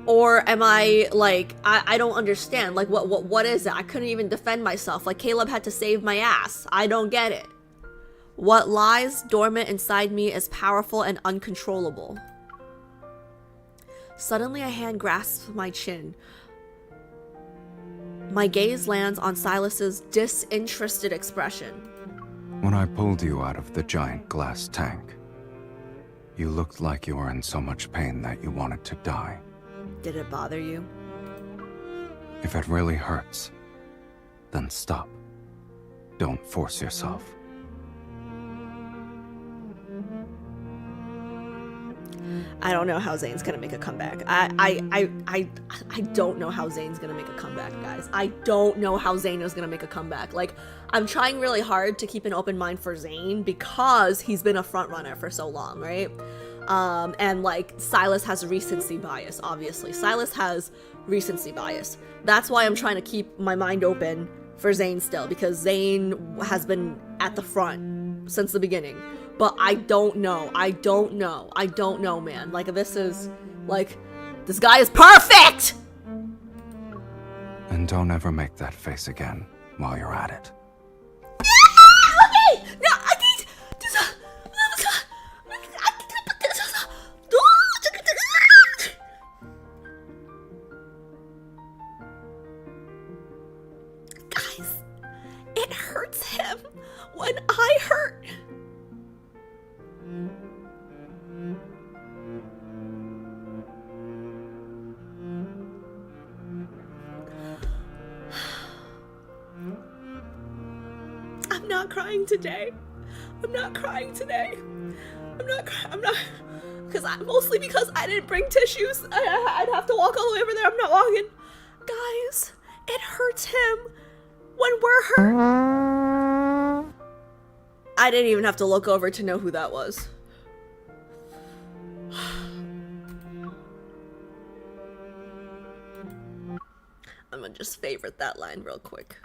Or am I, like, I don't understand. Like, what is it? I couldn't even defend myself. Like, Caleb had to save my ass. I don't get it. What lies dormant inside me is powerful and uncontrollable. Suddenly, a hand grasps my chin. My gaze lands on Sylus's disinterested expression. When I pulled you out of the giant glass tank, you looked like you were in so much pain that you wanted to die. Did it bother you? If it really hurts, then stop. Don't force yourself. I don't know how Zane's gonna make a comeback. I don't know how Zane's gonna make a comeback, guys. I don't know how Zane is gonna make a comeback. Like, I'm trying really hard to keep an open mind for Zane because he's been a front runner for so long, right? And like, Sylus has recency bias, obviously. Sylus has recency bias. That's why I'm trying to keep my mind open for Zane still, because Zane has been at the front since the beginning. But I don't know, man. Like, this is, like, this guy is perfect! And don't ever make that face again while you're at it. Okay! No, I need... Guys, it hurts him when I hurt. I'm not crying today. I'm not, mostly because I didn't bring tissues. I'd have to walk all the way over there. I'm not walking. Guys, it hurts him when we're hurt. I didn't even have to look over to know who that was. I'm gonna just favorite that line real quick.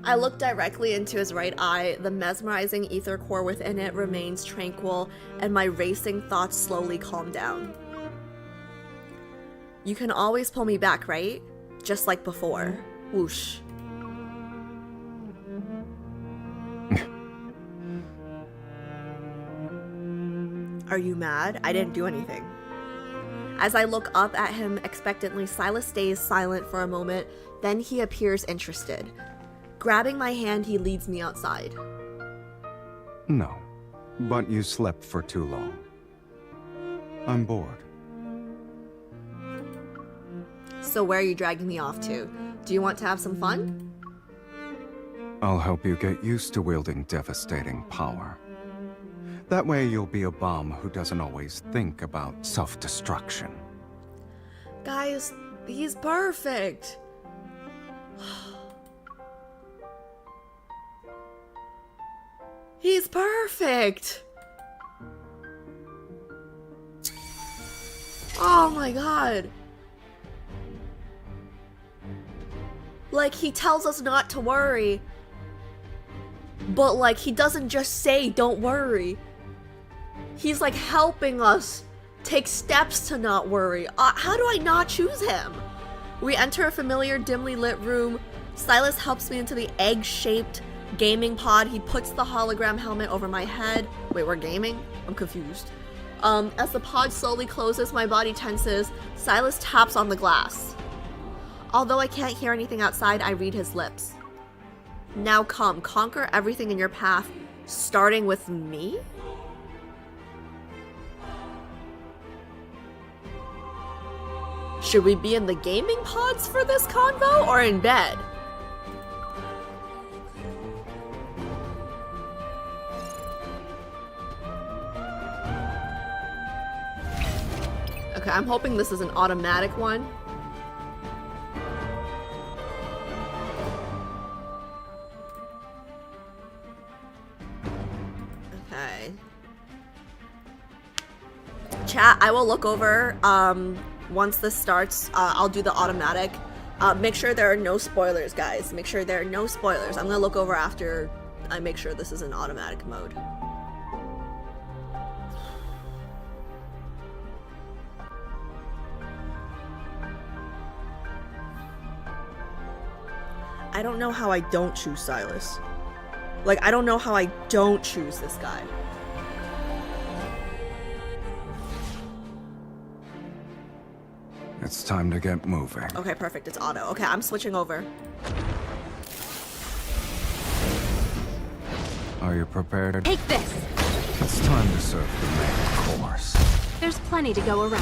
I look directly into his right eye. The mesmerizing ether core within it remains tranquil, and my racing thoughts slowly calm down. You can always pull me back, right? Just like before. Whoosh. Are you mad? I didn't do anything. As I look up at him expectantly, Sylus stays silent for a moment, then he appears interested. Grabbing my hand, he leads me outside. No, but you slept for too long. I'm bored. So where are you dragging me off to? Do you want to have some fun? I'll help you get used to wielding devastating power. That way you'll be a bomb who doesn't always think about self-destruction. Guys, he's perfect. He's perfect. Oh my god. Like, he tells us not to worry, but like, he doesn't just say don't worry. He's like helping us take steps to not worry. How do I not choose him? We enter a familiar dimly lit room. Sylus helps me into the egg-shaped gaming pod. He puts the hologram helmet over my head. Wait, we're gaming? I'm confused. As the pod slowly closes, my body tenses. Sylus taps on the glass. Although I can't hear anything outside, I read his lips. Now come, conquer everything in your path, starting with me? Should we be in the gaming pods for this convo or in bed? Okay, I'm hoping this is an automatic one. Okay. Chat, I will look over, once this starts, I'll do the automatic. Make sure there are no spoilers, guys. Make sure there are no spoilers. I'm gonna look over after I make sure this is in automatic mode. I don't know how I don't choose Sylus. Like, I don't know how I don't choose this guy. It's time to get moving. Okay, perfect. It's auto. Okay, I'm switching over. Are you prepared? Take this! It's time to serve the main course. There's plenty to go around.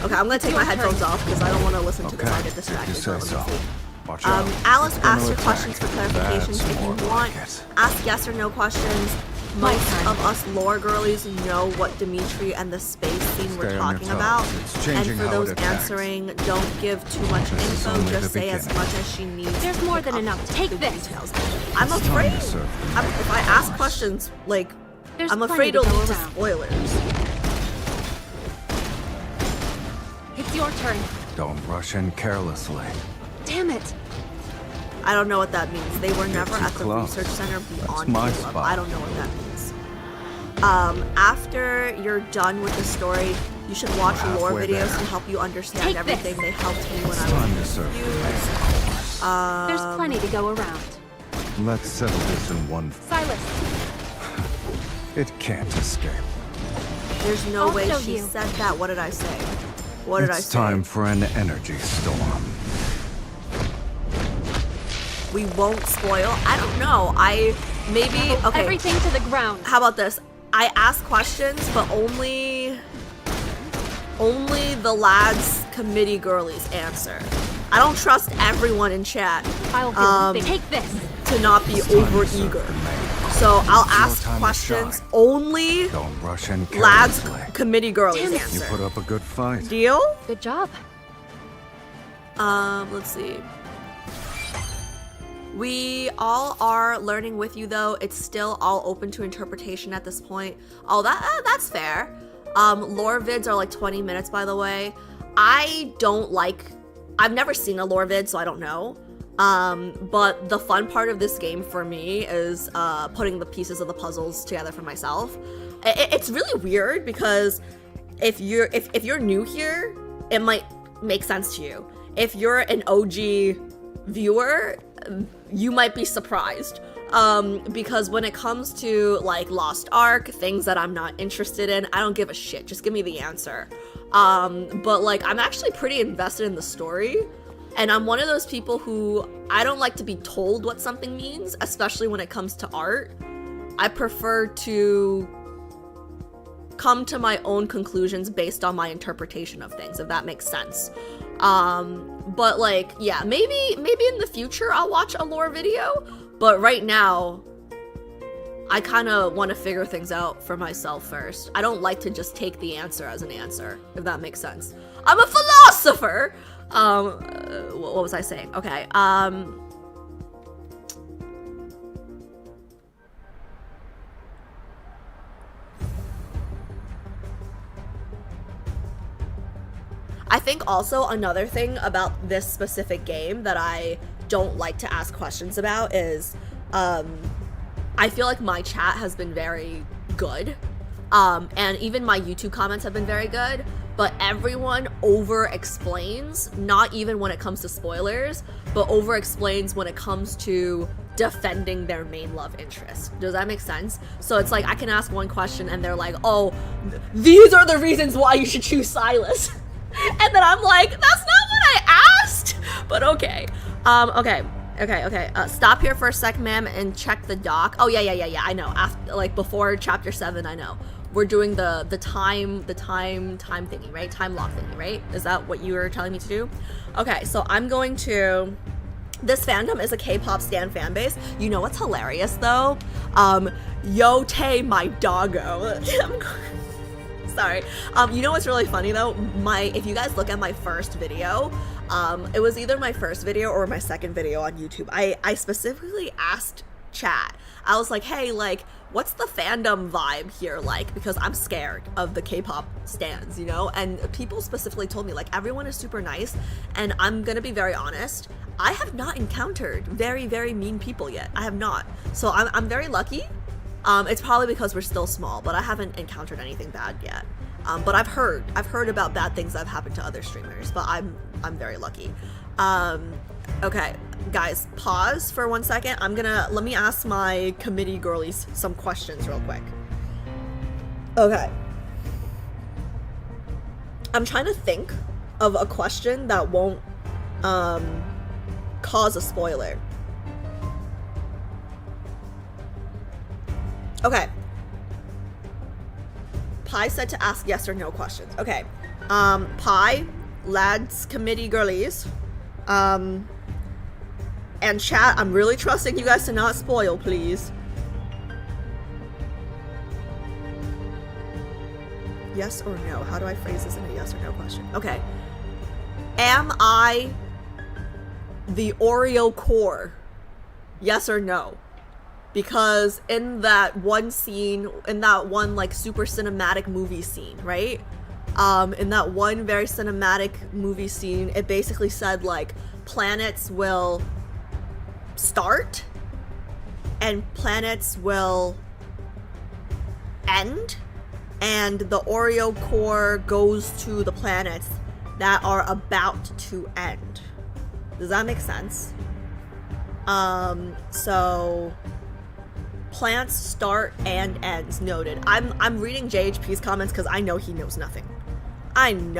Okay, I'm gonna take my headphones off because I don't want to listen to this. I get distracted. You say so. Watch out. out. Alice It's gonna asked her attack. questions for clarifications. That's If you more want, like it. ask yes or no questions. My Most turn. of us lore girlies know what Dimitri and the space scene Stay we're on your talking toes. about. It's And changing for how those it attacks. answering, don't give too much This is info. only Just the say as beginning. much as she needs. There's to more pick than up enough. the Take this. details. I'm It's time afraid. to serve the If I main ask course. questions, like, There's I'm plenty afraid to it'll go lead to around. spoilers. It's your turn. Don't rush in carelessly. Damn it! I don't know what that means. They were never too at the close. research center beyond my Caleb. spot. I don't know what that means. After you're done with the story, you should watch We're lore halfway videos there. to help you understand Take everything. this. They helped me when It's I time to was serve the confused. main course. There's plenty to go around. Let's settle this in one. Sylus, It can't escape. There's no I'll way show she you. said that. What did I say? What did I It's say? time for an energy storm. We won't spoil. I don't know. Maybe okay. everything to the ground. How about this? I ask questions, but only the lads committee girlies answer. I don't trust everyone in chat I'll do it. Take this. to not be It's time to over serve eager. the main course. So I'll It's your ask time to questions shine. only Don't rush in lads carelessly. committee girlies Damn it. You put answer. up a good fight. Deal? Good job. Let's see. We all are learning with you, though. It's still all open to interpretation at this point. Oh, that's fair. Lore vids are like 20 minutes, by the way. I've never seen a lore vid, so I don't know. But the fun part of this game for me is putting the pieces of the puzzles together for myself. It's really weird because if you're new here, it might make sense to you. If you're an OG viewer, you might be surprised. Because when it comes to like Lost Ark, things that I'm not interested in, I don't give a shit. Just give me the answer. But like I'm actually pretty invested in the story. And I'm one of those people who I don't like to be told what something means, especially when it comes to art. I prefer to come to my own conclusions based on my interpretation of things, if that makes sense. But like, yeah, maybe in the future I'll watch a lore video, but right now I kind of want to figure things out for myself first. I don't like to just take the answer as an answer, if that makes sense. I'm a philosopher! What was I saying? Okay, I think also another thing about this specific game that I don't like to ask questions about is, I feel like my chat has been very good, and even my YouTube comments have been very good, but everyone over-explains, not even when it comes to spoilers, but over-explains when it comes to defending their main love interest. Does that make sense? So it's like I can ask one question and they're like, oh, these are the reasons why you should choose Sylus. And then I'm like, that's not what I asked. But okay. Okay. Stop here for a sec, ma'am, and check the doc. Oh yeah. I know. After, like before chapter 7, I know. We're doing the time thingy, right? Time lock thingy, right? Is that what you were telling me to do? Okay, so I'm going to. This fandom is a K-pop stan fan base. You know what's hilarious though? Yo Tae, my doggo. Sorry. You know what's really funny though? If you guys look at my first video, it was either my first video or my second video on YouTube. I specifically asked chat. I was like, hey, like, what's the fandom vibe here like? Because I'm scared of the K-pop stans, you know? And people specifically told me, like, everyone is super nice. And I'm gonna be very honest, I have not encountered very, very mean people yet. I have not. So I'm very lucky. It's probably because we're still small, but I haven't encountered anything bad yet. But I've heard about bad things that have happened to other streamers, but I'm very lucky. Okay, guys, pause for 1 second. Let me ask my committee girlies some questions real quick. Okay. I'm trying to think of a question that won't, cause a spoiler. Okay. Pi said to ask yes or no questions. Okay. Pi, lads, committee girlies, and chat, I'm really trusting you guys to not spoil, please. Yes or no? How do I phrase this in a yes or no question? Okay. Am I the Oreo core? Yes or no? Because in that one scene, in that one like super cinematic movie scene, right? In that one very cinematic movie scene, it basically said like planets will start and planets will end, and the Oreo core goes to the planets that are about to end. Does that make sense? So plants start and ends, noted. I'm reading JHP's comments because I know he knows nothing. And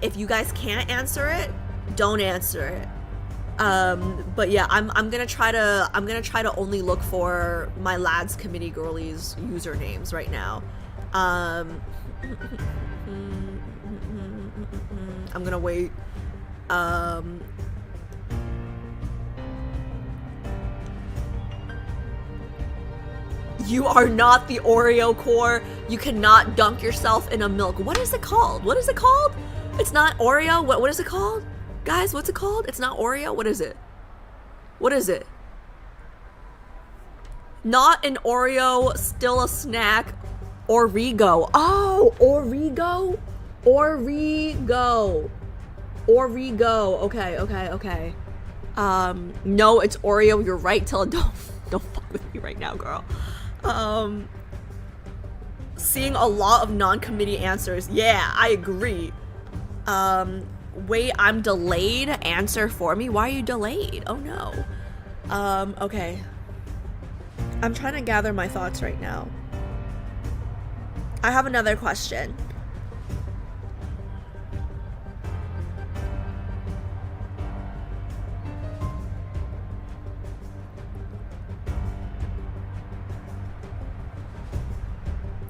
if you guys can't answer it, don't answer it. But yeah, I'm gonna try to only look for my lads committee girlies usernames right now. I'm gonna wait. You are not the Oreo core. You cannot dunk yourself in a milk. What is it called? What is it called? It's not Oreo. What is it called? Guys, what's it called? It's not Oreo. What is it? What is it? Not an Oreo, still a snack. Origo. Oh, Origo. Okay. No, it's Oreo. You're right, Tilla. Don't fuck with me right now, girl. Seeing a lot of non-committee answers. Yeah, I agree. Wait, I'm delayed. Answer for me. Why are you delayed? Oh no. Okay. I'm trying to gather my thoughts right now. I have another question.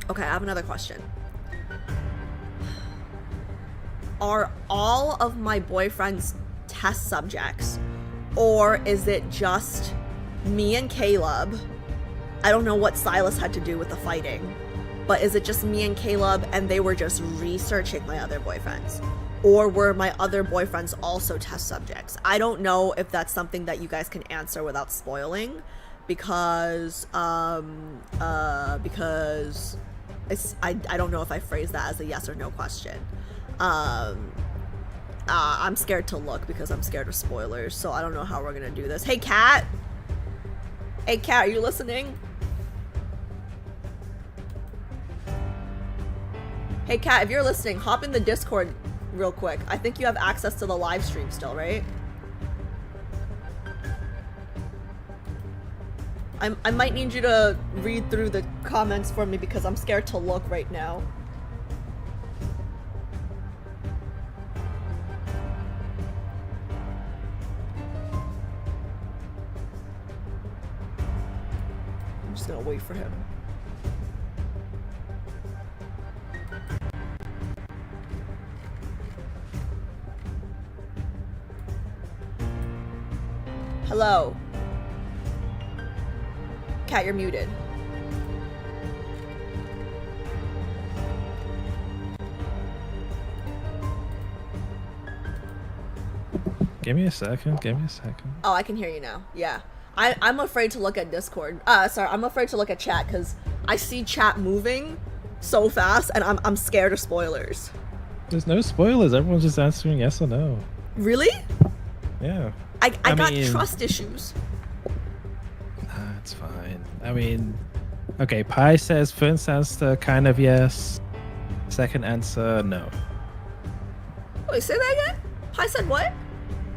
Okay, I have another question. Are all of my boyfriend's test subjects, or is it just me and Caleb? I don't know what Sylus had to do with the fighting, but is it just me and Caleb and they were just researching my other boyfriends? Or were my other boyfriends also test subjects? I don't know if that's something that you guys can answer without spoiling, because it's, I don't know if I phrased that as a yes or no question. I'm scared to look because I'm scared of spoilers, so I don't know how we're gonna do this. Hey, Kat! Hey, Kat, are you listening? Hey, Kat, if you're listening, hop in the Discord real quick. I think you have access to the live stream still, right? I might need you to read through the comments for me because I'm scared to look right now. I'm just gonna wait for him. Hello. Cat, you're muted. Give me a second. Oh, I can hear you now. Yeah. I'm afraid to look at Discord. Sorry, I'm afraid to look at chat because I see chat moving so fast and I'm scared of spoilers. There's no spoilers. Everyone's just answering yes or no. Really? Yeah. I got trust issues. Nah, it's fine. I mean, okay, Pi says first answer kind of yes. Second answer, no. Wait, say that again? I said what?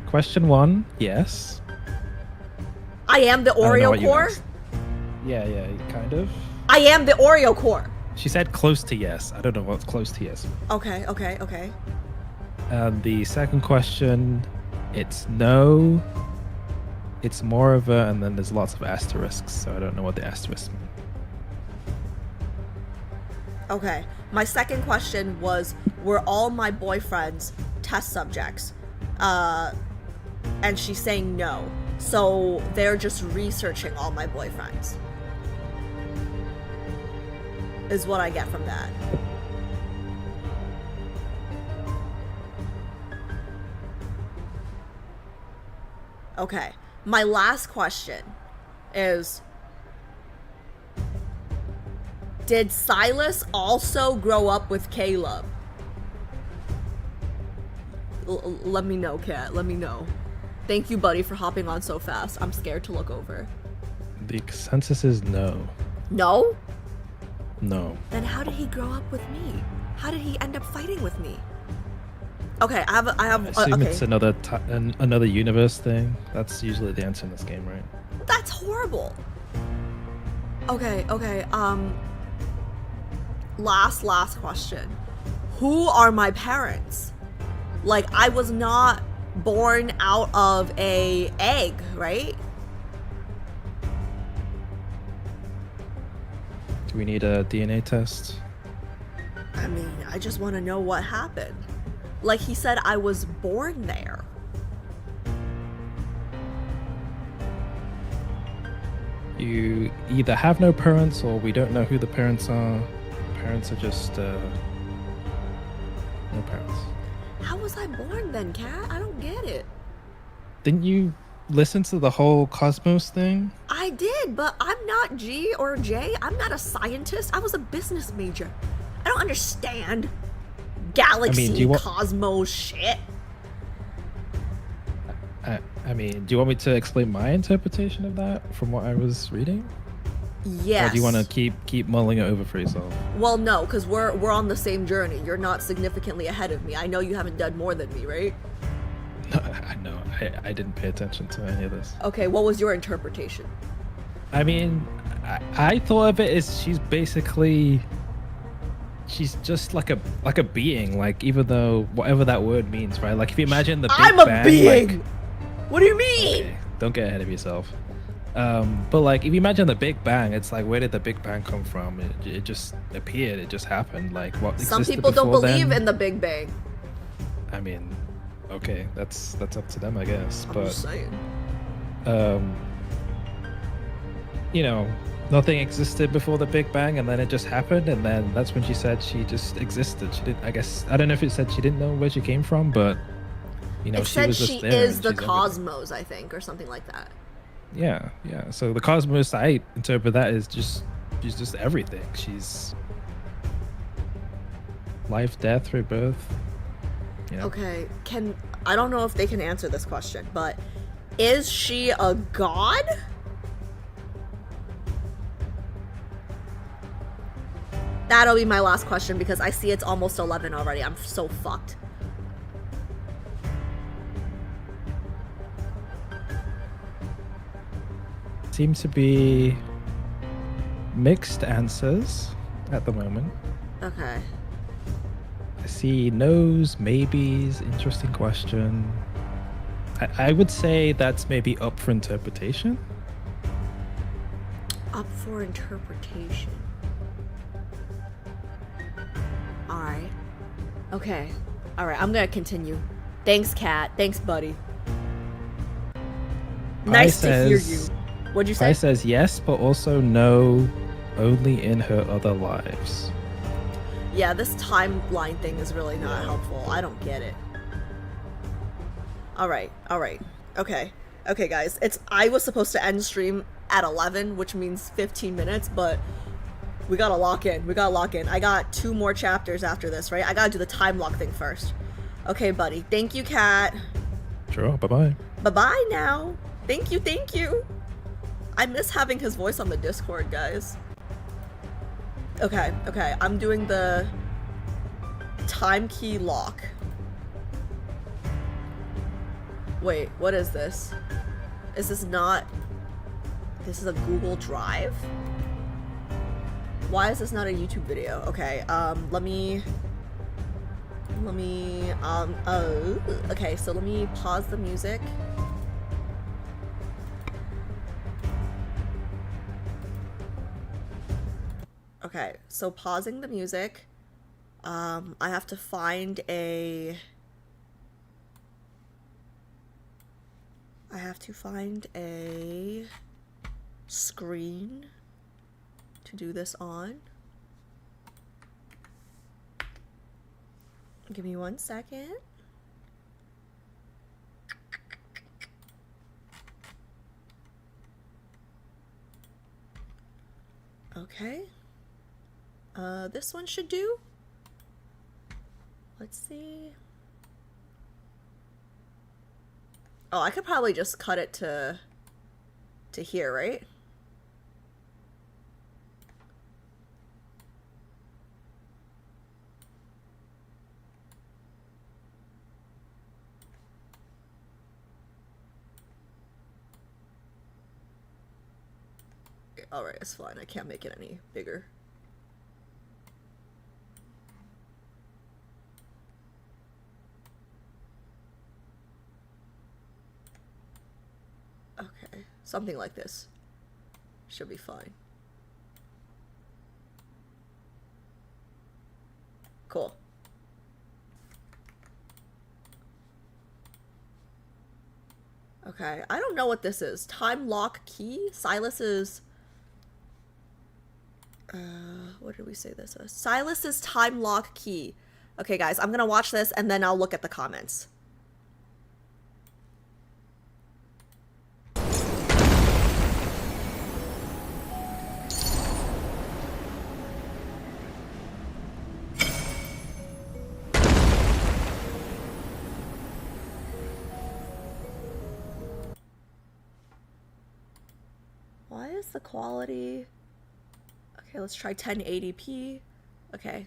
Question 1, yes. I am the Oreo core? Yeah, kind of. I am the Oreo core. She said close to yes. I don't know what's close to yes. Okay. And the second question, it's no. It's more of a, and then there's lots of asterisks, so I don't know what the asterisks mean. Okay. My second question was, were all my boyfriends test subjects? And she's saying no. So they're just researching all my boyfriends. Is what I get from that. Okay. My last question is, did Sylus also grow up with Caleb? Let me know, Kat. Let me know. Thank you, buddy, for hopping on so fast. I'm scared to look over. The consensus is no. No? No. Then how did he grow up with me? How did he end up fighting with me? Okay, I assume it's another universe thing. That's usually the answer in this game, right? That's horrible. Okay. Last question. Who are my parents? Like, I was not born out of a egg, right? Do we need a DNA test? I mean, I just want to know what happened. Like he said, I was born there. You either have no parents or we don't know who the parents are. Parents are just no parents. How was I born then, Kat? I don't get it. Didn't you listen to the whole Cosmos thing? I did, but I'm not G or J. I'm not a scientist. I was a business major. I don't understand galaxy, cosmos shit. I mean, do you want me to explain my interpretation of that from what I was reading? Yes. Or do you want to keep mulling it over for yourself? Well, no, because we're on the same journey. You're not significantly ahead of me. I know you haven't done more than me, right? No, I know. I didn't pay attention to any of this. Okay, what was your interpretation? I mean, I thought of it as she's just like a being, like, even though whatever that word means, right? Like if you imagine the Big Bang. I'm a being! Like, what do you mean? Okay, don't get ahead of yourself. But like if you imagine the Big Bang, it's like, where did the Big Bang come from? It just appeared, it just happened. Like what some people don't believe in the Big Bang. I mean, okay, that's up to them, I guess. I'm but just saying. You know, nothing existed before the Big Bang, and then it just happened, and then that's when she said she just existed. She didn't. I guess I don't know if it said she didn't know where she came from, but you know, she was just there. She is the cosmos, I think, or something like that. Yeah. So the cosmos, I interpret that as she's just everything. She's life, death, rebirth. You know? Okay, I don't know if they can answer this question, but is she a god? That'll be my last question because I see it's almost 11 already. I'm so fucked. seem to be mixed answers at the moment. Okay. I see no's, maybes, interesting question. I would say that's maybe up for interpretation. Up for interpretation. Alright. Okay. Alright, I'm gonna continue. Thanks, Kat. Thanks, buddy. Nice to hear you. What'd you say? I says yes, but also no, only in her other lives. Yeah, this timeline thing is really not helpful. I don't get it. Alright, okay. Okay, guys, I was supposed to end stream at 11, which means 15 minutes, but we gotta lock in. I got 2 more chapters after this, right? I gotta do the time lock thing first. Okay, buddy. Thank you, Kat. Sure, bye-bye. Bye-bye now. Thank you. I miss having his voice on the Discord, guys. Okay, I'm doing the time key lock. Wait, what is this? Is this not... This is a Google Drive? Why is this not a YouTube video? Okay, okay, so let me pause the music. Okay, so pausing the music. I have to find a... screen to do this on. Give me 1 second. Okay. This one should do. Let's see. Oh, I could probably just cut it to here, right? Alright, it's fine. I can't make it any bigger. Okay, something like this should be fine. Cool. Okay, I don't know what this is. Timelock Key? Sylus's... what did we say this is? Sylus's Timelock Key. Okay, guys, I'm gonna watch this and then I'll look at the comments. Why is the quality... Okay, let's try 1080p. Okay.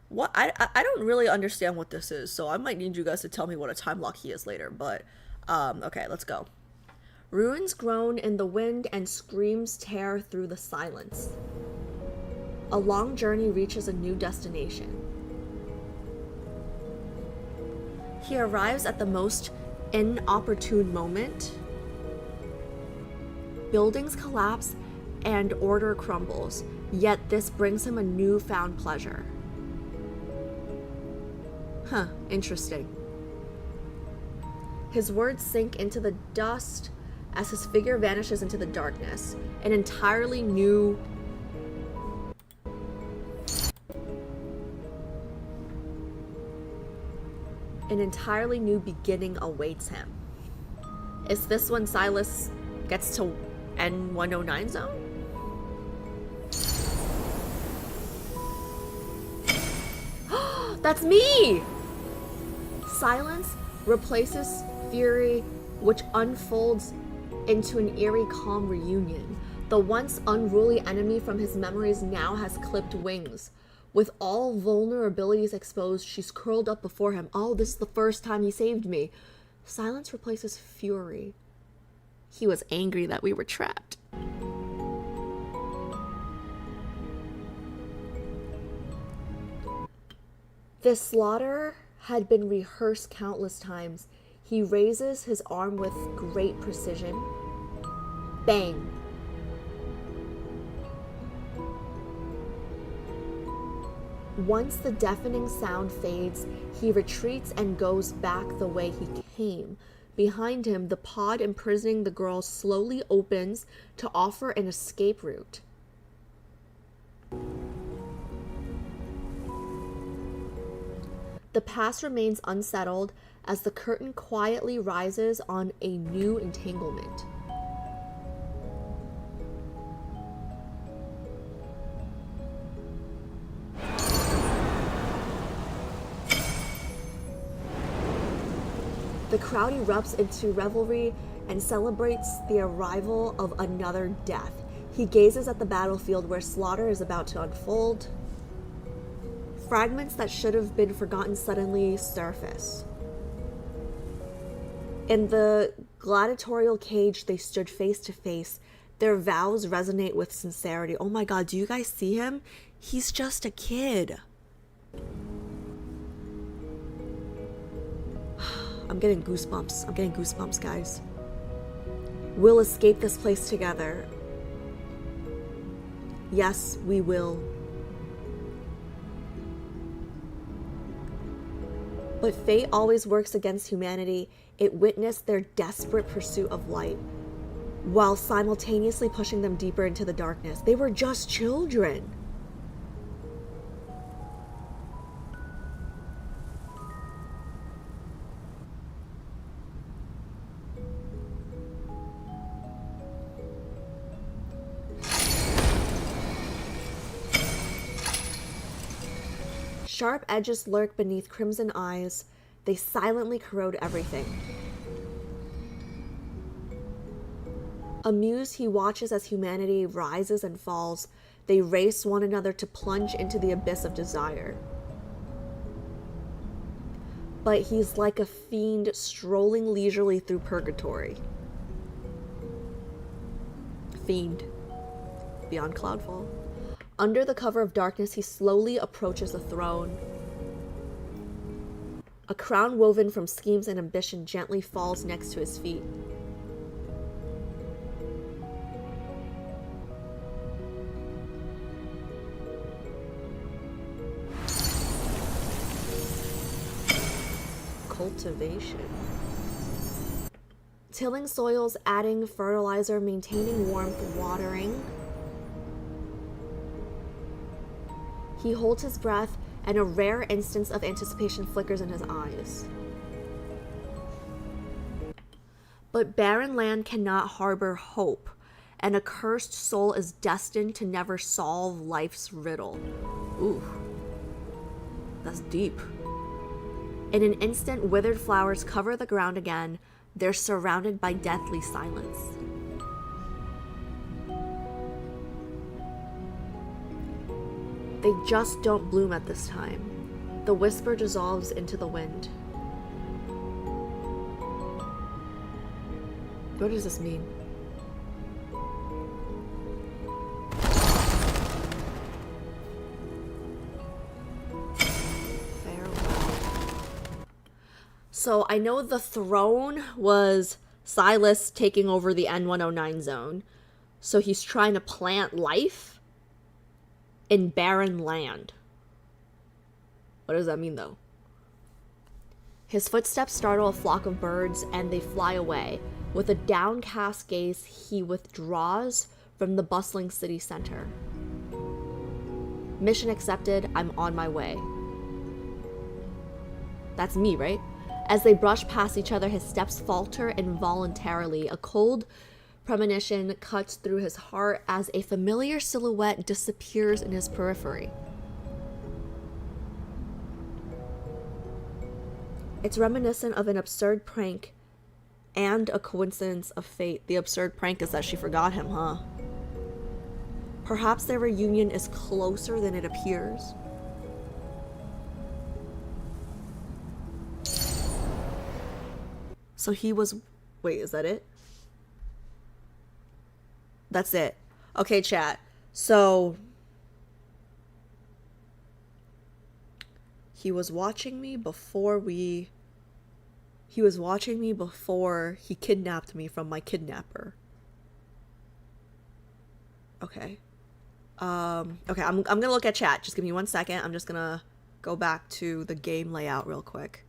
What? I don't really understand what this is, so I might need you guys to tell me what a time lock key is later, but okay, let's go. Ruins groan in the wind and screams tear through the silence. A long journey reaches a new destination. He arrives at the most inopportune moment. Buildings collapse and order crumbles, yet this brings him a newfound pleasure. Huh, interesting. His words sink into the dust as his figure vanishes into the darkness. An entirely new... beginning awaits him. Is this when Sylus gets to N109 zone? That's me! Silence replaces fury, which unfolds into an eerie calm reunion. The once unruly enemy from his memories now has clipped wings. With all vulnerabilities exposed, she's curled up before him. Oh, this is the first time he saved me. Silence replaces fury. He was angry that we were trapped. This slaughter had been rehearsed countless times. He raises his arm with great precision. Bang. Once the deafening sound fades, he retreats and goes back the way he came. Behind him, the pod imprisoning the girl slowly opens to offer an escape route. The past remains unsettled as the curtain quietly rises on a new entanglement. The crowd erupts into revelry and celebrates the arrival of another death. He gazes at the battlefield where slaughter is about to unfold. Fragments that should have been forgotten suddenly surface. In the gladiatorial cage, they stood face to face. Their vows resonate with sincerity. Oh my god, do you guys see him? He's just a kid. I'm getting goosebumps. I'm getting goosebumps, guys. We'll escape this place together. Yes, we will. But fate always works against humanity. It witnessed their desperate pursuit of light, while simultaneously pushing them deeper into the darkness. They were just children. Sharp edges lurk beneath crimson eyes. They silently corrode everything. Amused, he watches as humanity rises and falls. They race one another to plunge into the abyss of desire. But he's like a fiend strolling leisurely through purgatory. Fiend. Beyond Cloudfall. Under the cover of darkness, he slowly approaches the throne. A crown woven from schemes and ambition gently falls next to his feet. Cultivation. Tilling soils, adding fertilizer, maintaining warmth, watering. He holds his breath, and a rare instance of anticipation flickers in his eyes. But barren land cannot harbor hope. An accursed soul is destined to never solve life's riddle. Ooh, that's deep. In an instant, withered flowers cover the ground again. They're surrounded by deathly silence. They just don't bloom at this time. The whisper dissolves into the wind. What does this mean? Farewell. So I know the throne was Sylus taking over the N109 zone. So he's trying to plant life in barren land. What does that mean, though? His footsteps startle a flock of birds, and they fly away. With a downcast gaze, he withdraws from the bustling city center. Mission accepted. I'm on my way. That's me, right? As they brush past each other, his steps falter involuntarily. A cold premonition cuts through his heart as a familiar silhouette disappears in his periphery. It's reminiscent of an absurd prank and a coincidence of fate. The absurd prank is that she forgot him, huh? Perhaps their reunion is closer than it appears. So he was... Wait, is that it? That's it. Okay, chat. So he was watching me before he kidnapped me from my kidnapper. Okay. Okay, I'm gonna look at chat. Just give me 1 second. I'm just gonna go back to the game layout real quick.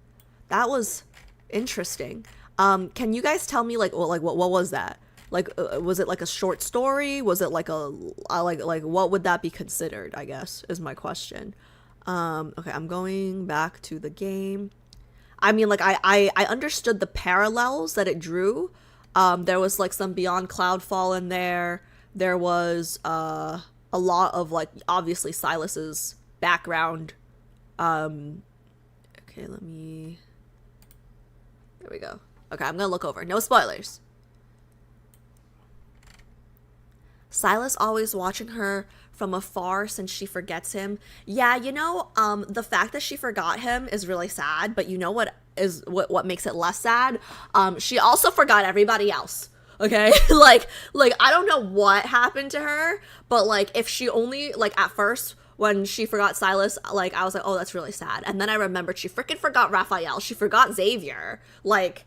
That was interesting. Can you guys tell me like what was that? Like, was it like a short story? Was it like a like what would that be considered? I guess is my question. Okay, I'm going back to the game. I mean, like I understood the parallels that it drew. There was like some Beyond Cloudfall in there. There was a lot of like obviously Sylus's background. Okay, there we go. Okay, I'm gonna look over. No spoilers. Sylus always watching her from afar since she forgets him. Yeah, you know, the fact that she forgot him is really sad, but you know what makes it less sad? She also forgot everybody else. Okay? like I don't know what happened to her, but like if she only like at first when she forgot Sylus, like I was like, oh, that's really sad. And then I remembered she freaking forgot Raphael. She forgot Xavier. Like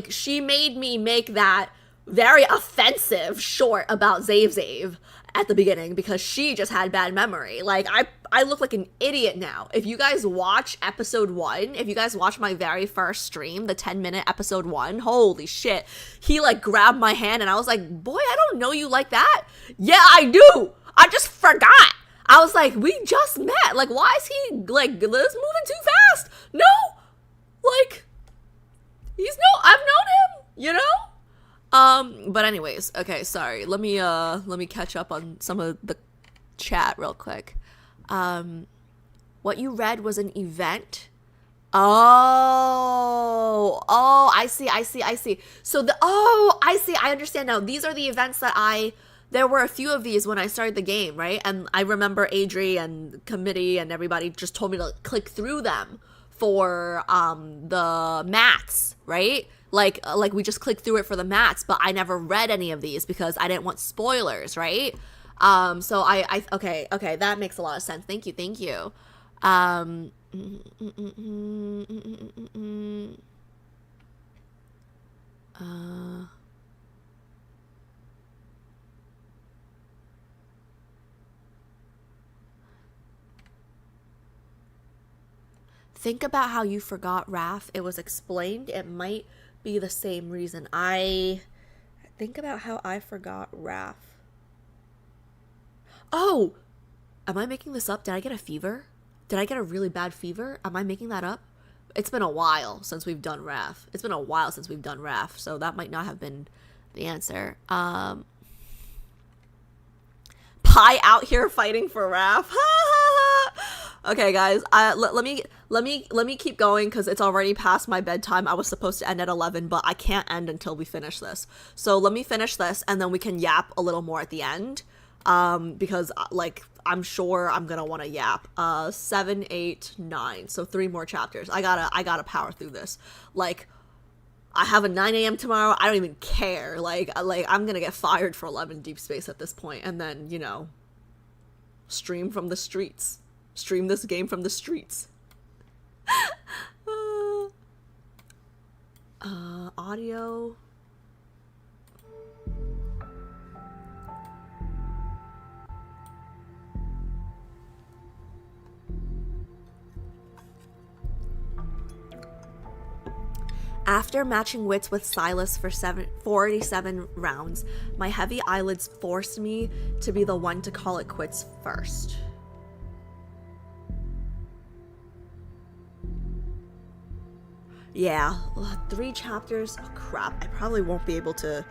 she made me make that very offensive short about Zave at the beginning because she just had bad memory. Like I look like an idiot now. If you guys watch episode 1, if you guys watch my very first stream, the 10-minute episode 1, holy shit, he like grabbed my hand and I was like, boy, I don't know you like that. Yeah, I do. I just forgot. I was like, we just met. Like, why is he like this moving too fast? No, like I've known him, you know. But anyways, okay, sorry. Let me catch up on some of the chat real quick. What you read was an event. Oh, I see. So I see. I understand now. These are the events that there were a few of these when I started the game, right? And I remember Adri and committee and everybody just told me to click through them for, the mats, right? Like we just clicked through it for the mats, but I never read any of these because I didn't want spoilers, right? So okay, that makes a lot of sense. Thank you. Think about how you forgot Raph. It was explained. It might be the same reason. I think about how I forgot Raph. Oh, am I making this up? Did I get a fever? Did I get a really bad fever? Am I making that up? It's been a while since we've done Raph. So that might not have been the answer. Pie out here fighting for Raph. Okay, guys. Let me keep going because it's already past my bedtime. I was supposed to end at 11, but I can't end until we finish this. So let me finish this, and then we can yap a little more at the end. Because like I'm sure I'm gonna want to yap. 7, 8, 9. So 3 more chapters. I gotta power through this. Like I have a 9 a.m. tomorrow. I don't even care. Like I'm gonna get fired for Love and Deepspace at this point, and then stream from the streets. Stream this game from the streets. Audio. After matching wits with Sylus for 47 rounds, my heavy eyelids forced me to be the one to call it quits first. Yeah, 3 chapters. Oh, crap. I probably won't be able to...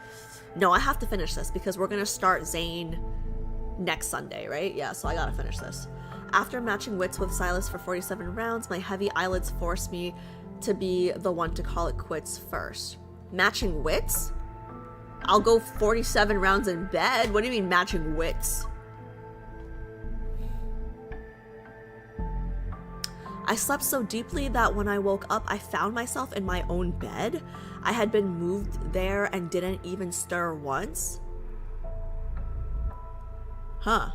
No, I have to finish this because we're going to start Zane next Sunday, right? Yeah, so I gotta finish this. After matching wits with Sylus for 47 rounds, my heavy eyelids forced me to be the one to call it quits first. Matching wits? I'll go 47 rounds in bed. What do you mean matching wits? I slept so deeply that when I woke up, I found myself in my own bed. I had been moved there and didn't even stir once. Huh.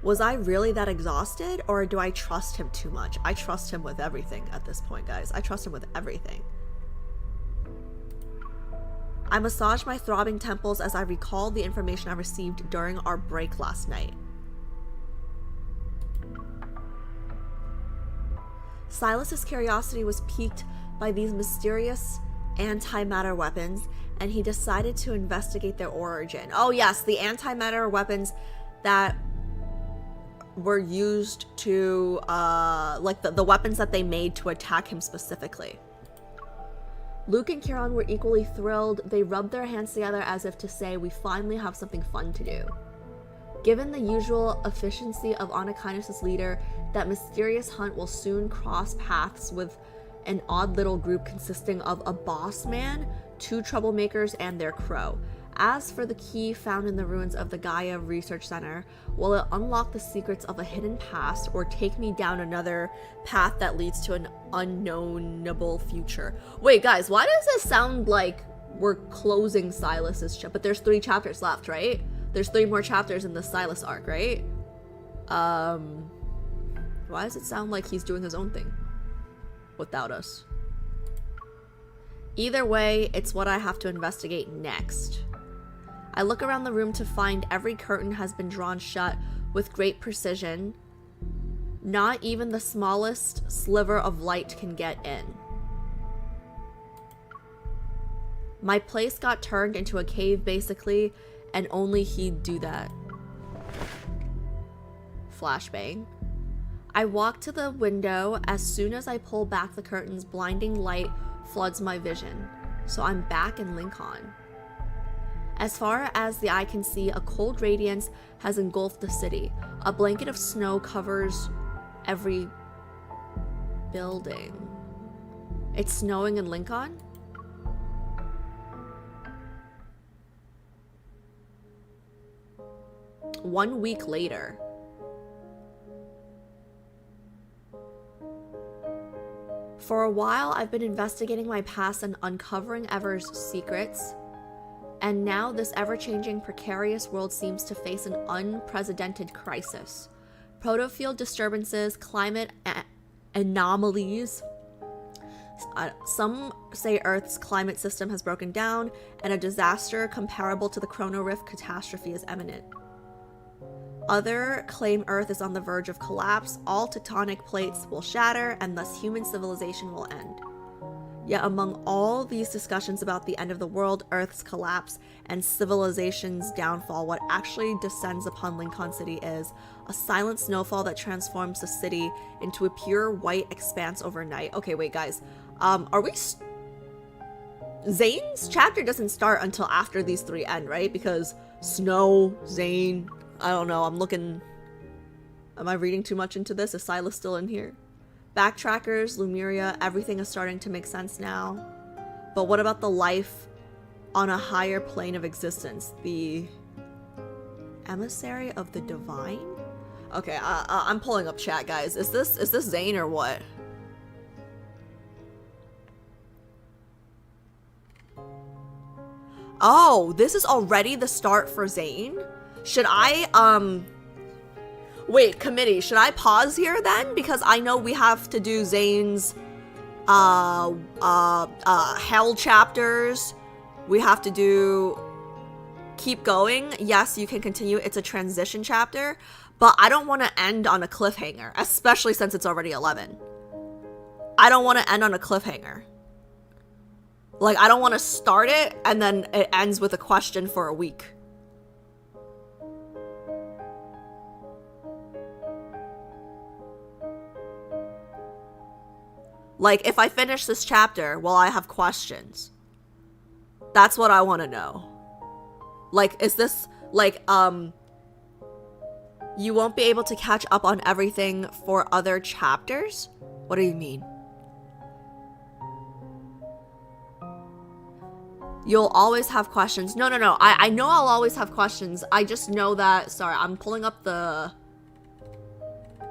Was I really that exhausted, or do I trust him too much? I trust him with everything at this point, guys. I trust him with everything. I massaged my throbbing temples as I recalled the information I received during our break last night. Sylus's curiosity was piqued by these mysterious antimatter weapons, and he decided to investigate their origin. Oh yes, the antimatter weapons that were used to, like the weapons that they made to attack him specifically. Luke and Kieran were equally thrilled. They rubbed their hands together as if to say, we finally have something fun to do. Given the usual efficiency of Anakinus' leader, that mysterious hunt will soon cross paths with an odd little group consisting of a boss man, 2 troublemakers, and their crow. As for the key found in the ruins of the Gaia Research Center, will it unlock the secrets of a hidden past or take me down another path that leads to an unknownable future? Wait, guys, why does this sound like we're closing Sylus's chapter? But there's 3 chapters left, right? There's 3 more chapters in the Sylus arc, right? Why does it sound like he's doing his own thing without us? Either way, it's what I have to investigate next. I look around the room to find every curtain has been drawn shut with great precision. Not even the smallest sliver of light can get in. My place got turned into a cave basically, and only he'd do that. Flashbang. I walk to the window. As soon as I pull back the curtains, blinding light floods my vision. So I'm back in Lincoln. As far as the eye can see, a cold radiance has engulfed the city. A blanket of snow covers every building. It's snowing in Lincoln? One week later. For a while, I've been investigating my past and uncovering Ever's secrets. And now this ever-changing, precarious world seems to face an unprecedented crisis. Protofield disturbances, climate anomalies. Some say Earth's climate system has broken down, and a disaster comparable to the Chrono Rift catastrophe is imminent. Others claim Earth is on the verge of collapse, all tectonic plates will shatter, and thus human civilization will end. Yet among all these discussions about the end of the world, Earth's collapse, and civilization's downfall, what actually descends upon Lincoln City is a silent snowfall that transforms the city into a pure white expanse overnight. Okay, wait, guys. Are we... Zane's chapter doesn't start until after these 3 end, right? Because Snow, Zane... I don't know, I'm looking... Am I reading too much into this? Is Sylus still in here? Backtrackers, Lumeria, everything is starting to make sense now. But what about the life on a higher plane of existence? The emissary of the divine? Okay, I'm pulling up chat, guys. Is this Zane or what? Oh, this is already the start for Zane? Should I, wait, committee, should I pause here then? Because I know we have to do Zane's, hell chapters. We have to do, keep going. Yes, you can continue. It's a transition chapter, but I don't want to end on a cliffhanger, especially since it's already 11. I don't want to end on a cliffhanger. Like, I don't want to start it and then it ends with a question for a week. Like, if I finish this chapter, will I have questions? That's what I want to know. Like, is this, like, you won't be able to catch up on everything for other chapters? What do you mean? You'll always have questions. No. I know I'll always have questions. I just know that, sorry, I'm pulling up the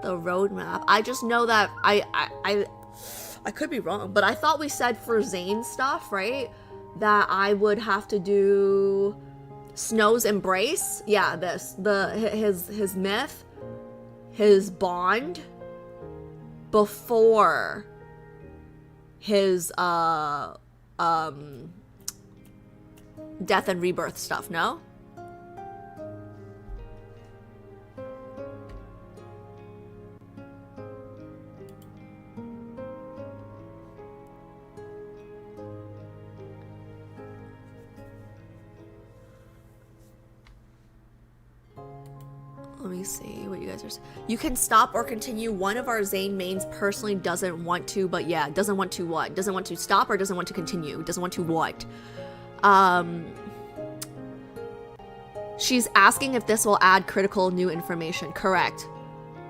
roadmap. I just know that I could be wrong, but I thought we said for Zane stuff, right? that I would have to do Snow's Embrace. Yeah, his myth, his bond, before his death and rebirth stuff, no? Let me see what you guys are saying. You can stop or continue. One of our Zane mains personally doesn't want to, but yeah, doesn't want to what? Doesn't want to stop or doesn't want to continue? Doesn't want to what? She's asking if this will add critical new information. Correct.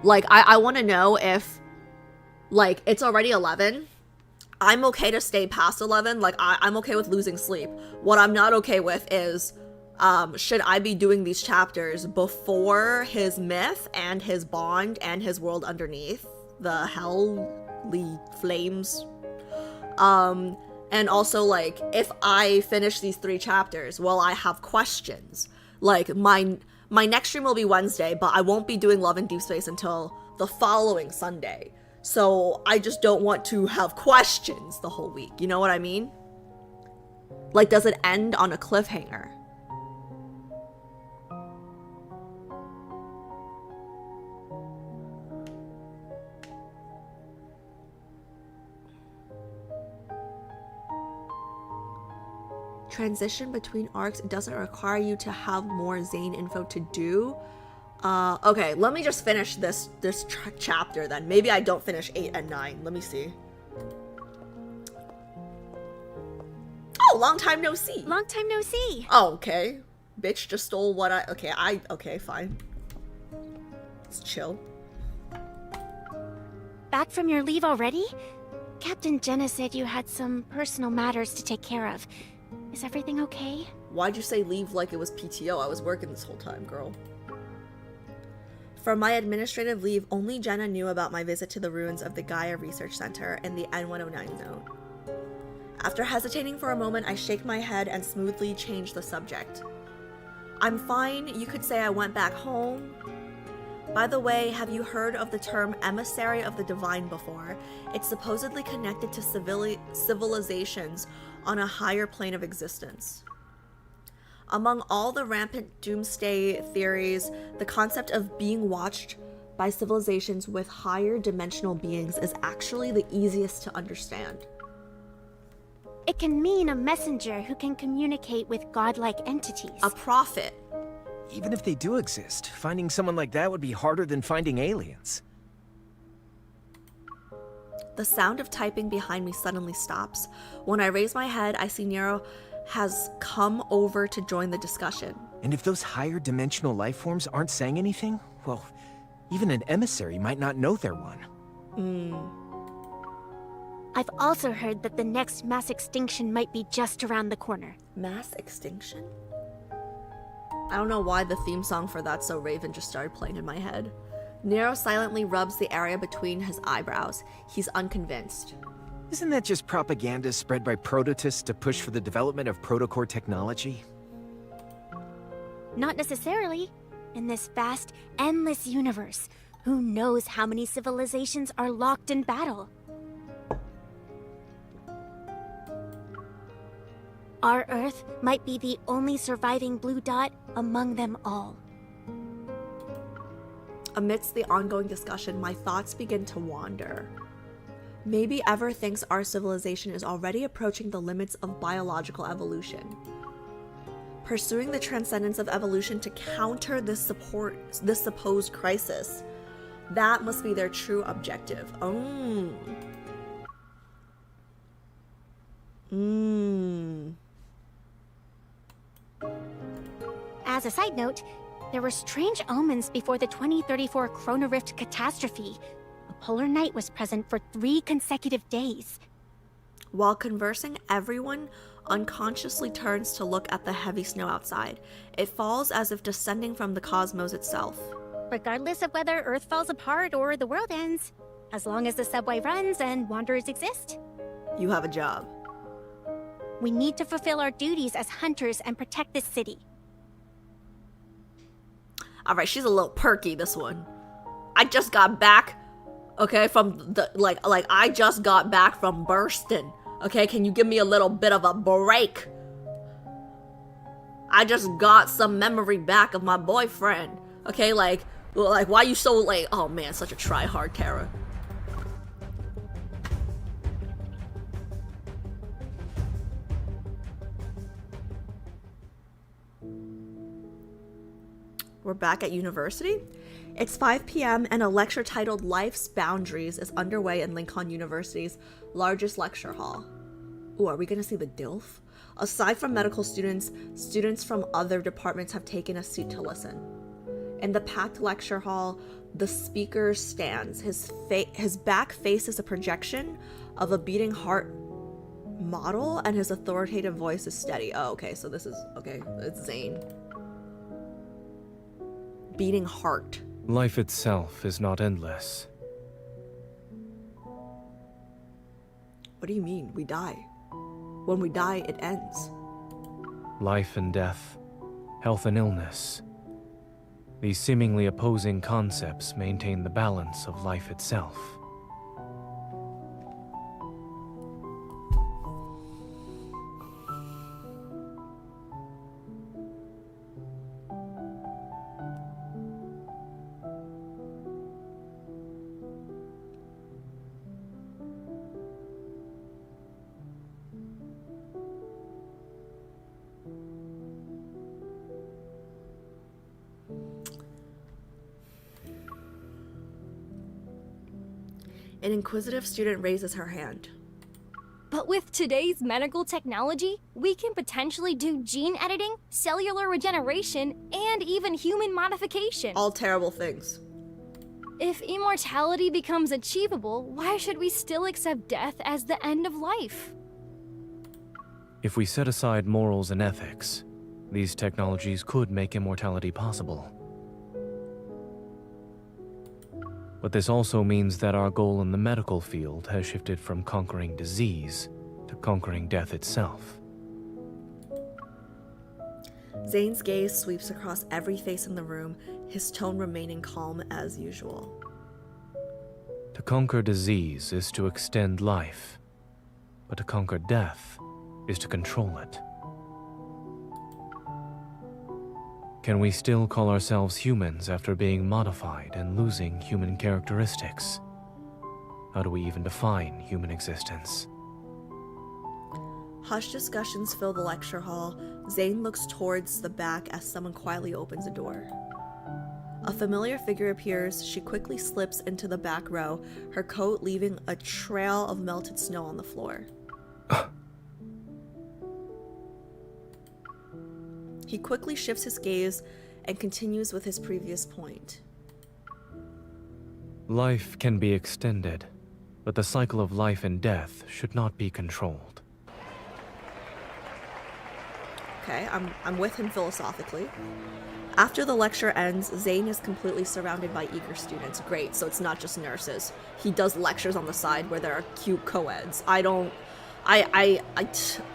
Like, I want to know if, like, it's already 11. I'm okay to stay past 11. Like, I'm okay with losing sleep. What I'm not okay with is, should I be doing these chapters before his myth and his bond and his world underneath the hellly flames? And also, like, if I finish these 3 chapters, will I have questions? Like, my next stream will be Wednesday, but I won't be doing Love and Deepspace until the following Sunday. So I just don't want to have questions the whole week. You know what I mean? Like, does it end on a cliffhanger? Transition between arcs doesn't require you to have more Zane info to do. Okay, let me just finish this chapter then. Maybe I don't finish 8 and 9. Let me see. Oh, long time no see. Long time no see. Oh, okay. Bitch just stole what I... Okay, fine. Let's chill. Back from your leave already? Captain Jenna said you had some personal matters to take care of. Is everything okay? Why'd you say leave like it was PTO? I was working this whole time, girl. For my administrative leave, only Jenna knew about my visit to the ruins of the Gaia Research Center and the N109 zone. After hesitating for a moment, I shake my head and smoothly change the subject. I'm fine. You could say I went back home. By the way, have you heard of the term emissary of the divine before? It's supposedly connected to civilizations on a higher plane of existence. Among all the rampant doomsday theories, the concept of being watched by civilizations with higher dimensional beings is actually the easiest to understand. It can mean a messenger who can communicate with godlike entities. A prophet. Even if they do exist, finding someone like that would be harder than finding aliens. The sound of typing behind me suddenly stops. When I raise my head, I see Nero has come over to join the discussion. And if those higher dimensional life forms aren't saying anything, well, even an emissary might not know they're one. I've also heard that the next mass extinction might be just around the corner. Mass extinction? I don't know why the theme song for That's So Raven just started playing in my head. Nero silently rubs the area between his eyebrows. He's unconvinced. Isn't that just propaganda spread by prototists to push for the development of protocore technology? Not necessarily. In this vast, endless universe, who knows how many civilizations are locked in battle? Our Earth might be the only surviving blue dot among them all. Amidst the ongoing discussion, my thoughts begin to wander. Maybe Ever thinks our civilization is already approaching the limits of biological evolution. Pursuing the transcendence of evolution to counter this supposed crisis. That must be their true objective. As a side note, there were strange omens before the 2034 Chrono Rift catastrophe. A polar night was present for 3 consecutive days. While conversing, everyone unconsciously turns to look at the heavy snow outside. It falls as if descending from the cosmos itself. Regardless of whether Earth falls apart or the world ends, as long as the subway runs and wanderers exist. You have a job. We need to fulfill our duties as hunters and protect this city. Alright, she's a little perky, this one. I just got back, okay, from the, like I just got back from bursting. Okay, can you give me a little bit of a break? I just got some memory back of my boyfriend. Okay, like why you so late? Oh man, such a try-hard Kara. We're back at university. It's 5 p.m. and a lecture titled Life's Boundaries is underway in Lincoln University's largest lecture hall. Ooh, are we gonna see the DILF? Aside from medical students, students from other departments have taken a seat to listen. In the packed lecture hall, the speaker stands. His back faces a projection of a beating heart model, and his authoritative voice is steady. Oh, okay, so this is, okay, it's Zane. Beating heart. Life itself is not endless. What do you mean? We die. When we die, it ends. Life and death, health and illness. These seemingly opposing concepts maintain the balance of life itself. An inquisitive student raises her hand. But with today's medical technology, we can potentially do gene editing, cellular regeneration, and even human modification. All terrible things. If immortality becomes achievable, why should we still accept death as the end of life? If we set aside morals and ethics, these technologies could make immortality possible. But this also means that our goal in the medical field has shifted from conquering disease to conquering death itself. Zane's gaze sweeps across every face in the room, his tone remaining calm as usual. To conquer disease is to extend life, but to conquer death is to control it. Can we still call ourselves humans after being modified and losing human characteristics? How do we even define human existence? Hushed discussions fill the lecture hall. Zane looks towards the back as someone quietly opens a door. A familiar figure appears. She quickly slips into the back row, her coat leaving a trail of melted snow on the floor. He quickly shifts his gaze and continues with his previous point. Life can be extended, but the cycle of life and death should not be controlled. Okay, I'm with him philosophically. After the lecture ends, Zane is completely surrounded by eager students. Great, so it's not just nurses. He does lectures on the side where there are cute co-eds.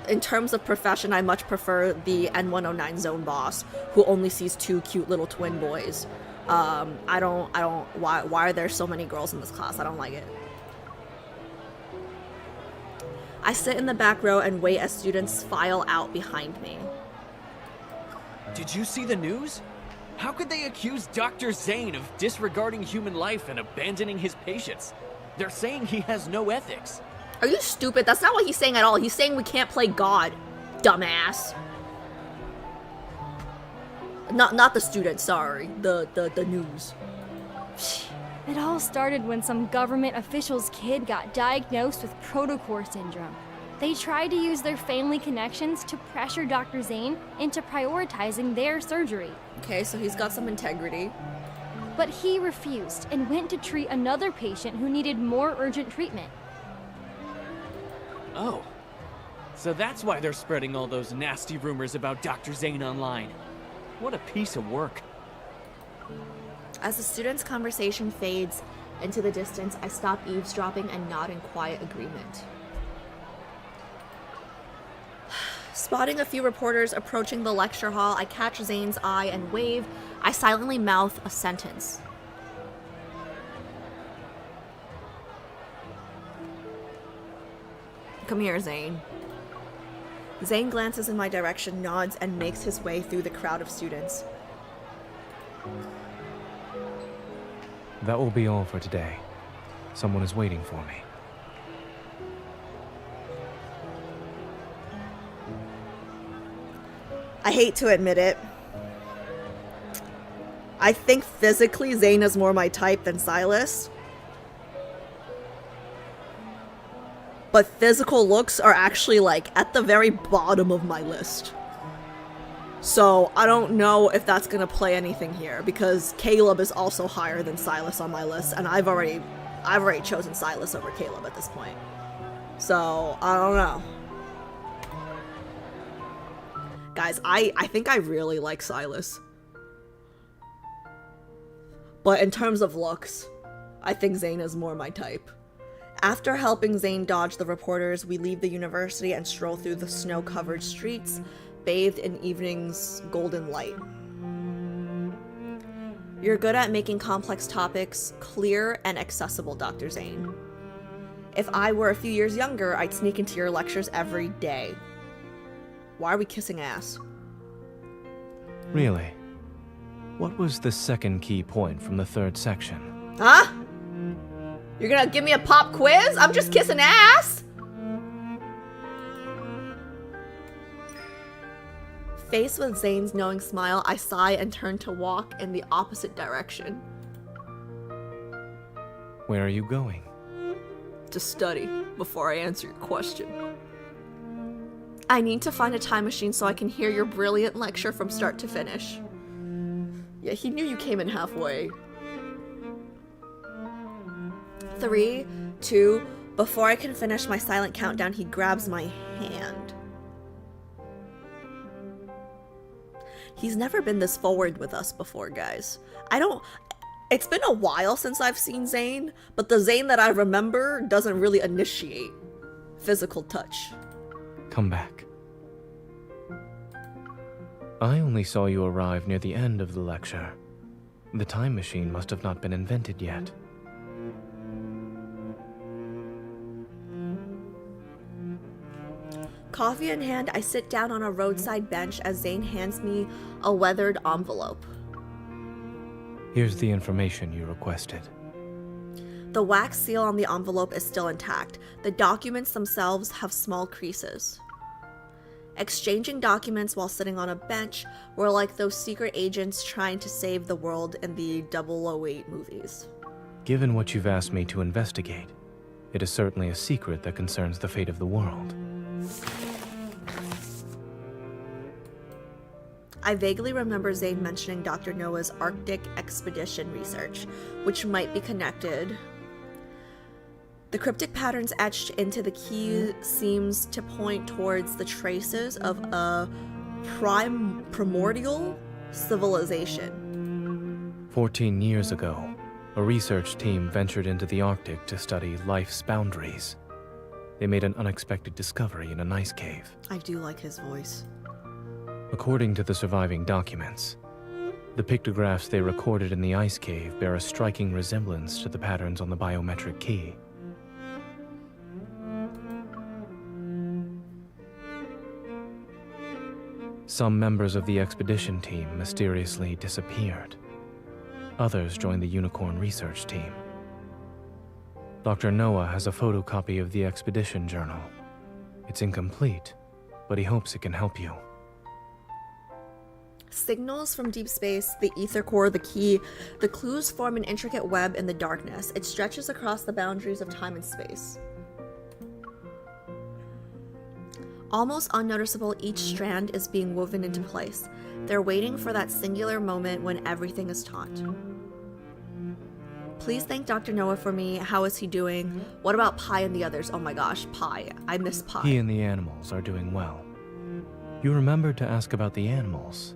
In terms of profession, I much prefer the N109 zone boss, who only sees 2 cute little twin boys. Why are there so many girls in this class? I don't like it. I sit in the back row and wait as students file out behind me. Did you see the news? How could they accuse Dr. Zane of disregarding human life and abandoning his patients? They're saying he has no ethics. Are you stupid? That's not what he's saying at all. He's saying we can't play God, dumbass. Not the students, sorry. The news. It all started when some government official's kid got diagnosed with protocore syndrome. They tried to use their family connections to pressure Dr. Zane into prioritizing their surgery. Okay, so he's got some integrity. But he refused and went to treat another patient who needed more urgent treatment. Oh, so that's why they're spreading all those nasty rumors about Dr. Zane online. What a piece of work. As the students' conversation fades into the distance, I stop eavesdropping and nod in quiet agreement. Spotting a few reporters approaching the lecture hall, I catch Zane's eye and wave. I silently mouth a sentence. Come here, Zane. Zane glances in my direction, nods, and makes his way through the crowd of students. That will be all for today. Someone is waiting for me. I hate to admit it. I think physically Zane is more my type than Sylus. But physical looks are actually like at the very bottom of my list. So I don't know if that's gonna play anything here because Caleb is also higher than Sylus on my list, and I've already chosen Sylus over Caleb at this point. So I don't know. Guys, I think I really like Sylus. But in terms of looks, I think Zane is more my type. After helping Zane dodge the reporters, we leave the university and stroll through the snow-covered streets, bathed in evening's golden light. You're good at making complex topics clear and accessible, Dr. Zane. If I were a few years younger, I'd sneak into your lectures every day. Why are we kissing ass? Really? What was the second key point from the third section? Huh? You're gonna give me a pop quiz? I'm just kissing ass! Faced with Zane's knowing smile, I sigh and turn to walk in the opposite direction. Where are you going? To study before I answer your question. I need to find a time machine so I can hear your brilliant lecture from start to finish. Yeah, he knew you came in halfway. 3, 2, before I can finish my silent countdown, he grabs my hand. He's never been this forward with us before, guys. It's been a while since I've seen Zane, but the Zane that I remember doesn't really initiate physical touch. Come back. I only saw you arrive near the end of the lecture. The time machine must have not been invented yet. Coffee in hand, I sit down on a roadside bench as Zane hands me a weathered envelope. Here's the information you requested. The wax seal on the envelope is still intact. The documents themselves have small creases. Exchanging documents while sitting on a bench were like those secret agents trying to save the world in the 008 movies. Given what you've asked me to investigate, it is certainly a secret that concerns the fate of the world. I vaguely remember Zane mentioning Dr. Noah's Arctic expedition research, which might be connected. The cryptic patterns etched into the key seems to point towards the traces of a primordial civilization. 14 years ago, a research team ventured into the Arctic to study life's boundaries. They made an unexpected discovery in an ice cave. I do like his voice. According to the surviving documents, the pictographs they recorded in the ice cave bear a striking resemblance to the patterns on the biometric key. Some members of the expedition team mysteriously disappeared. Others joined the Unicorn research team. Dr. Noah has a photocopy of the expedition journal. It's incomplete, but he hopes it can help you. Signals from deep space, the ether core, the key, the clues form an intricate web in the darkness. It stretches across the boundaries of time and space. Almost unnoticeable, each strand is being woven into place. They're waiting for that singular moment when everything is taut. Please thank Dr. Noah for me. How is he doing? What about Pi and the others? Oh my gosh, Pi. I miss Pi. He and the animals are doing well. You remembered to ask about the animals,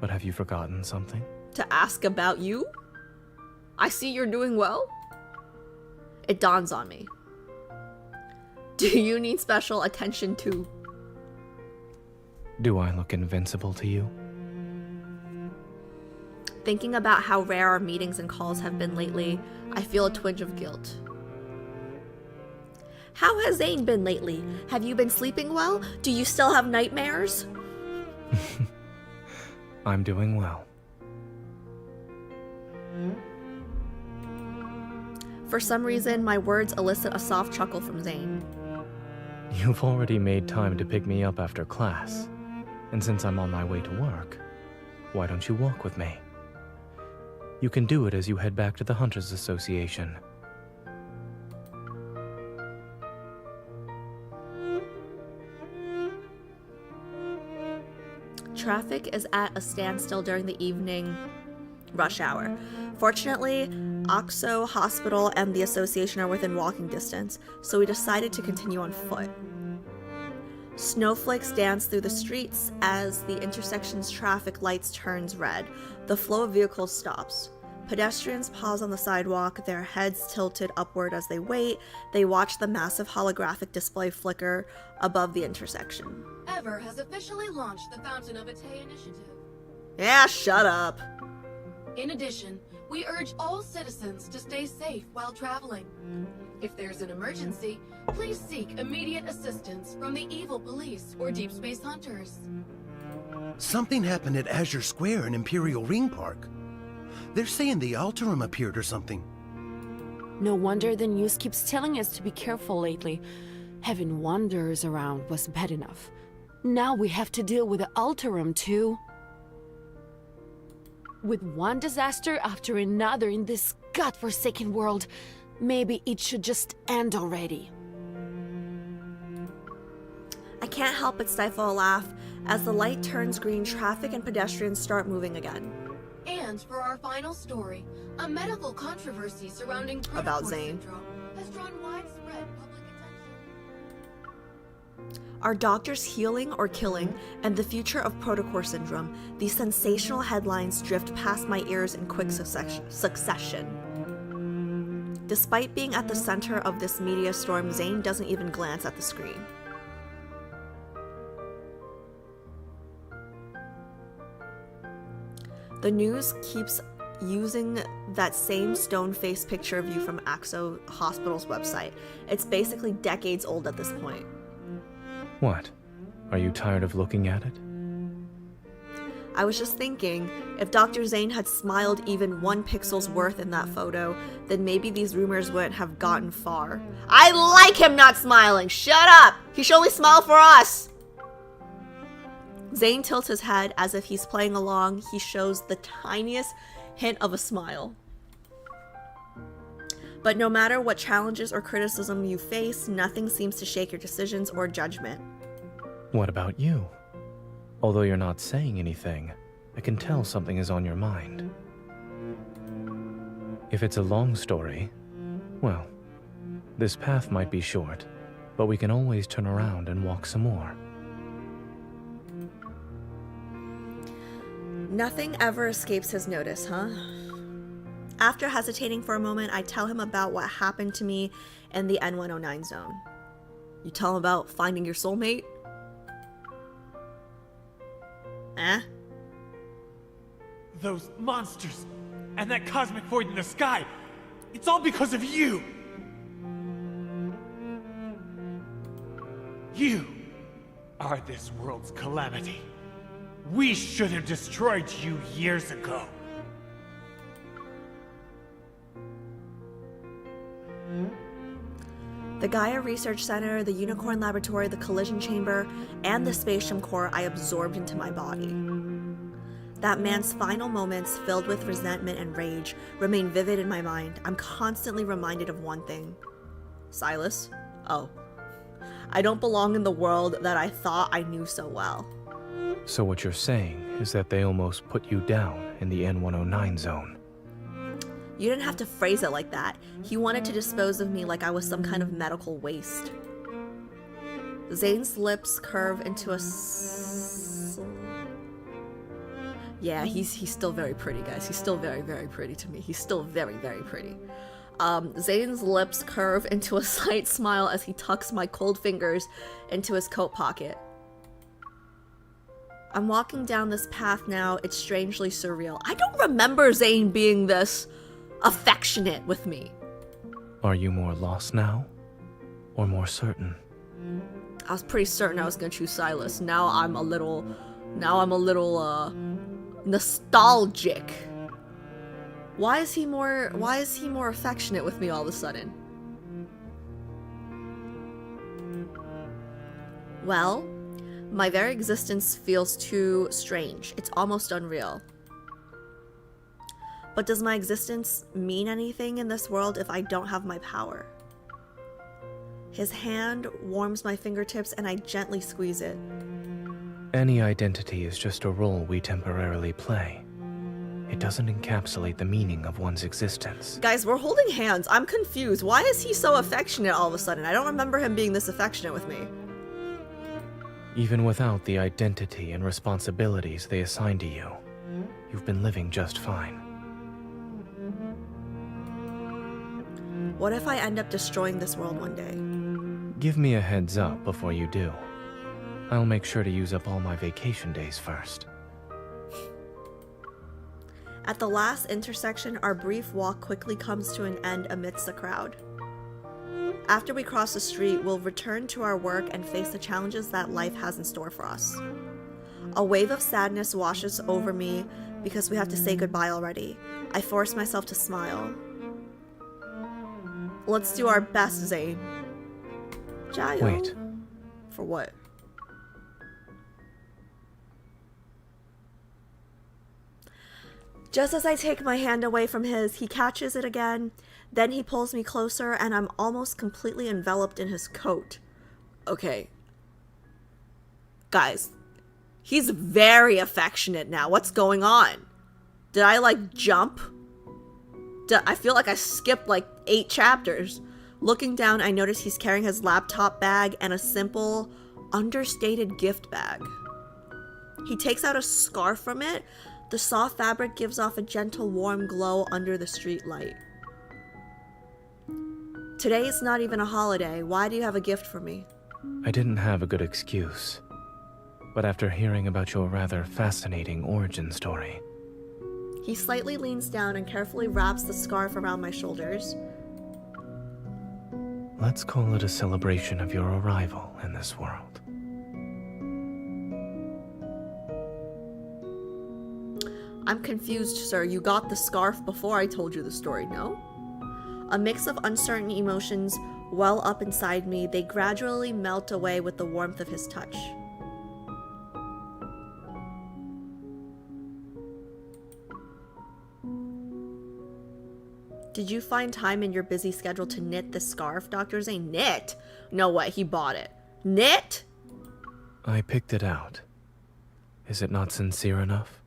but have you forgotten something? To ask about you? I see you're doing well. It dawns on me. Do you need special attention too? Do I look invincible to you? Thinking about how rare our meetings and calls have been lately, I feel a twinge of guilt. How has Zane been lately? Have you been sleeping well? Do you still have nightmares? I'm doing well. For some reason, my words elicit a soft chuckle from Zane. You've already made time to pick me up after class. And since I'm on my way to work, why don't you walk with me? You can do it as you head back to the Hunters Association. Traffic is at a standstill during the evening rush hour. Fortunately, Oxo Hospital and the association are within walking distance, so we decided to continue on foot. Snowflakes dance through the streets as the intersection's traffic lights turns red. The flow of vehicles stops. Pedestrians pause on the sidewalk, their heads tilted upward as they wait. They watch the massive holographic display flicker above the intersection. Ever has officially launched the Fountain of Ate initiative. Yeah, shut up. In addition, we urge all citizens to stay safe while traveling. If there's an emergency, please seek immediate assistance from the evil police or deep space hunters. Something happened at Azure Square in Imperial Ring Park. They're saying the Alterum appeared or something. No wonder the news keeps telling us to be careful lately. Having wanderers around was bad enough. Now we have to deal with the Alterum too. With one disaster after another in this godforsaken world, maybe it should just end already. I can't help but stifle a laugh. As the light turns green, traffic and pedestrians start moving again. And for our final story, a medical controversy surrounding about Zane has drawn widespread public attention. Are doctors healing or killing? And the future of protocore syndrome. These sensational headlines drift past my ears in quick succession. Despite being at the center of this media storm, Zane doesn't even glance at the screen. The news keeps using that same stone-faced picture of you from Axo Hospital's website. It's basically decades old at this point. What? Are you tired of looking at it? I was just thinking, if Dr. Zane had smiled even 1 pixel's worth in that photo, then maybe these rumors wouldn't have gotten far. I like him not smiling! Shut up! He should only smile for us! Zane tilts his head as if he's playing along. He shows the tiniest hint of a smile. But no matter what challenges or criticism you face, nothing seems to shake your decisions or judgment. What about you? Although you're not saying anything, I can tell something is on your mind. If it's a long story, well, this path might be short, but we can always turn around and walk some more. Nothing ever escapes his notice, huh? After hesitating for a moment, I tell him about what happened to me in the N109 zone. You tell him about finding your soulmate? Eh? Those monsters and that cosmic void in the sky, it's all because of you! You are this world's calamity. We should have destroyed you years ago. The Gaia Research Center, the Unicorn Laboratory, the Collision Chamber, and the Spatium Core I absorbed into my body. That man's final moments, filled with resentment and rage, remain vivid in my mind. I'm constantly reminded of one thing. Sylus? Oh. I don't belong in the world that I thought I knew so well. So what you're saying is that they almost put you down in the N109 zone. You didn't have to phrase it like that. He wanted to dispose of me like I was some kind of medical waste. Zane's lips curve into a... Yeah, he's still very pretty, guys. He's still very, very pretty to me. He's still very, very pretty. Zane's lips curve into a slight smile as he tucks my cold fingers into his coat pocket. I'm walking down this path now. It's strangely surreal. I don't remember Zane being this affectionate with me. Are you more lost now? Or more certain? I was pretty certain I was gonna choose Sylus. Now I'm a little nostalgic. Why is he more affectionate with me all of a sudden? Well, my very existence feels too strange. It's almost unreal. But does my existence mean anything in this world if I don't have my power? His hand warms my fingertips and I gently squeeze it. Any identity is just a role we temporarily play. It doesn't encapsulate the meaning of one's existence. Guys, we're holding hands. I'm confused. Why is he so affectionate all of a sudden? I don't remember him being this affectionate with me. Even without the identity and responsibilities they assign to you, you've been living just fine. What if I end up destroying this world one day? Give me a heads up before you do. I'll make sure to use up all my vacation days first. At the last intersection, our brief walk quickly comes to an end amidst the crowd. After we cross the street, we'll return to our work and face the challenges that life has in store for us. A wave of sadness washes over me because we have to say goodbye already. I force myself to smile. Let's do our best, Zane. Jayo. Wait. For what? Just as I take my hand away from his, he catches it again. Then he pulls me closer and I'm almost completely enveloped in his coat. Okay. Guys, he's very affectionate now. What's going on? Did I like jump? I feel like I skipped like 8 chapters. Looking down, I notice he's carrying his laptop bag and a simple, understated gift bag. He takes out a scarf from it. The soft fabric gives off a gentle, warm glow under the street light. Today is not even a holiday. Why do you have a gift for me? I didn't have a good excuse. But after hearing about your rather fascinating origin story... He slightly leans down and carefully wraps the scarf around my shoulders. Let's call it a celebration of your arrival in this world. I'm confused, sir. You got the scarf before I told you the story, no? A mix of uncertain emotions well up inside me. They gradually melt away with the warmth of his touch. Did you find time in your busy schedule to knit this scarf, Dr. Zane? Knit? No way, he bought it. Knit? I picked it out. Is it not sincere enough?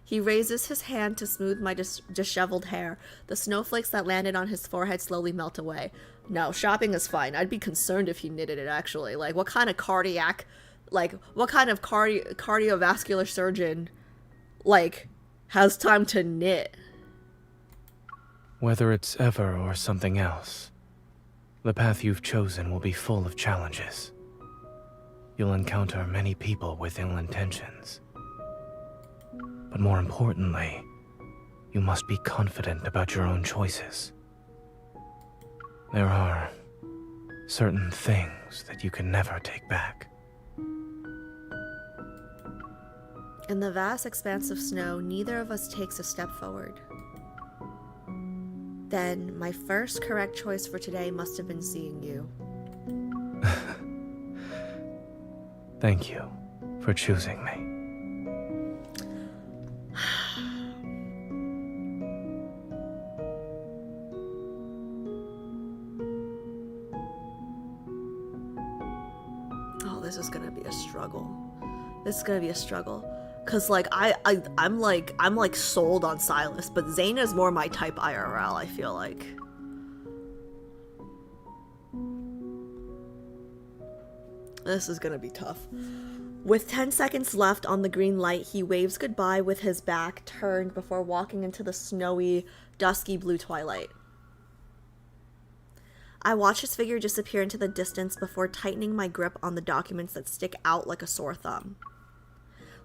He raises his hand to smooth my disheveled hair. The snowflakes that landed on his forehead slowly melt away. No, shopping is fine. I'd be concerned if he knitted it, actually. Like, what kind of cardiovascular surgeon, like, has time to knit? Whether it's ever or something else, the path you've chosen will be full of challenges. You'll encounter many people with ill intentions. But more importantly, you must be confident about your own choices. There are certain things that you can never take back. In the vast expanse of snow, neither of us takes a step forward. Then, my first correct choice for today must have been seeing you. Thank you for choosing me. Oh, this is gonna be a struggle. This is gonna be a struggle. Cause like I'm like sold on Sylus, but Zane is more my type IRL, I feel like. This is gonna be tough. With 10 seconds left on the green light, he waves goodbye with his back turned before walking into the snowy, dusky blue twilight. I watch his figure disappear into the distance before tightening my grip on the documents that stick out like a sore thumb.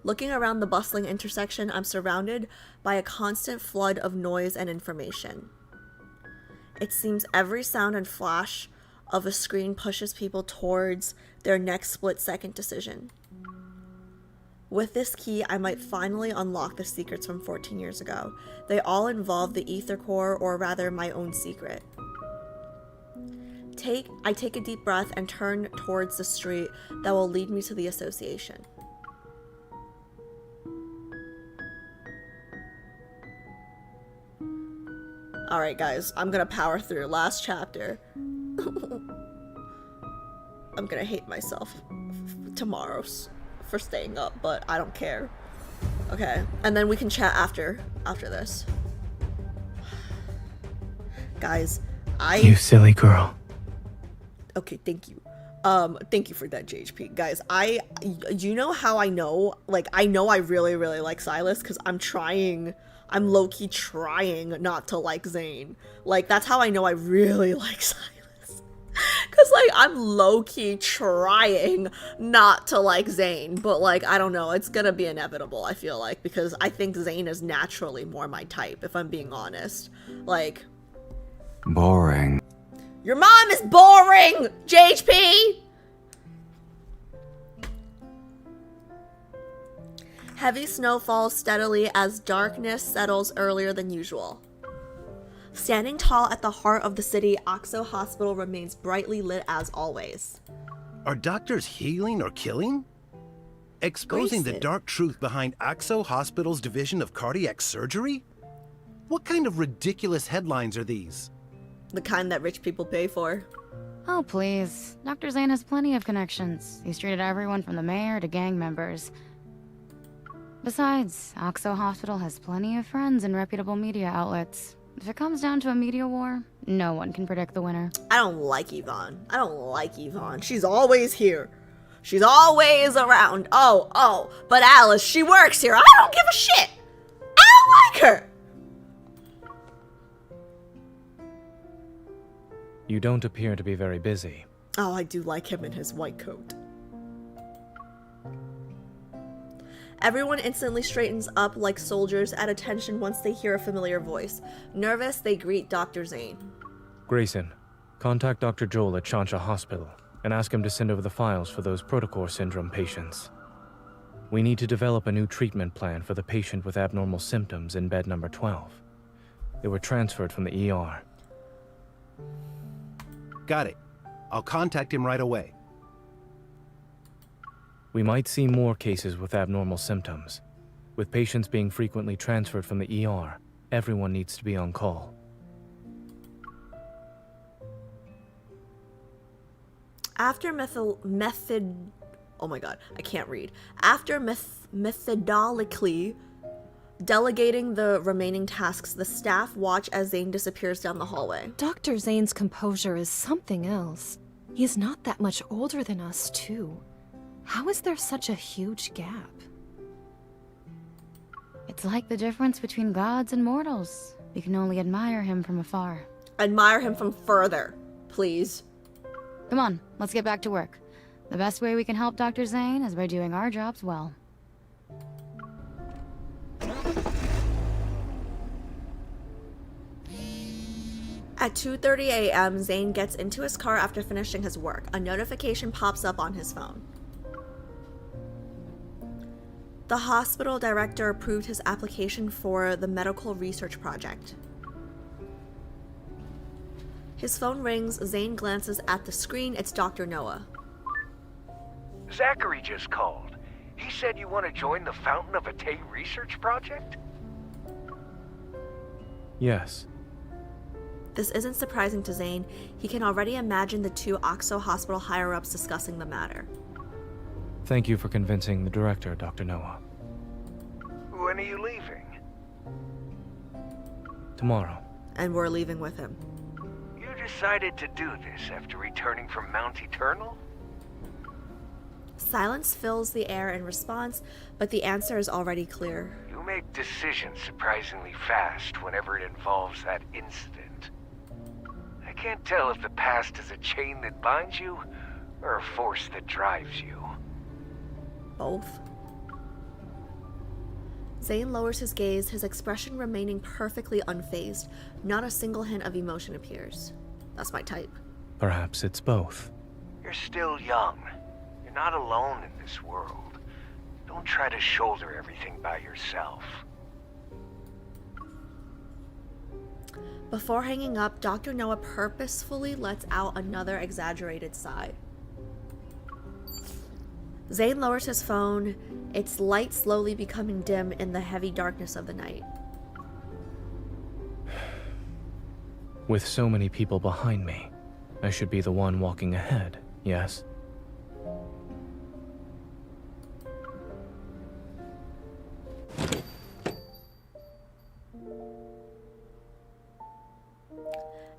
Looking around the bustling intersection, I'm surrounded by a constant flood of noise and information. It seems every sound and flash of a screen pushes people towards their next split-second decision. With this key, I might finally unlock the secrets from 14 years ago. They all involve the ether core, or rather my own secret. I take a deep breath and turn towards the street that will lead me to the association. Alright guys, I'm gonna power through. Last chapter. I'm gonna hate myself tomorrow for staying up, but I don't care. Okay, and then we can chat after this. Guys, You silly girl. Okay, thank you. Thank you for that, JHP. Guys, you know how I know? Like, I know I really, really like Sylus because I'm low-key trying not to like Zane. Like, that's how I know I really like Sylus. Because, like, I'm low-key trying not to like Zane. But, like, I don't know. It's gonna be inevitable, I feel like. Because I think Zane is naturally more my type, if I'm being honest. Like... Boring. Your mom is boring, JHP! Heavy snow falls steadily as darkness settles earlier than usual. Standing tall at the heart of the city, Oxo Hospital remains brightly lit as always. Are doctors healing or killing? Exposing the dark truth behind Oxo Hospital's division of cardiac surgery? What kind of ridiculous headlines are these? The kind that rich people pay for. Oh, please. Dr. Zane has plenty of connections. He's treated everyone from the mayor to gang members. Besides, Oxo Hospital has plenty of friends in reputable media outlets. If it comes down to a media war, no one can predict the winner. I don't like Yvonne. I don't like Yvonne. She's always here. She's always around. Oh, but Alice, she works here. I don't give a shit. I don't like her. You don't appear to be very busy. Oh, I do like him in his white coat. Everyone instantly straightens up like soldiers at attention once they hear a familiar voice. Nervous, they greet Dr. Zane. Grayson, contact Dr. Joel at Chansha Hospital and ask him to send over the files for those Protocore syndrome patients. We need to develop a new treatment plan for the patient with abnormal symptoms in bed number 12. They were transferred from the ER. Got it. I'll contact him right away. We might see more cases with abnormal symptoms. With patients being frequently transferred from the ER, everyone needs to be on call. After methodically delegating the remaining tasks, the staff watch as Zane disappears down the hallway. Dr. Zane's composure is something else. He is not that much older than us, too. How is there such a huge gap? It's like the difference between gods and mortals. We can only admire him from afar. Admire him from further, please. Come on, let's get back to work. The best way we can help Dr. Zane is by doing our jobs well. At 2:30 a.m., Zane gets into his car after finishing his work. A notification pops up on his phone. The hospital director approved his application for the medical research project. His phone rings. Zane glances at the screen. It's Dr. Noah. Zachary just called. He said you want to join the Fountain of Atay research project? Yes. This isn't surprising to Zane. He can already imagine the two Oxo Hospital higher-ups discussing the matter. Thank you for convincing the director, Dr. Noah. When are you leaving? Tomorrow. And we're leaving with him. You decided to do this after returning from Mount Eternal? Silence fills the air in response, but the answer is already clear. You make decisions surprisingly fast whenever it involves that incident. I Can't tell if the past is a chain that binds you, or a force that drives you. Both. Zane lowers his gaze, his expression remaining perfectly unfazed. Not a single hint of emotion appears. That's my type. Perhaps it's both. You're still young. You're not alone in this world. Don't try to shoulder everything by yourself. Before hanging up, Dr. Noah purposefully lets out another exaggerated sigh. Zane lowers his phone, its light slowly becoming dim in the heavy darkness of the night. With so many people behind me, I should be the one walking ahead, yes?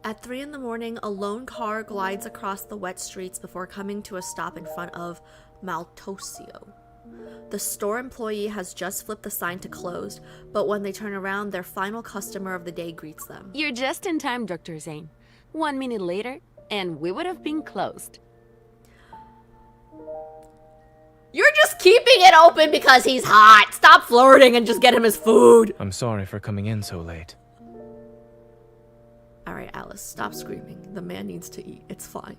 At 3 in the morning, a lone car glides across the wet streets before coming to a stop in front of Maltosio. The store employee has just flipped the sign to closed, but when they turn around, their final customer of the day greets them. You're just in time, Dr. Zane. 1 minute later, and we would have been closed. You're just keeping it open because he's hot. Stop flirting and just get him his food. I'm sorry for coming in so late. Alright, Alice, stop screaming. The man needs to eat. It's fine.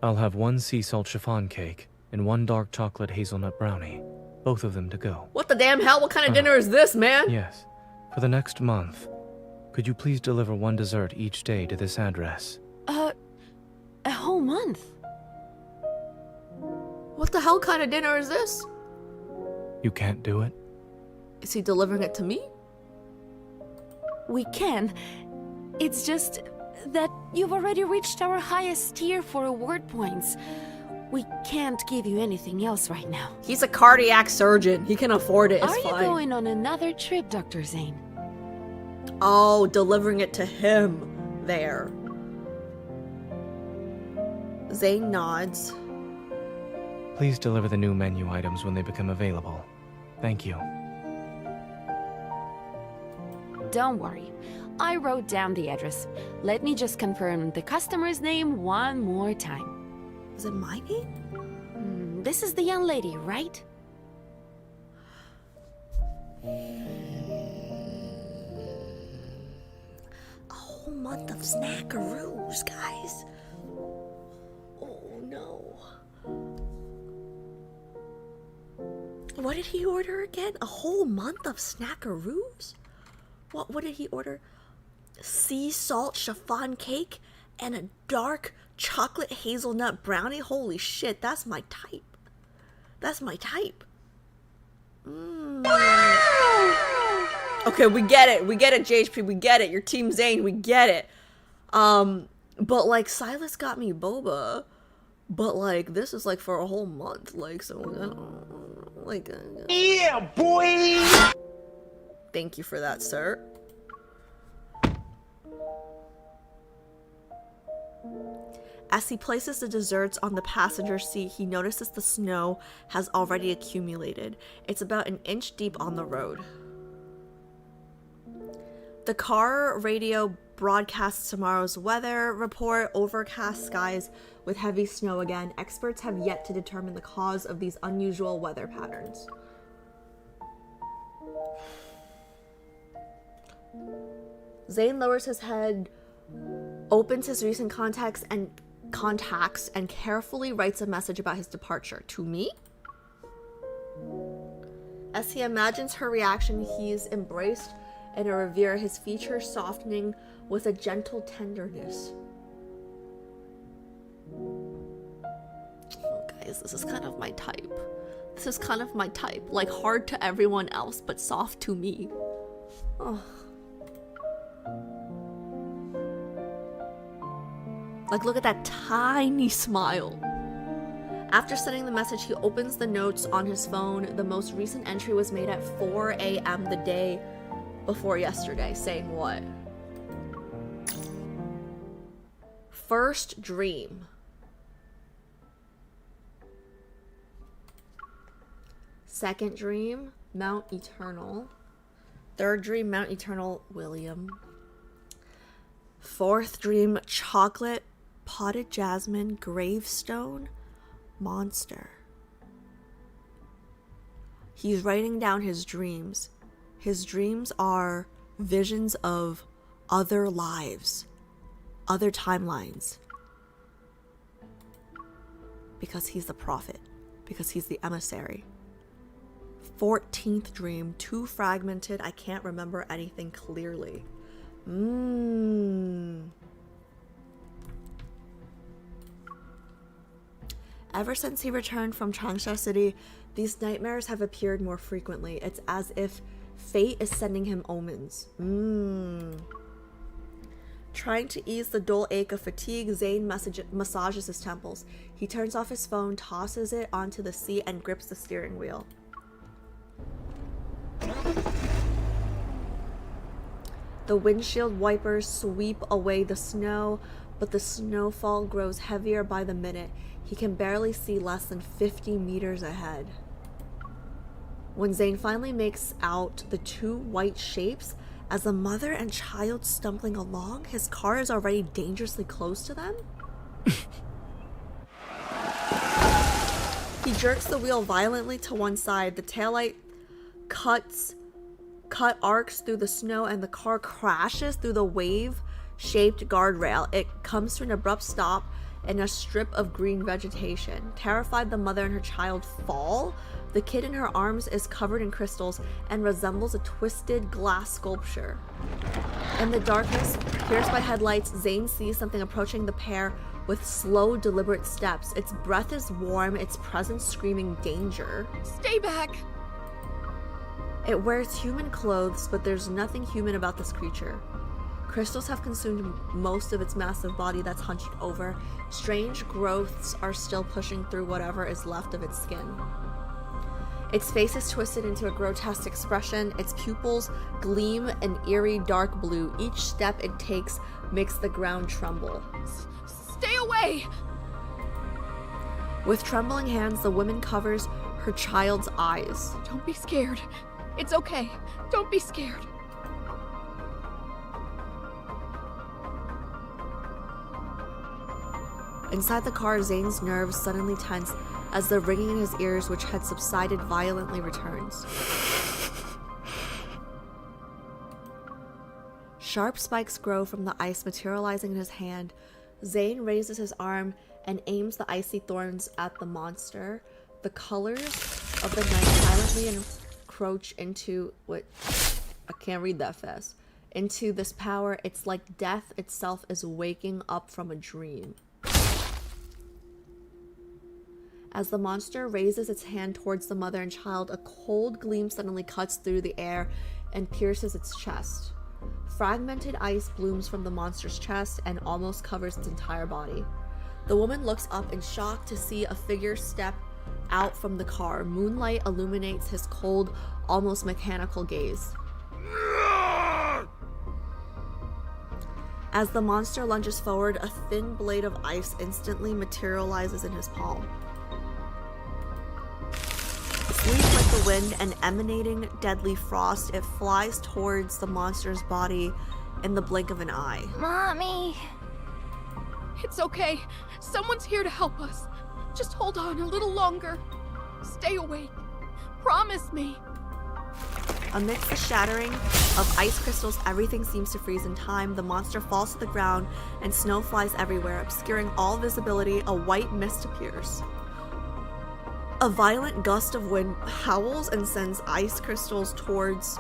I'll have 1 sea salt chiffon cake and 1 dark chocolate hazelnut brownie. Both of them to go. What the damn hell? What kind of dinner is this, man? Yes. For the next month, could you please deliver 1 dessert each day to this address? A whole month? What the hell kind of dinner is this? You can't do it? Is he delivering it to me? We can. It's just that you've already reached our highest tier for award points. We can't give you anything else right now. He's a cardiac surgeon. He can afford it. It's Are you fine. going on another trip, Dr. Zane? Oh, delivering it to him. There. Zane nods. Please deliver the new menu items when they become available. Thank you. Don't worry. I wrote down the address. Let me just confirm the customer's name 1 more time. Is it my name? This is the young lady, right? A whole month of snackaroos, guys. Oh no. What did he order again? A whole month of snackaroos? What did he order? Sea salt chiffon cake and a dark chocolate hazelnut brownie? Holy shit, that's my type. That's my type. Okay, we get it, JHP, we get it. You're Team Zane, we get it. But like Sylus got me boba, but like this is like for a whole month, like so. Like yeah, boy. Thank you for that, sir. As he places the desserts on the passenger seat, he notices the snow has already accumulated. It's about 1 inch deep on the road. The car radio broadcasts tomorrow's weather report: overcast skies with heavy snow again. Experts have yet to determine the cause of these unusual weather patterns. Zane lowers his head, opens his recent contacts and carefully writes a message about his departure. To me? As he imagines her reaction, he's embraced in a revere, his features softening with a gentle tenderness. Oh, guys, this is kind of my type. This is kind of my type. Like, hard to everyone else, but soft to me. Oh. Like, look at that tiny smile. After sending the message, he opens the notes on his phone. The most recent entry was made at 4 a.m. the day before yesterday, saying what? First dream. Second dream, Mount Eternal. Third dream, Mount Eternal, William. Fourth dream, chocolate, potted jasmine, gravestone, monster. He's writing down his dreams. His dreams are visions of other lives, other timelines. Because he's the prophet, because he's the emissary. 14th dream, too fragmented, I can't remember anything clearly. Ever since he returned from Changsha City, these nightmares have appeared more frequently. It's as if fate is sending him omens. Trying to ease the dull ache of fatigue, Zane massages his temples. He turns off his phone, tosses it onto the seat, and grips the steering wheel. The windshield wipers sweep away the snow, but the snowfall grows heavier by the minute. He can barely see less than 50 meters ahead. When Zane finally makes out the two white shapes, as a mother and child stumbling along, his car is already dangerously close to them. He jerks the wheel violently to one side. The taillight cut arcs through the snow, and the car crashes through the wave-shaped guardrail. It comes to an abrupt stop in a strip of green vegetation. Terrified, the mother and her child fall. The kid in her arms is covered in crystals and resembles a twisted glass sculpture. In the darkness, pierced by headlights, Zane sees something approaching the pair with slow, deliberate steps. Its breath is warm, its presence screaming danger. Stay back! It wears human clothes, but there's nothing human about this creature. Crystals have consumed most of its massive body that's hunched over. Strange growths are still pushing through whatever is left of its skin. Its face is twisted into a grotesque expression. Its pupils gleam an eerie dark blue. Each step it takes makes the ground tremble. Stay away! With trembling hands, the woman covers her child's eyes. Don't be scared. It's okay. Don't be scared. Inside the car, Zane's nerves suddenly tense as the ringing in his ears, which had subsided violently, returns. Sharp spikes grow from the ice, materializing in his hand. Zane raises his arm and aims the icy thorns at the monster. The colors of the night silently encroach into what... I can't read that fast. Into this power. It's like death itself is waking up from a dream. As the monster raises its hand towards the mother and child, a cold gleam suddenly cuts through the air and pierces its chest. Fragmented ice blooms from the monster's chest and almost covers its entire body. The woman looks up in shock to see a figure step out from the car. Moonlight illuminates his cold, almost mechanical gaze. As the monster lunges forward, a thin blade of ice instantly materializes in his palm. Sleek like the wind and emanating deadly frost, it flies towards the monster's body in the blink of an eye. Mommy! It's okay. Someone's here to help us. Just hold on a little longer. Stay awake. Promise me. Amidst the shattering of ice crystals, everything seems to freeze in time. The monster falls to the ground and snow flies everywhere, obscuring all visibility. A white mist appears. A violent gust of wind howls and sends ice crystals towards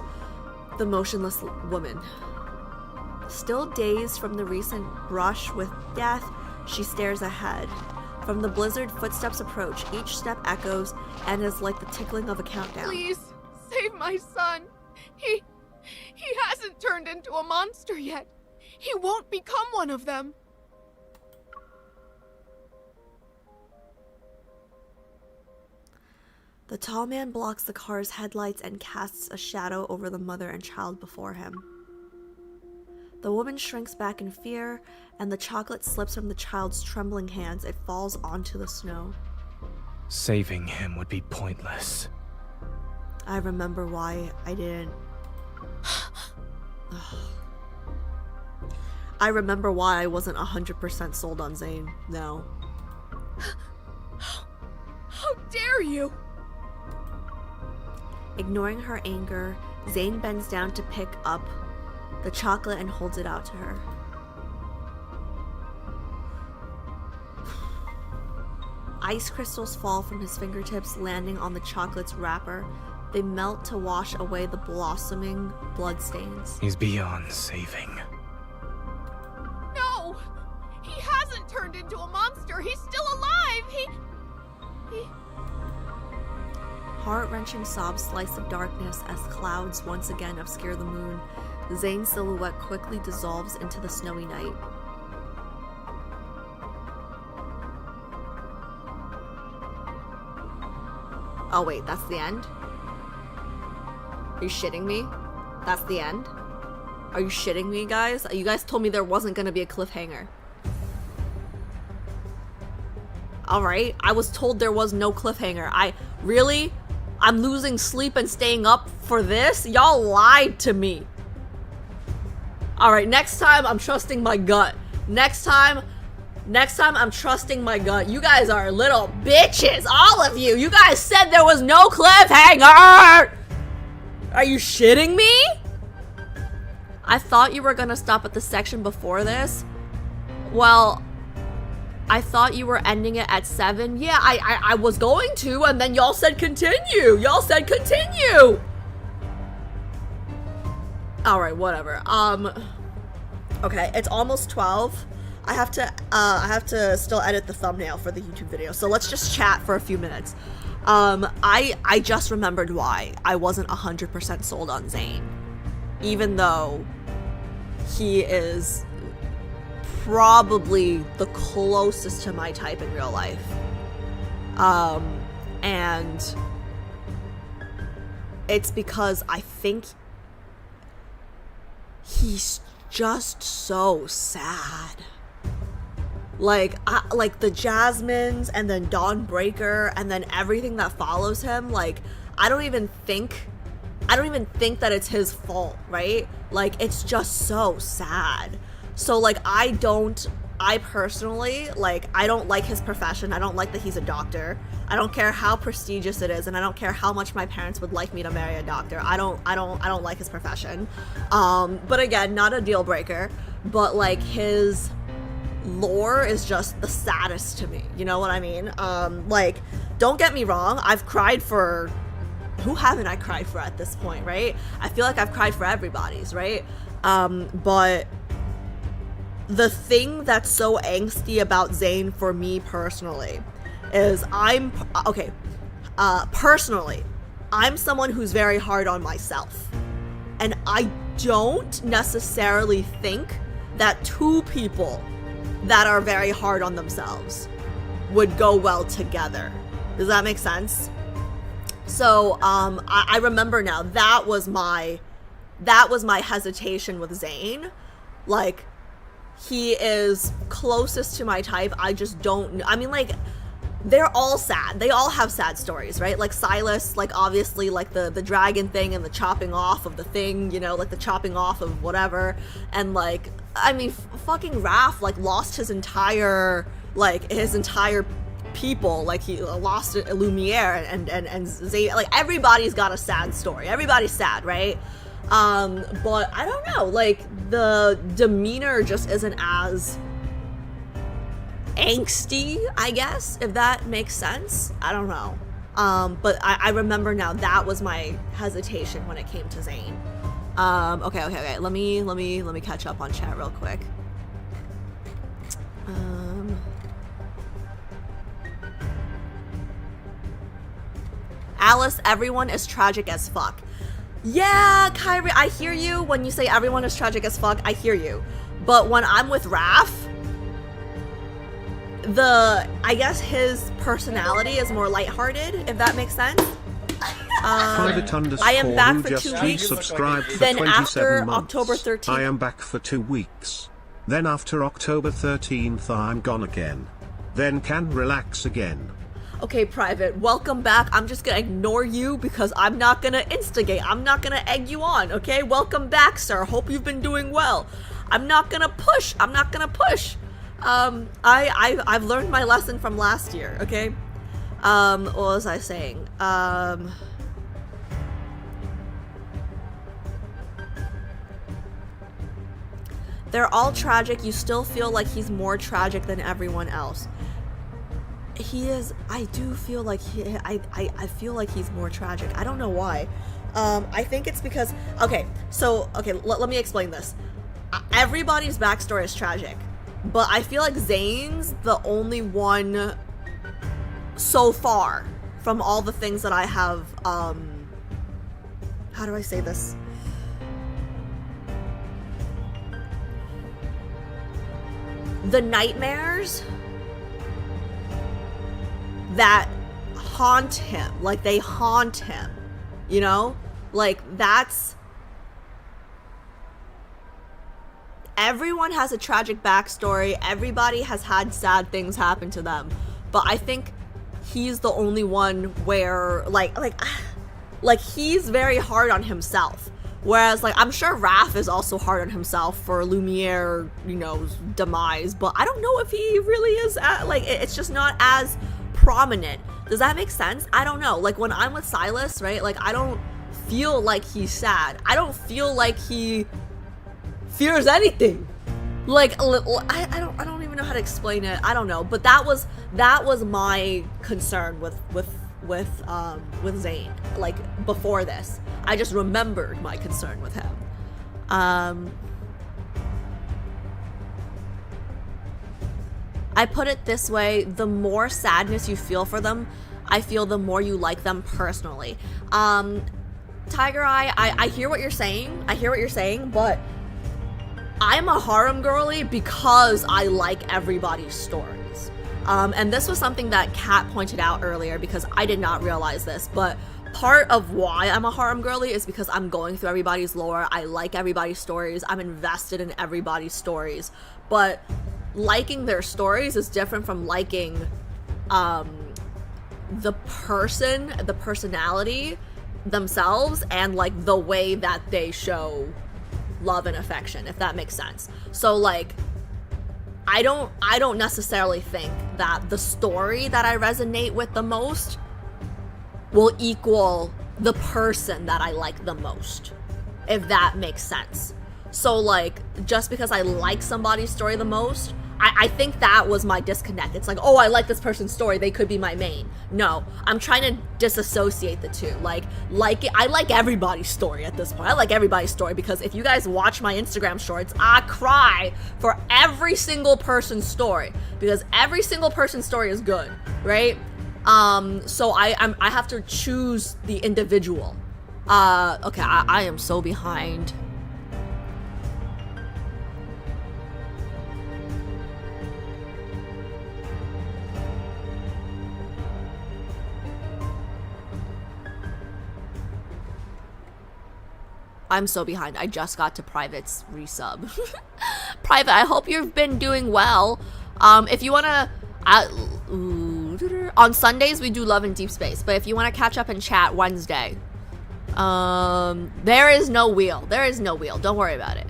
the motionless woman. Still dazed from the recent brush with death, she stares ahead. From the blizzard, footsteps approach. Each step echoes and is like the tickling of a countdown. Please, save my son. He hasn't turned into a monster yet. He won't become one of them. The tall man blocks the car's headlights and casts a shadow over the mother and child before him. The woman shrinks back in fear, and the chocolate slips from the child's trembling hands. It falls onto the snow. Saving him would be pointless. I remember why I didn't. I remember why I wasn't 100% sold on Zane. No. How dare you! Ignoring her anger, Zane bends down to pick up the chocolate and holds it out to her. Ice crystals fall from his fingertips, landing on the chocolate's wrapper. They melt to wash away the blossoming bloodstains. He's beyond saving. No! He hasn't turned into a monster! He's still alive! He... Heart-wrenching sobs slice the darkness as clouds once again obscure the moon. Zane's silhouette quickly dissolves into the snowy night. Oh wait, that's the end? Are you shitting me? That's the end? Are you shitting me, guys? You guys told me there wasn't gonna be a cliffhanger. Alright, I was told there was no cliffhanger. I'm losing sleep and staying up for this? Y'all lied to me. Alright, next time I'm trusting my gut. Next time I'm trusting my gut. You guys are little bitches, all of you. You guys said there was no cliffhanger. Are you shitting me? I thought you were gonna stop at the section before this. Well, I thought you were ending it at 7. Yeah, I was going to, and then y'all said continue. Y'all said continue. All right, whatever. Okay, it's almost 12. I have to still edit the thumbnail for the YouTube video, so let's just chat for a few minutes. I just remembered why I wasn't 100% sold on Zane, even though he is probably the closest to my type in real life. And it's because I think he's just so sad. Like the Jasmines and then Dawnbreaker and then everything that follows him, like I don't even think that it's his fault, right? Like it's just so sad. So like I personally, like, I don't like his profession. I don't like that he's a doctor. I don't care how prestigious it is, and I don't care how much my parents would like me to marry a doctor. I don't like his profession. But again, not a deal breaker, but like his lore is just the saddest to me. You know what I mean? Like, don't get me wrong, I've cried for who haven't I cried for at this point, right? I feel like I've cried for everybody's, right? But the thing that's so angsty about Zane for me personally is personally, I'm someone who's very hard on myself. And I don't necessarily think that two people that are very hard on themselves would go well together. Does that make sense? So, I remember now, that was my hesitation with Zane. Like, he is closest to my type. I just don't, I mean, like, they're all sad. They all have sad stories, right? Like Sylus, like obviously like the dragon thing and the chopping off of the thing, you know, like the chopping off of whatever. And like, I mean, fucking Raph like lost his entire people. Like he lost Lumiere and Zay, like everybody's got a sad story. Everybody's sad, right? But I don't know, like the demeanor just isn't as angsty, I guess, if that makes sense. I don't know. But I remember now that was my hesitation when it came to Zane. Okay. Let me catch up on chat real quick. Alice, everyone is tragic as fuck. Yeah, Kyrie, I hear you when you say everyone is tragic as fuck. I hear you. But when I'm with Raph, I guess his personality is more lighthearted, if that makes sense. I am back for 2 weeks. Subscribed for then 27 after months. October 13th. I am back for 2 weeks. Then after October 13th I'm gone again. Then can relax again. Okay, Private, welcome back. I'm just gonna ignore you because I'm not gonna instigate. I'm not gonna egg you on, okay? Welcome back, sir. Hope you've been doing well. I'm not gonna push. I've learned my lesson from last year, okay? What was I saying? They're all tragic. You still feel like he's more tragic than everyone else. He is. I do feel like I feel like he's more tragic. I don't know why. I think it's because, okay, let me explain this. Everybody's backstory is tragic, but I feel like Zane's the only one so far from all the things that I have, how do I say this? The nightmares that haunt him, like they haunt him, you know? Like that's... Everyone has a tragic backstory, everybody has had sad things happen to them, but I think he's the only one where, like he's very hard on himself. Whereas, like, I'm sure Raph is also hard on himself for Lumiere, you know, demise, but I don't know if he really is, it's just not as prominent. Does that make sense? I don't know. Like, when I'm with Sylus, right, like, I don't feel like he's sad. I don't feel like he fears anything. Like, I don't even know how to explain it. I don't know. But that was my concern with Zane, like, before this. I just remembered my concern with him. I put it this way, the more sadness you feel for them, I feel the more you like them personally. Tiger Eye, I hear what you're saying. But I'm a harem girly because I like everybody's stories. And this was something that Kat pointed out earlier because I did not realize this, but part of why I'm a harem girly is because I'm going through everybody's lore. I like everybody's stories. I'm invested in everybody's stories. But liking their stories is different from liking the personality themselves, and like the way that they show love and affection, if that makes sense. So like, I don't necessarily think that the story that I resonate with the most will equal the person that I like the most, if that makes sense. So like, just because I like somebody's story the most, I think that was my disconnect. It's like, oh, I like this person's story, they could be my main. No, I'm trying to disassociate the two. I like everybody's story at this point. I like everybody's story because if you guys watch my Instagram shorts, I cry for every single person's story because every single person's story is good, right? So I have to choose the individual. Okay, I am so behind. I'm so behind. I just got to Private's resub. Private, I hope you've been doing well. If you wanna, on Sundays we do Love and Deepspace, but if you wanna catch up and chat Wednesday, there is no wheel. Don't worry about it.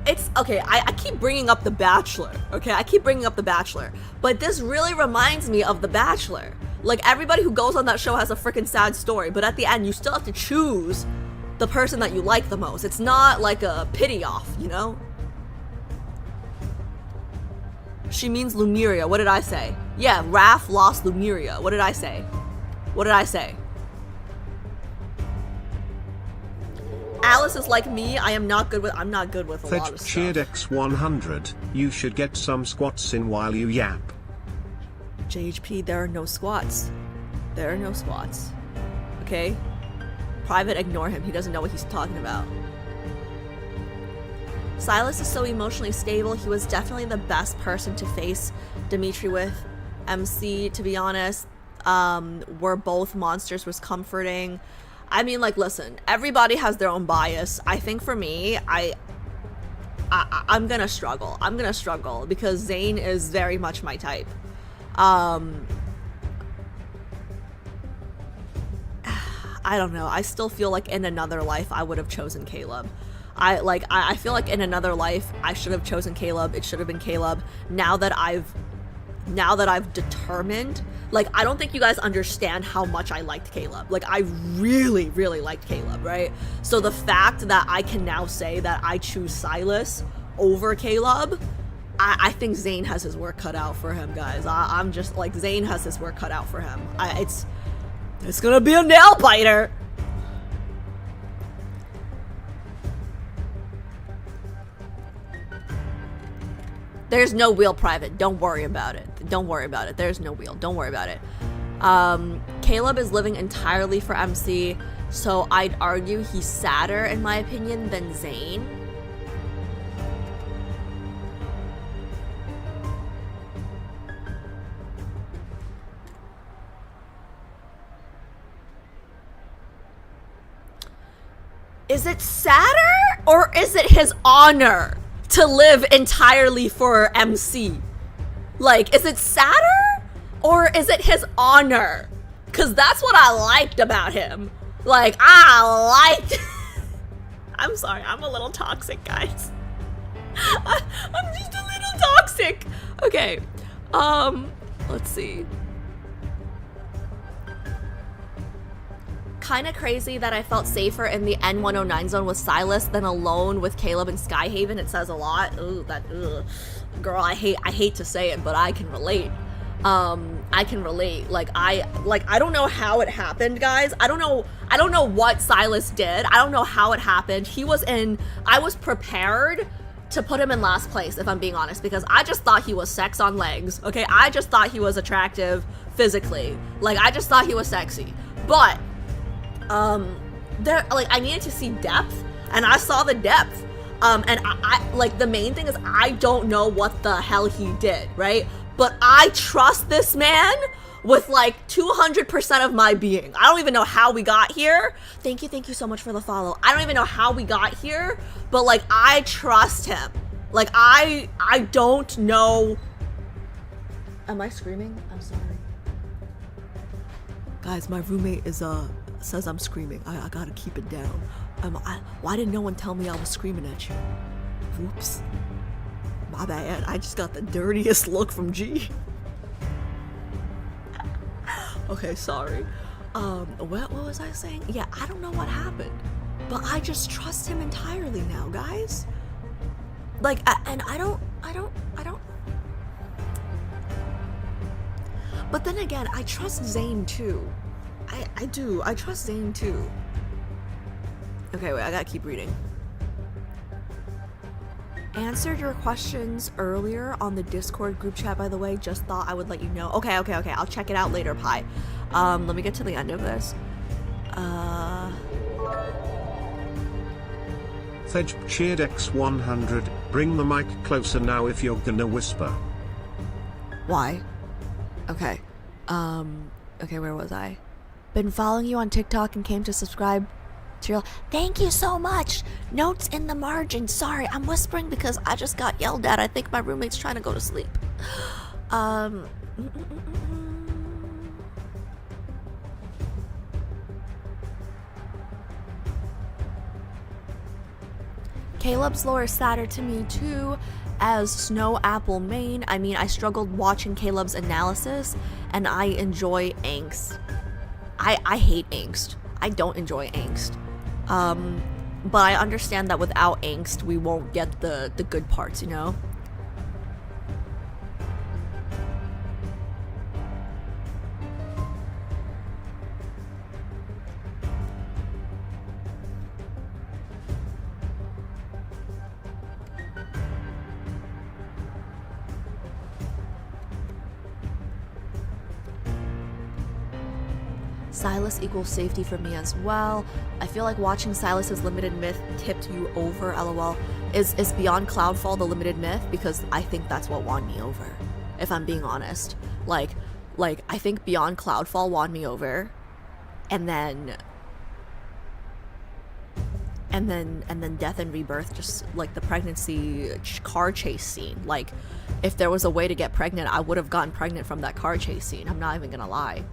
It's okay. I keep bringing up The Bachelor. Okay, I keep bringing up The Bachelor, but this really reminds me of The Bachelor. Like, everybody who goes on that show has a freaking sad story, but at the end, you still have to choose the person that you like the most. It's not like a pity off, you know? She means Lumeria. What did I say? Yeah, Raph lost Lumeria. What did I say? Alice is like me. I'm not good with a lot of stuff. Cheered X100. You should get some squats in while you yap. JHP, there are no squats. Okay? Private, ignore him. He doesn't know what he's talking about. Sylus is so emotionally stable. He was definitely the best person to face Dimitri with. MC, to be honest, were both monsters, was comforting. I mean, like, listen, everybody has their own bias. I think for me, I'm gonna struggle. Because Zane is very much my type. I don't know. I still feel like in another life I would have chosen Caleb. I feel like in another life I should have chosen Caleb. It should have been Caleb. Now that I've determined, like, I don't think you guys understand how much I liked Caleb. Like, I really, really liked Caleb, right? So the fact that I can now say that I choose Sylus over Caleb, I think Zane has his work cut out for him, guys. I'm just like, Zane has his work cut out for him. It's gonna be a nail biter. There's no wheel, Private. Don't worry about it. Don't worry about it. There's no wheel. Don't worry about it. Caleb is living entirely for MC, so I'd argue he's sadder, in my opinion, than Zane. Is it sadder, or is it his honor to live entirely for MC? Like, is it sadder, or is it his honor? Because that's what I liked about him. Like, I liked... I'm sorry, I'm a little toxic, guys. I'm just a little toxic. Okay, let's see. Kind of crazy that I felt safer in the N109 zone with Sylus than alone with Caleb and Skyhaven. It says a lot. Ooh, girl, I hate to say it, but I can relate. I can relate. Like I don't know how it happened, guys. I don't know what Sylus did. I don't know how it happened. I was prepared to put him in last place, if I'm being honest, because I just thought he was sex on legs. Okay, I just thought he was attractive physically. Like, I just thought he was sexy. But I needed to see depth, and I saw the depth. And I like, the main thing is I don't know what the hell he did, right? But I trust this man with like 200% of my being. I don't even know how we got here. Thank you so much for the follow. I don't even know how we got here, but like, I trust him. Like, I don't know. Am I screaming? I'm sorry. Guys, my roommate says I'm screaming. I gotta keep it down. Why didn't no one tell me I was screaming at you? Whoops. My bad. I just got the dirtiest look from G. Okay, sorry. What was I saying? Yeah, I don't know what happened, but I just trust him entirely now, guys. Like, and I don't. But then again, I trust Zane too. I do. I trust Zane too. Okay, wait, I gotta keep reading. Answered your questions earlier on the Discord group chat, by the way. Just thought I would let you know. Okay. I'll check it out later, Pi. Let me get to the end of this. Thedge cheered X100. Bring the mic closer now if you're gonna whisper. Why? Okay. Okay, where was I? Been following you on TikTok and came to subscribe to your... Thank you so much! Notes in the margin. Sorry, I'm whispering because I just got yelled at. I think my roommate's trying to go to sleep. Caleb's lore is sadder to me too, as Snow Apple main. I mean, I struggled watching Caleb's analysis, and I enjoy angst. I hate angst. I don't enjoy angst. But I understand that without angst, we won't get the good parts, you know? Sylus equals safety for me as well. I feel like watching Sylus's limited myth tipped you over, lol. Is Beyond Cloudfall the limited myth? Because I think that's what won me over, if I'm being honest. Like I think Beyond Cloudfall won me over, and then Death and Rebirth, just like the pregnancy car chase scene. Like, if there was a way to get pregnant, I would have gotten pregnant from that car chase scene. I'm not even gonna lie.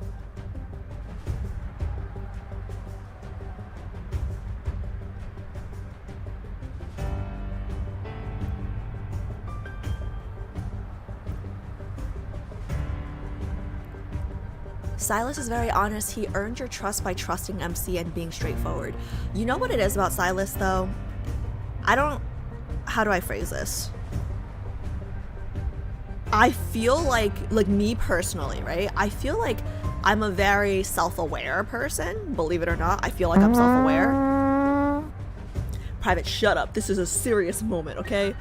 Sylus is very honest. He earned your trust by trusting MC and being straightforward. You know what it is about Sylus, though? How do I phrase this? I feel like me personally, right? I feel like I'm a very self-aware person, believe it or not. I feel like I'm self-aware. Private, shut up. This is a serious moment, okay?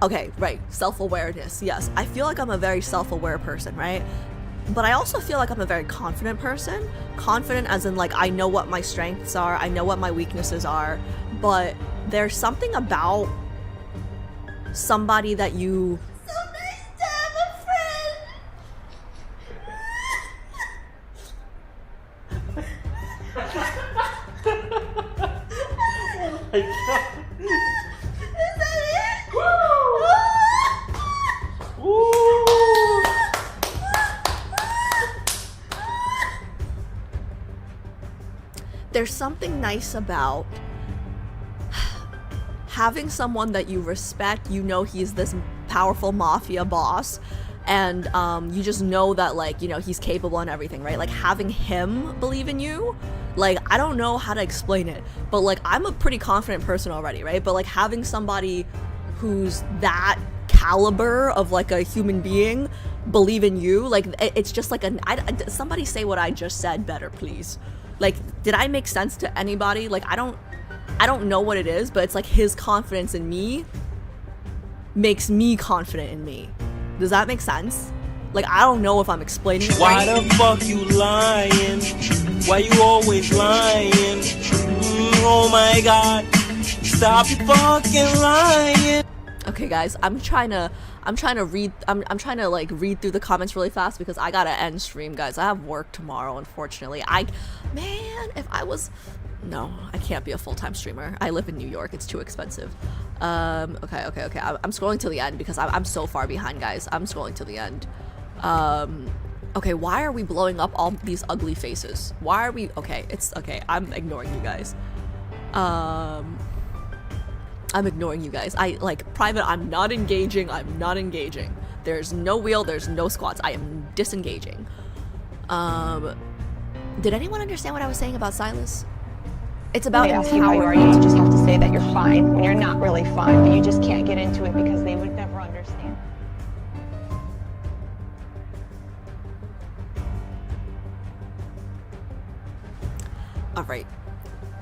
Okay, right. Self-awareness, yes. I feel like I'm a very self-aware person, right? But I also feel like I'm a very confident person. Confident as in, like, I know what my strengths are, I know what my weaknesses are, but there's something about somebody that you... Somebody's dead, my Oh my god. Is that it? There's something nice about having someone that you respect. You know he's this powerful mafia boss, and you just know that, like, you know, he's capable and everything, right? Like, having him believe in you, like, I don't know how to explain it, but, like, I'm a pretty confident person already, right? But, like, having somebody who's that caliber of, like, a human being believe in you, like, it's just like somebody say what I just said better, please. Like, did I make sense to anybody? Like, I don't know what it is, but it's like his confidence in me makes me confident in me. Does that make sense? Like, I don't know if I'm explaining it Why right. the fuck you lying? Why you always lying? Oh my god. Stop you fucking lying. Okay, guys, I'm trying to like read through the comments really fast because I gotta end stream, guys. I have work tomorrow, unfortunately. Man, if I was... No, I can't be a full-time streamer. I live in New York. It's too expensive. Okay. I'm scrolling to the end because I'm so far behind, guys. I'm scrolling to the end. Okay, why are we blowing up all these ugly faces? Why are we... Okay, it's... Okay, I'm ignoring you guys. I'm ignoring you guys. Private, I'm not engaging. There's no wheel, there's no squats. I am disengaging. Did anyone understand what I was saying about Sylus? It's about they ask you how you are, you just have to say that you're fine when you're not really fine, but you just can't get into it because they would never understand. Alright.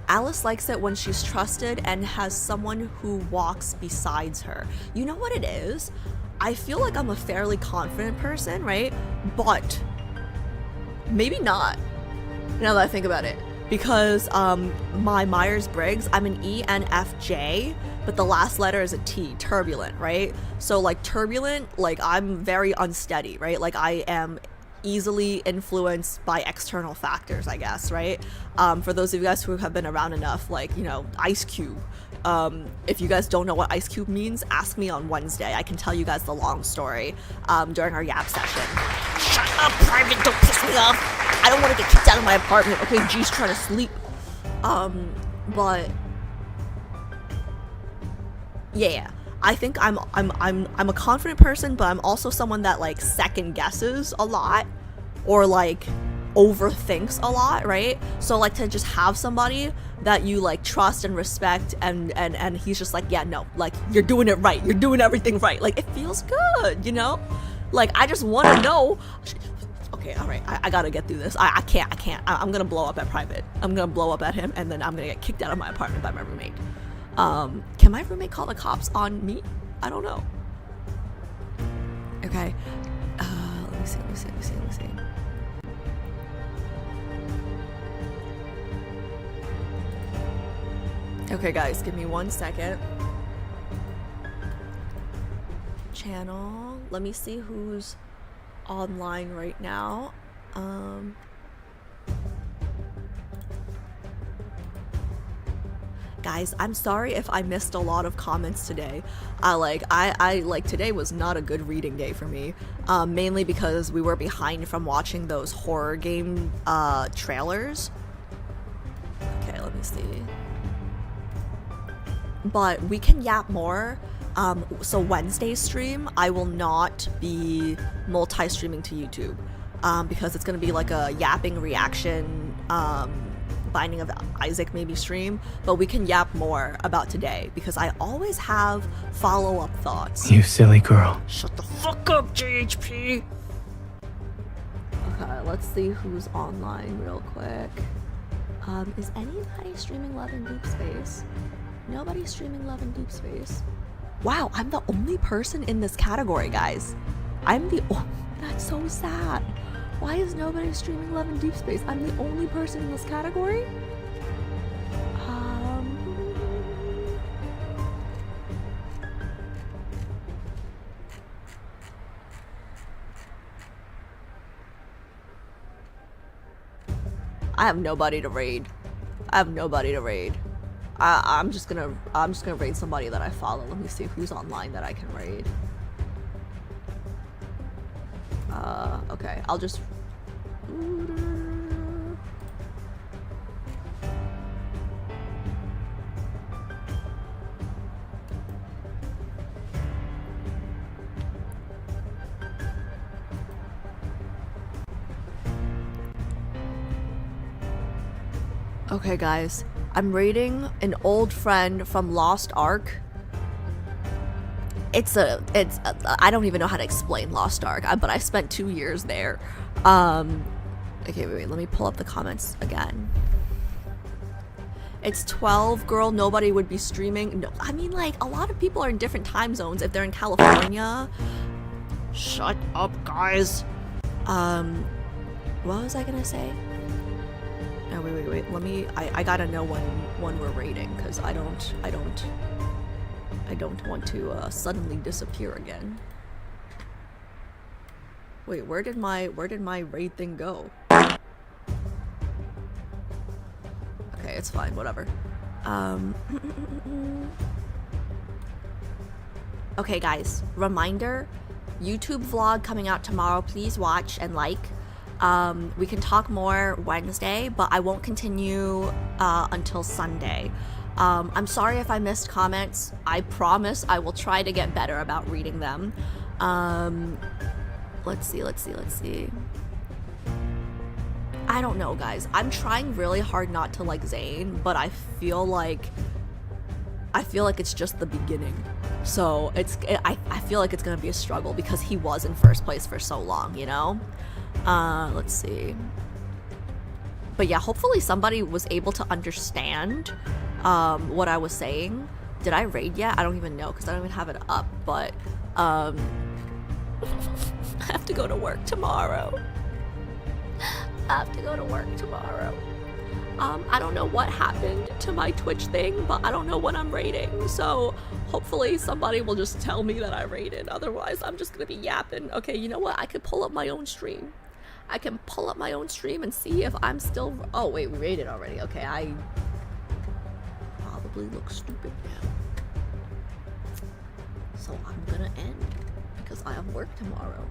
Alice likes it when she's trusted and has someone who walks besides her. You know what it is? I feel like I'm a fairly confident person, right? But maybe not, now that I think about it. Because my Myers-Briggs, I'm an ENFJ, but the last letter is a T, turbulent, right? So, like, turbulent, like, I'm very unsteady, right? Like, I am easily influenced by external factors, I guess, right? For those of you guys who have been around enough, like, you know, Ice Cube. If you guys don't know what Ice Cube means, ask me on Wednesday. I can tell you guys the long story during our Yap session. Shut up, Private, don't piss me off! I don't want to get kicked out of my apartment. Okay, G's trying to sleep. But yeah, I think I'm a confident person, but I'm also someone that, like, second guesses a lot or, like, overthinks a lot, right? So, like, to just have somebody that you, like, trust and respect and he's just like, yeah, no, like, you're doing it right, you're doing everything right, like, it feels good, you know? Like, I just want to know. Okay, alright, I gotta get through this. I can't. I'm gonna blow up at Private. I'm gonna blow up at him, and then I'm gonna get kicked out of my apartment by my roommate. Can my roommate call the cops on me? I don't know. Okay. Let me see. Okay, guys, give me 1 second. Channel. Let me see who's online right now. Guys, I'm sorry if I missed a lot of comments today. Today was not a good reading day for me, mainly because we were behind from watching those horror game trailers. Okay, let me see. But we can yap more. So Wednesday's stream, I will not be multi-streaming to YouTube, because it's gonna be like a yapping reaction, Binding of Isaac maybe stream, but we can yap more about today because I always have follow-up thoughts. You silly girl. Shut the fuck up, JHP! Okay, let's see who's online real quick. Is anybody streaming Love and Deepspace? Nobody's streaming Love and Deepspace. Wow, I'm the only person in this category, guys. That's so sad. Why is nobody streaming Love and Deepspace? I'm the only person in this category? I have nobody to raid. I'm just gonna raid somebody that I follow. Let me see who's online that I can raid. Okay, I'll just... Okay, guys, I'm raiding an old friend from Lost Ark. I don't even know how to explain Lost Ark, but I spent 2 years there. Okay, wait, let me pull up the comments again. It's 12, girl, nobody would be streaming. No, I mean, like, a lot of people are in different time zones. If they're in California... Shut up, guys. What was I gonna say? Oh, wait, let me... I gotta know when we're raiding, because I don't want to suddenly disappear again. Wait, where did my raid thing go? Okay, it's fine, whatever. Okay, guys, reminder, YouTube vlog coming out tomorrow. Please watch and like. We can talk more Wednesday, but I won't continue until Sunday. I'm sorry if I missed comments. I promise I will try to get better about reading them. Let's see. I don't know, guys. I'm trying really hard not to like Zane, but I feel like it's just the beginning. So I feel like it's gonna be a struggle because he was in first place for so long, you know? Let's see. But yeah, hopefully somebody was able to understand what I was saying. Did I raid yet? I don't even know because I don't even have it up, but I have to go to work tomorrow. I don't know what happened to my Twitch thing, but I don't know when I'm raiding, so hopefully somebody will just tell me that I raided. Otherwise, I'm just gonna be yapping. Okay, you know what? I could pull up my own stream. And see if I'm still... Oh, wait, we raided already. Okay, I probably look stupid now. So I'm gonna end because I have work tomorrow.